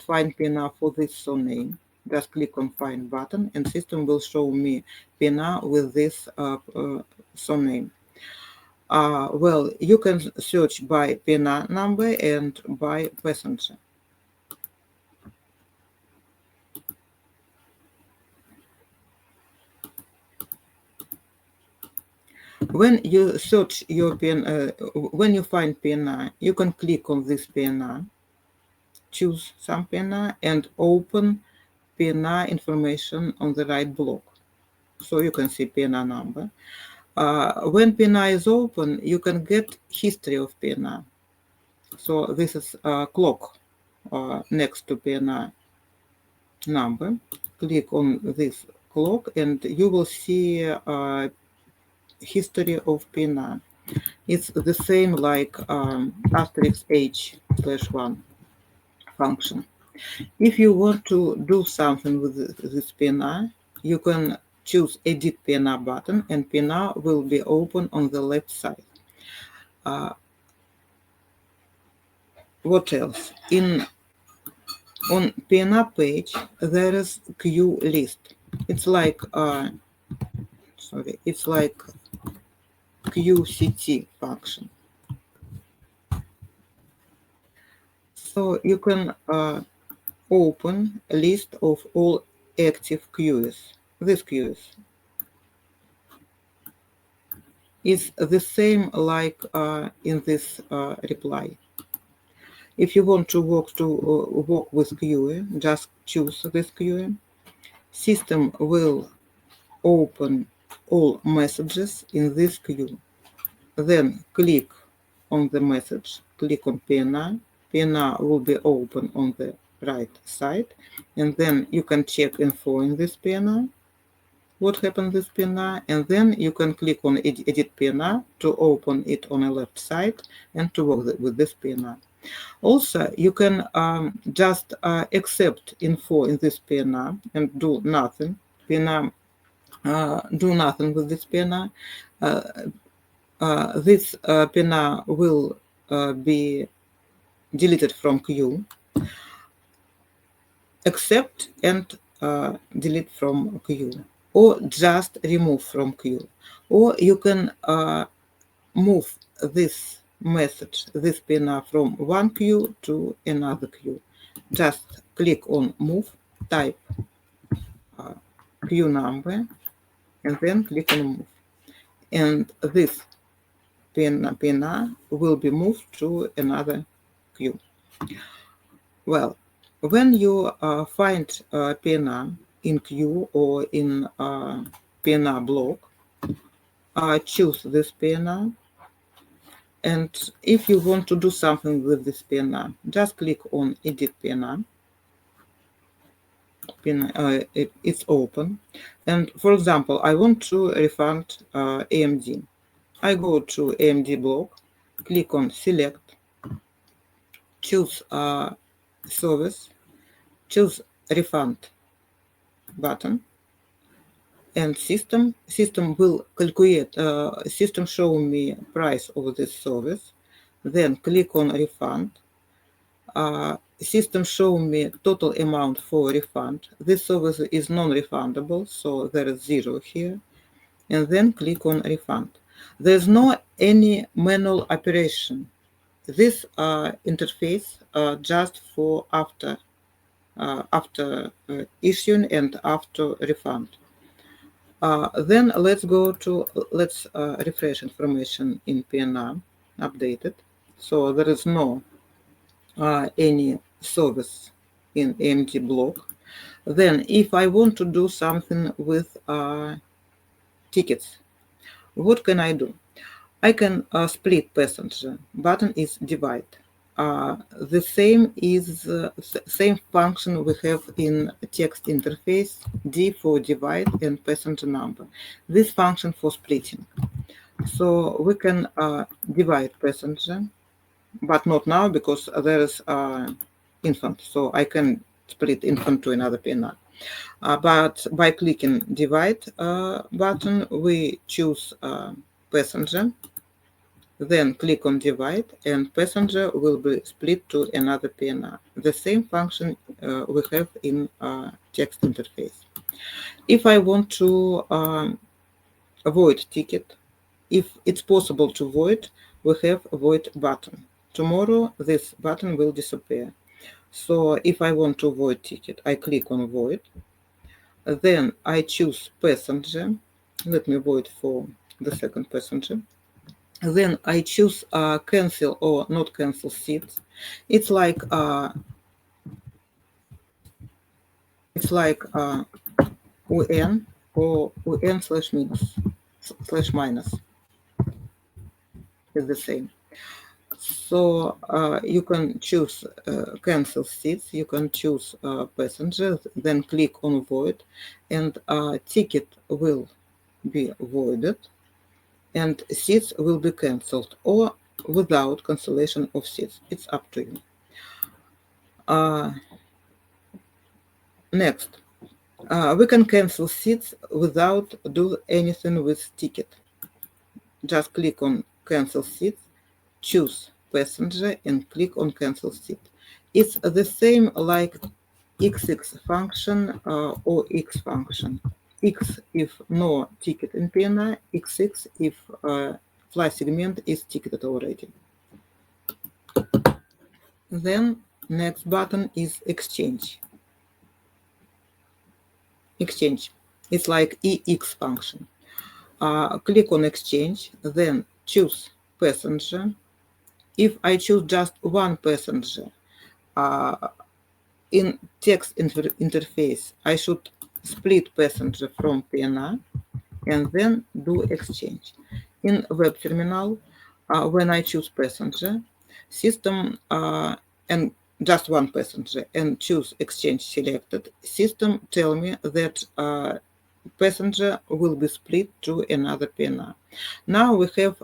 find PNR for this surname. Just click on find button and system will show me PNR with this surname. Well, you can search by PNR number and by passenger. When you search your when you find PNR, you can click on this PNR, choose some PNR, and open PNR information on the right block. So you can see PNR number. When PNR is open, you can get history of PNR. So this is a clock next to PNR number. Click on this clock and you will see history of PNR. It's the same like asterisk h/1 function. If you want to do something with this PNR, you can choose Edit PNR button and PNR will be open on the left side. What else? On PNR page, there is queue list. It's like it's like QCT function. So you can open a list of all active queues. This queues is the same like in this reply. If you want to work with queue, just choose this queue. System will open all messages in this queue. Then click on the message, click on PNR. PNR will be open on the right side, and then you can check info in this PNR, what happened with PNR, and then you can click on Edit PNR to open it on the left side and to work with this PNR. Also, you can just accept info in this PNR and do nothing. Do nothing with this PNR. This PNR will be deleted from queue. Accept and delete from queue, or just remove from queue. Or you can move this message, this PNR from one queue to another queue. Just click on move, type queue number, and then click on move. And this PNR will be moved to another queue. Well, when you find PNR in queue or in PNR block, choose this PNR. And if you want to do something with this PNR, just click on Edit PNR. It's open. And for example, I want to refund EMD. I go to EMD block, click on Select, choose Service, choose Refund button, and system will calculate, system show me price of this service, then click on Refund. System show me total amount for refund. This service is non-refundable, so there is 0 here, and then click on Refund. There's no any manual operation. This interface just for after issuing and after refund. Then let's refresh information in PNR updated. So there is no any service in EMD block. Then if I want to do something with tickets, what can I do? I can split passenger. Button is divide. The same is same function we have in text interface, D for divide and passenger number. This function for splitting. So we can divide passenger, but not now because there is infant. So I can split infant to another PNR. But by clicking divide button, we choose passenger, then click on divide, and passenger will be split to another PNR. The same function we have in text interface. If I want to avoid ticket, if it's possible to void, we have void button. Tomorrow, this button will disappear. So if I want to void ticket, I click on void. Then I choose passenger. Let me void for the second passenger. Then I choose cancel or not cancel seats. It's like UN or UN slash minus is the same. So you can choose cancel seats, you can choose passengers, then click on void, and ticket will be voided, and seats will be cancelled or without cancellation of seats. It's up to you. Next, we can cancel seats without do anything with ticket. Just click on cancel seats, choose passenger, and click on cancel seat. It's the same like XX function or X function. X if no ticket in PNR, XX if flight segment is ticketed already. Then next button is exchange. Exchange. It's like EX function. Click on exchange, then choose passenger. If I choose just one passenger, in text interface, I should split passenger from PNR and then do exchange. In web terminal, when I choose passenger, system and just one passenger and choose exchange selected, system tell me that passenger will be split to another PNR. Now we have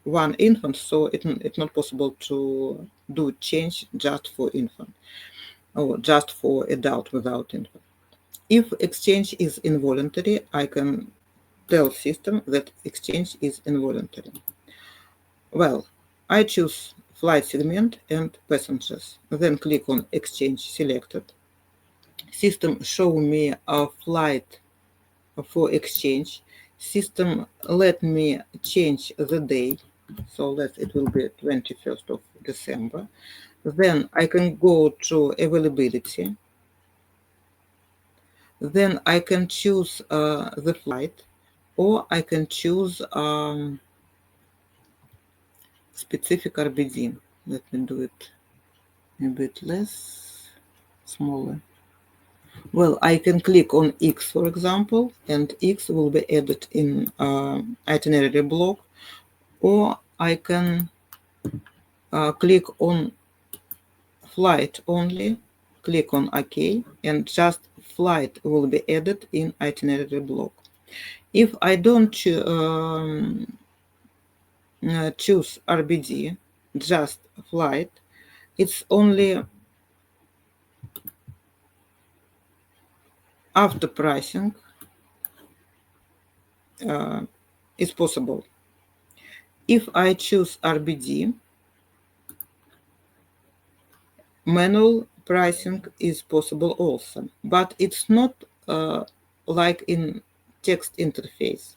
one infant, so it's not possible to do change just for infant or just for adult without infant. If exchange is involuntary, I can tell system that exchange is involuntary. Well, I choose flight segment and passengers, then click on exchange selected. System show me a flight for exchange. System let me change the day, so that it will be 21st of December. Then I can go to availability. Then I can choose the flight, or I can choose specific RBD. Let me do it a bit less, smaller. Well, I can click on X, for example, and X will be added in itinerary block, or I can click on flight only, click on OK, and just flight will be added in itinerary block. If I don't choose RBD, just flight, it's only after pricing is possible. If I choose RBD, manual pricing is possible also, but it's not like in text interface.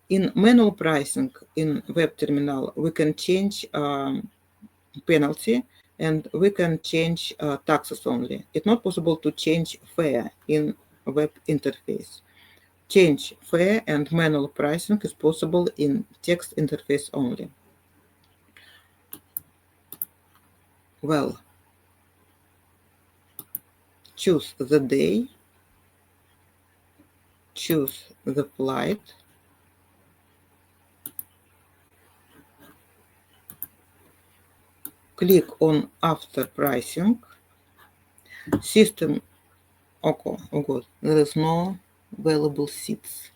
In manual pricing in web terminal, we can change penalty and we can change taxes only. It's not possible to change fare in web interface. Change fare and manual pricing is possible in text interface only. Well, choose the day, choose the flight, click on after pricing, system, oh god, there is no available seats.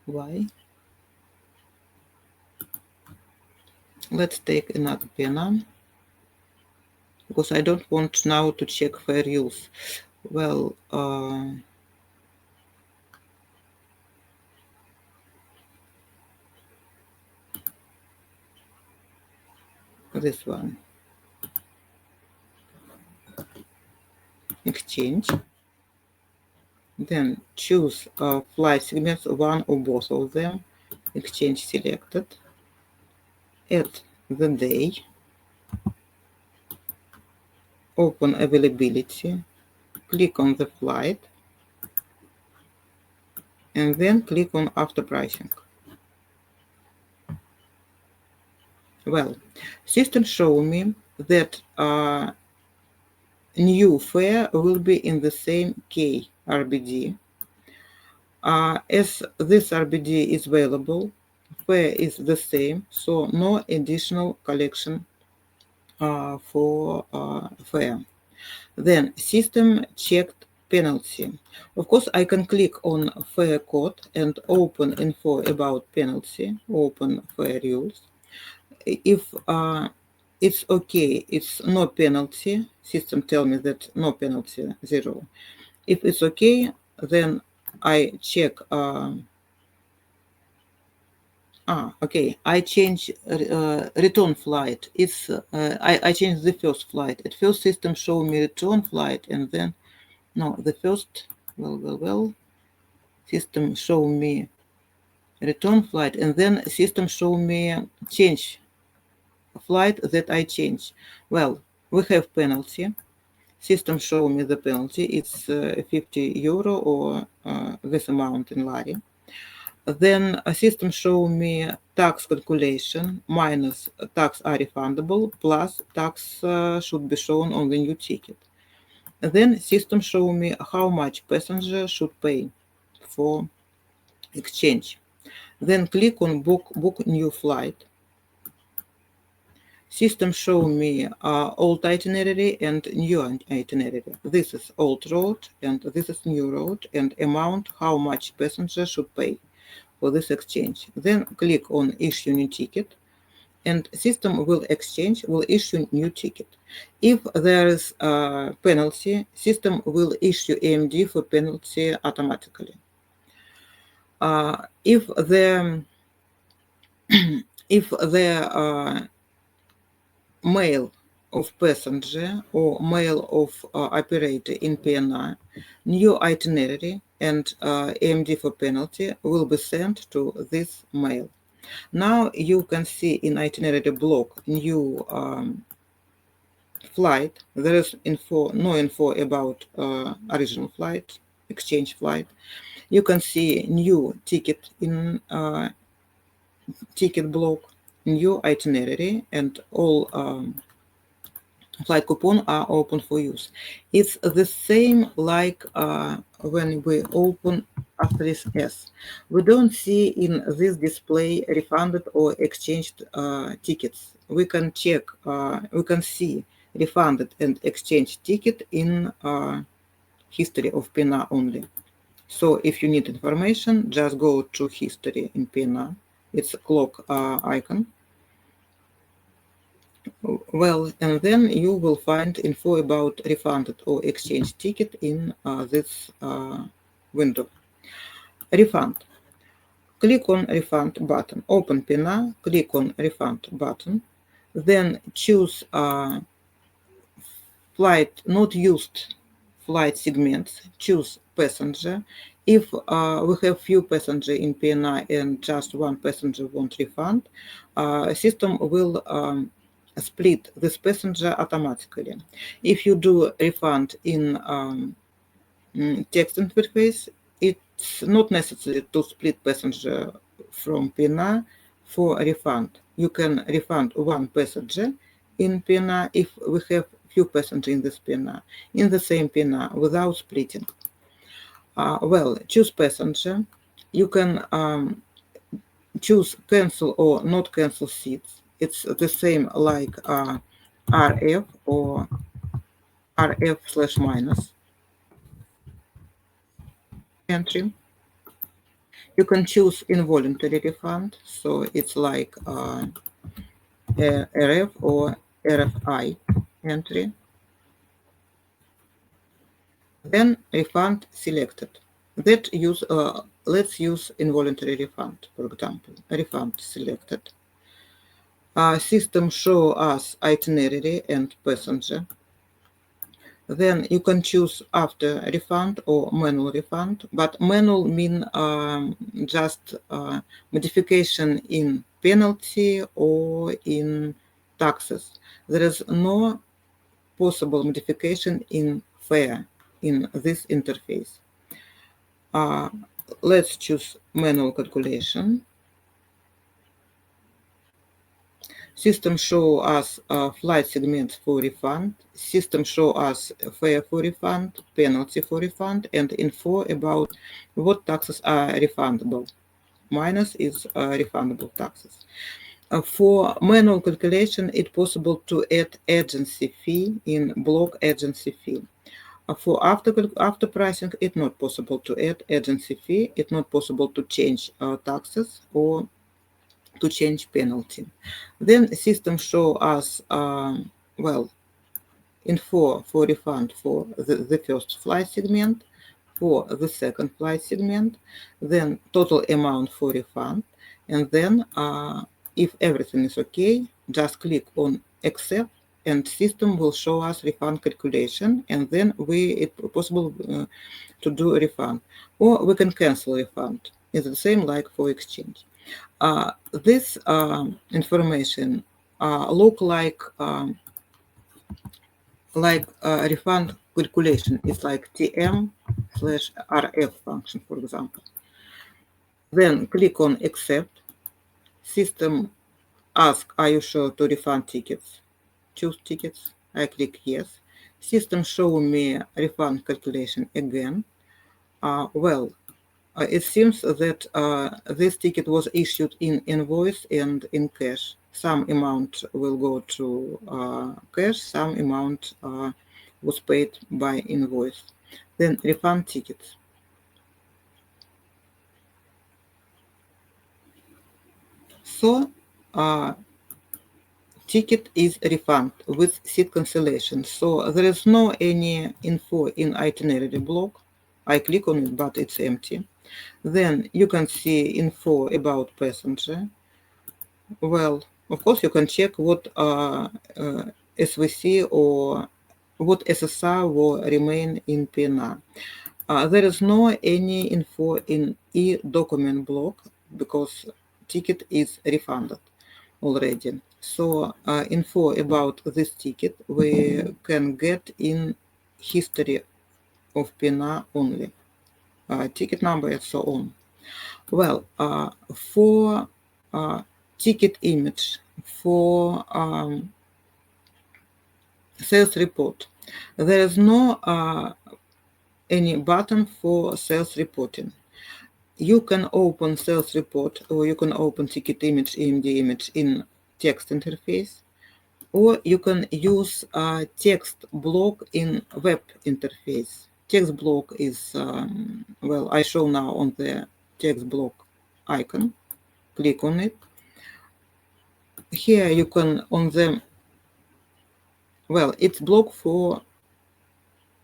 Why? Let's take another PNR, because I don't want now to check fair use. Well, this one. Exchange. Then choose flight segments, one or both of them. Exchange selected. Add the day. Open availability. Click on the flight. And then click on after pricing. Well, system show me that new fare will be in the same K RBD. As this RBD is available, fare is the same, so no additional collection for fare. Then system checked penalty. Of course, I can click on fare code and open info about penalty, open fare rules. If it's okay, it's no penalty, system tell me that no penalty, 0. If it's okay, then I check okay, I change return flight. It's I change the first flight. At first system show me return flight, and then no, the first system show me return flight, and then system show me change flight that I change. Well, we have penalty. System show me the penalty. It's €50 or this amount in lari. Then a system show me tax calculation minus tax are refundable plus tax should be shown on the new ticket. Then system show me how much passenger should pay for exchange. Then click on book new flight. System show me old itinerary and new itinerary. This is old road and this is new road, and amount how much passenger should pay for this exchange. Then click on issue new ticket, and system will issue new ticket. If there is a penalty, system will issue EMD for penalty automatically. If the mail of passenger or mail of operator in PNR, new itinerary and EMD for penalty will be sent to this mail. Now you can see in itinerary block new flight. There is no info about original flight, exchange flight. You can see new ticket in ticket block, new itinerary, and all flight coupon are open for use. It's the same like when we open Asterisk S. We don't see in this display refunded or exchanged tickets. We can check, we can see refunded and exchanged ticket in history of PNR only. So if you need information, just go to history in PNR. It's a clock icon. Well, and then you will find info about refunded or exchange ticket in this window. Refund. Click on refund button. Open PNR, click on refund button. Then choose flight not used flight segments. Choose passenger. If we have few passengers in PNR and just one passenger want refund, system will split this passenger automatically. If you do refund in text interface, it's not necessary to split passenger from PNR for a refund. You can refund one passenger in PNR if we have few passengers in this PNR, in the same PNR, without splitting. Well, choose passenger. You can choose cancel or not cancel seats. It's the same like RF or RF/- entry. You can choose involuntary refund, so it's like RF or RFI entry. Then refund selected. Let's use involuntary refund, for example. Refund selected. System show us itinerary and passenger. Then you can choose after refund or manual refund, but manual mean just modification in penalty or in taxes. There is no possible modification in fare in this interface. Let's choose manual calculation. System show us flight segments for refund. System show us fare for refund, penalty for refund, and info about what taxes are refundable. Minus is refundable taxes. For manual calculation, it's possible to add agency fee in block agency fee. For after pricing, it's not possible to add agency fee. It's not possible to change taxes or to change penalty. Then system show us, well, info for refund for the first flight segment, for the second flight segment, then total amount for refund, and then if everything is okay, just click on accept and system will show us refund calculation, and then it's possible to do a refund, or we can cancel refund. It's the same like for exchange. This information look like refund calculation. It's like TM/RF function, for example. Then click on accept. System ask, are you sure to refund tickets? Choose tickets. I click yes. System show me refund calculation again. Well, it seems that this ticket was issued in invoice and in cash. Some amount will go to cash, some amount was paid by invoice. Then refund tickets. So ticket is refund with seat cancellation. So there is no any info in itinerary block. I click on it, but it's empty. Then you can see info about passenger. Well, of course, you can check what SVC or what SSR will remain in PNR. There is no any info in e-document block because ticket is refunded already. So info about this ticket we can get in history of PNR only, ticket number and so on. Well, for ticket image, for sales report, there is no any button for sales reporting. You can open sales report or you can open ticket image, EMD image in text interface, or you can use text block in web interface. Text block is, well, I show now on the text block icon. Click on it. Here you can on the, well, it's block for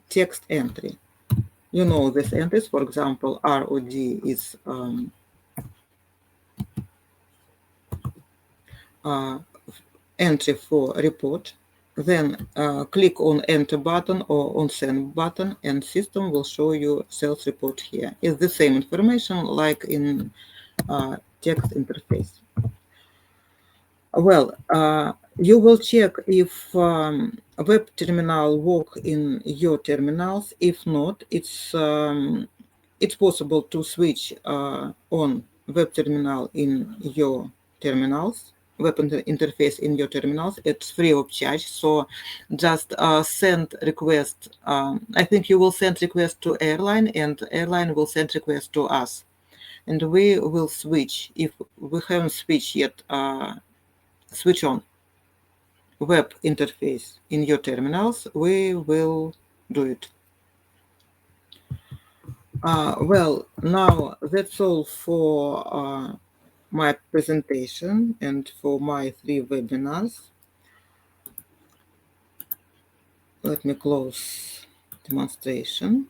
text entry. You know these entries, for example, ROD is entry for report. Then click on enter button or on send button and system will show you sales report here. It's the same information like in text interface. Well, you will check if web terminal work in your terminals. If not, it's possible to switch on web terminal in your terminals. web interface in your terminals. It's free of charge. So just send request. I think you will send request to airline, and airline will send request to us. And we will switch. If we haven't switched yet, switch on web interface in your terminals, we will do it. Well, now that's all for my presentation and for my 3 webinars. Let me close demonstration.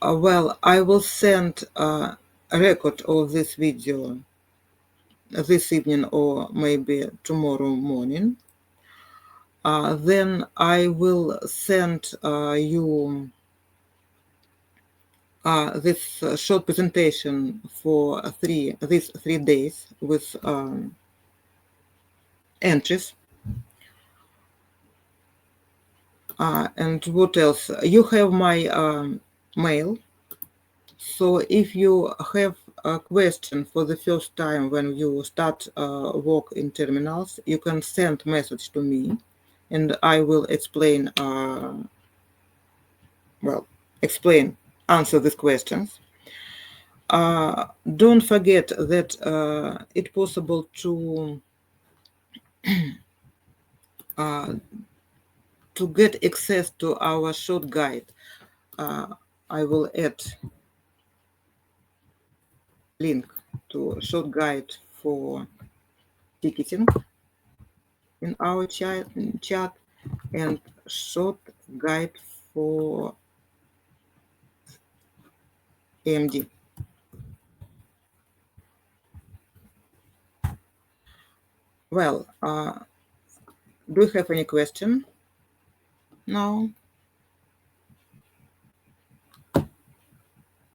Well, I will send a record of this video this evening or maybe tomorrow morning. Then I will send you this short presentation for these 3 days with entries. And what else? You have my mail. So if you have a question for the first time when you start work in terminals, you can send message to me, and I will explain, answer these questions. Don't forget that it's possible to get access to our short guide. I will add link to short guide for ticketing in our chat and short guide for EMD. Well, do you have any question now?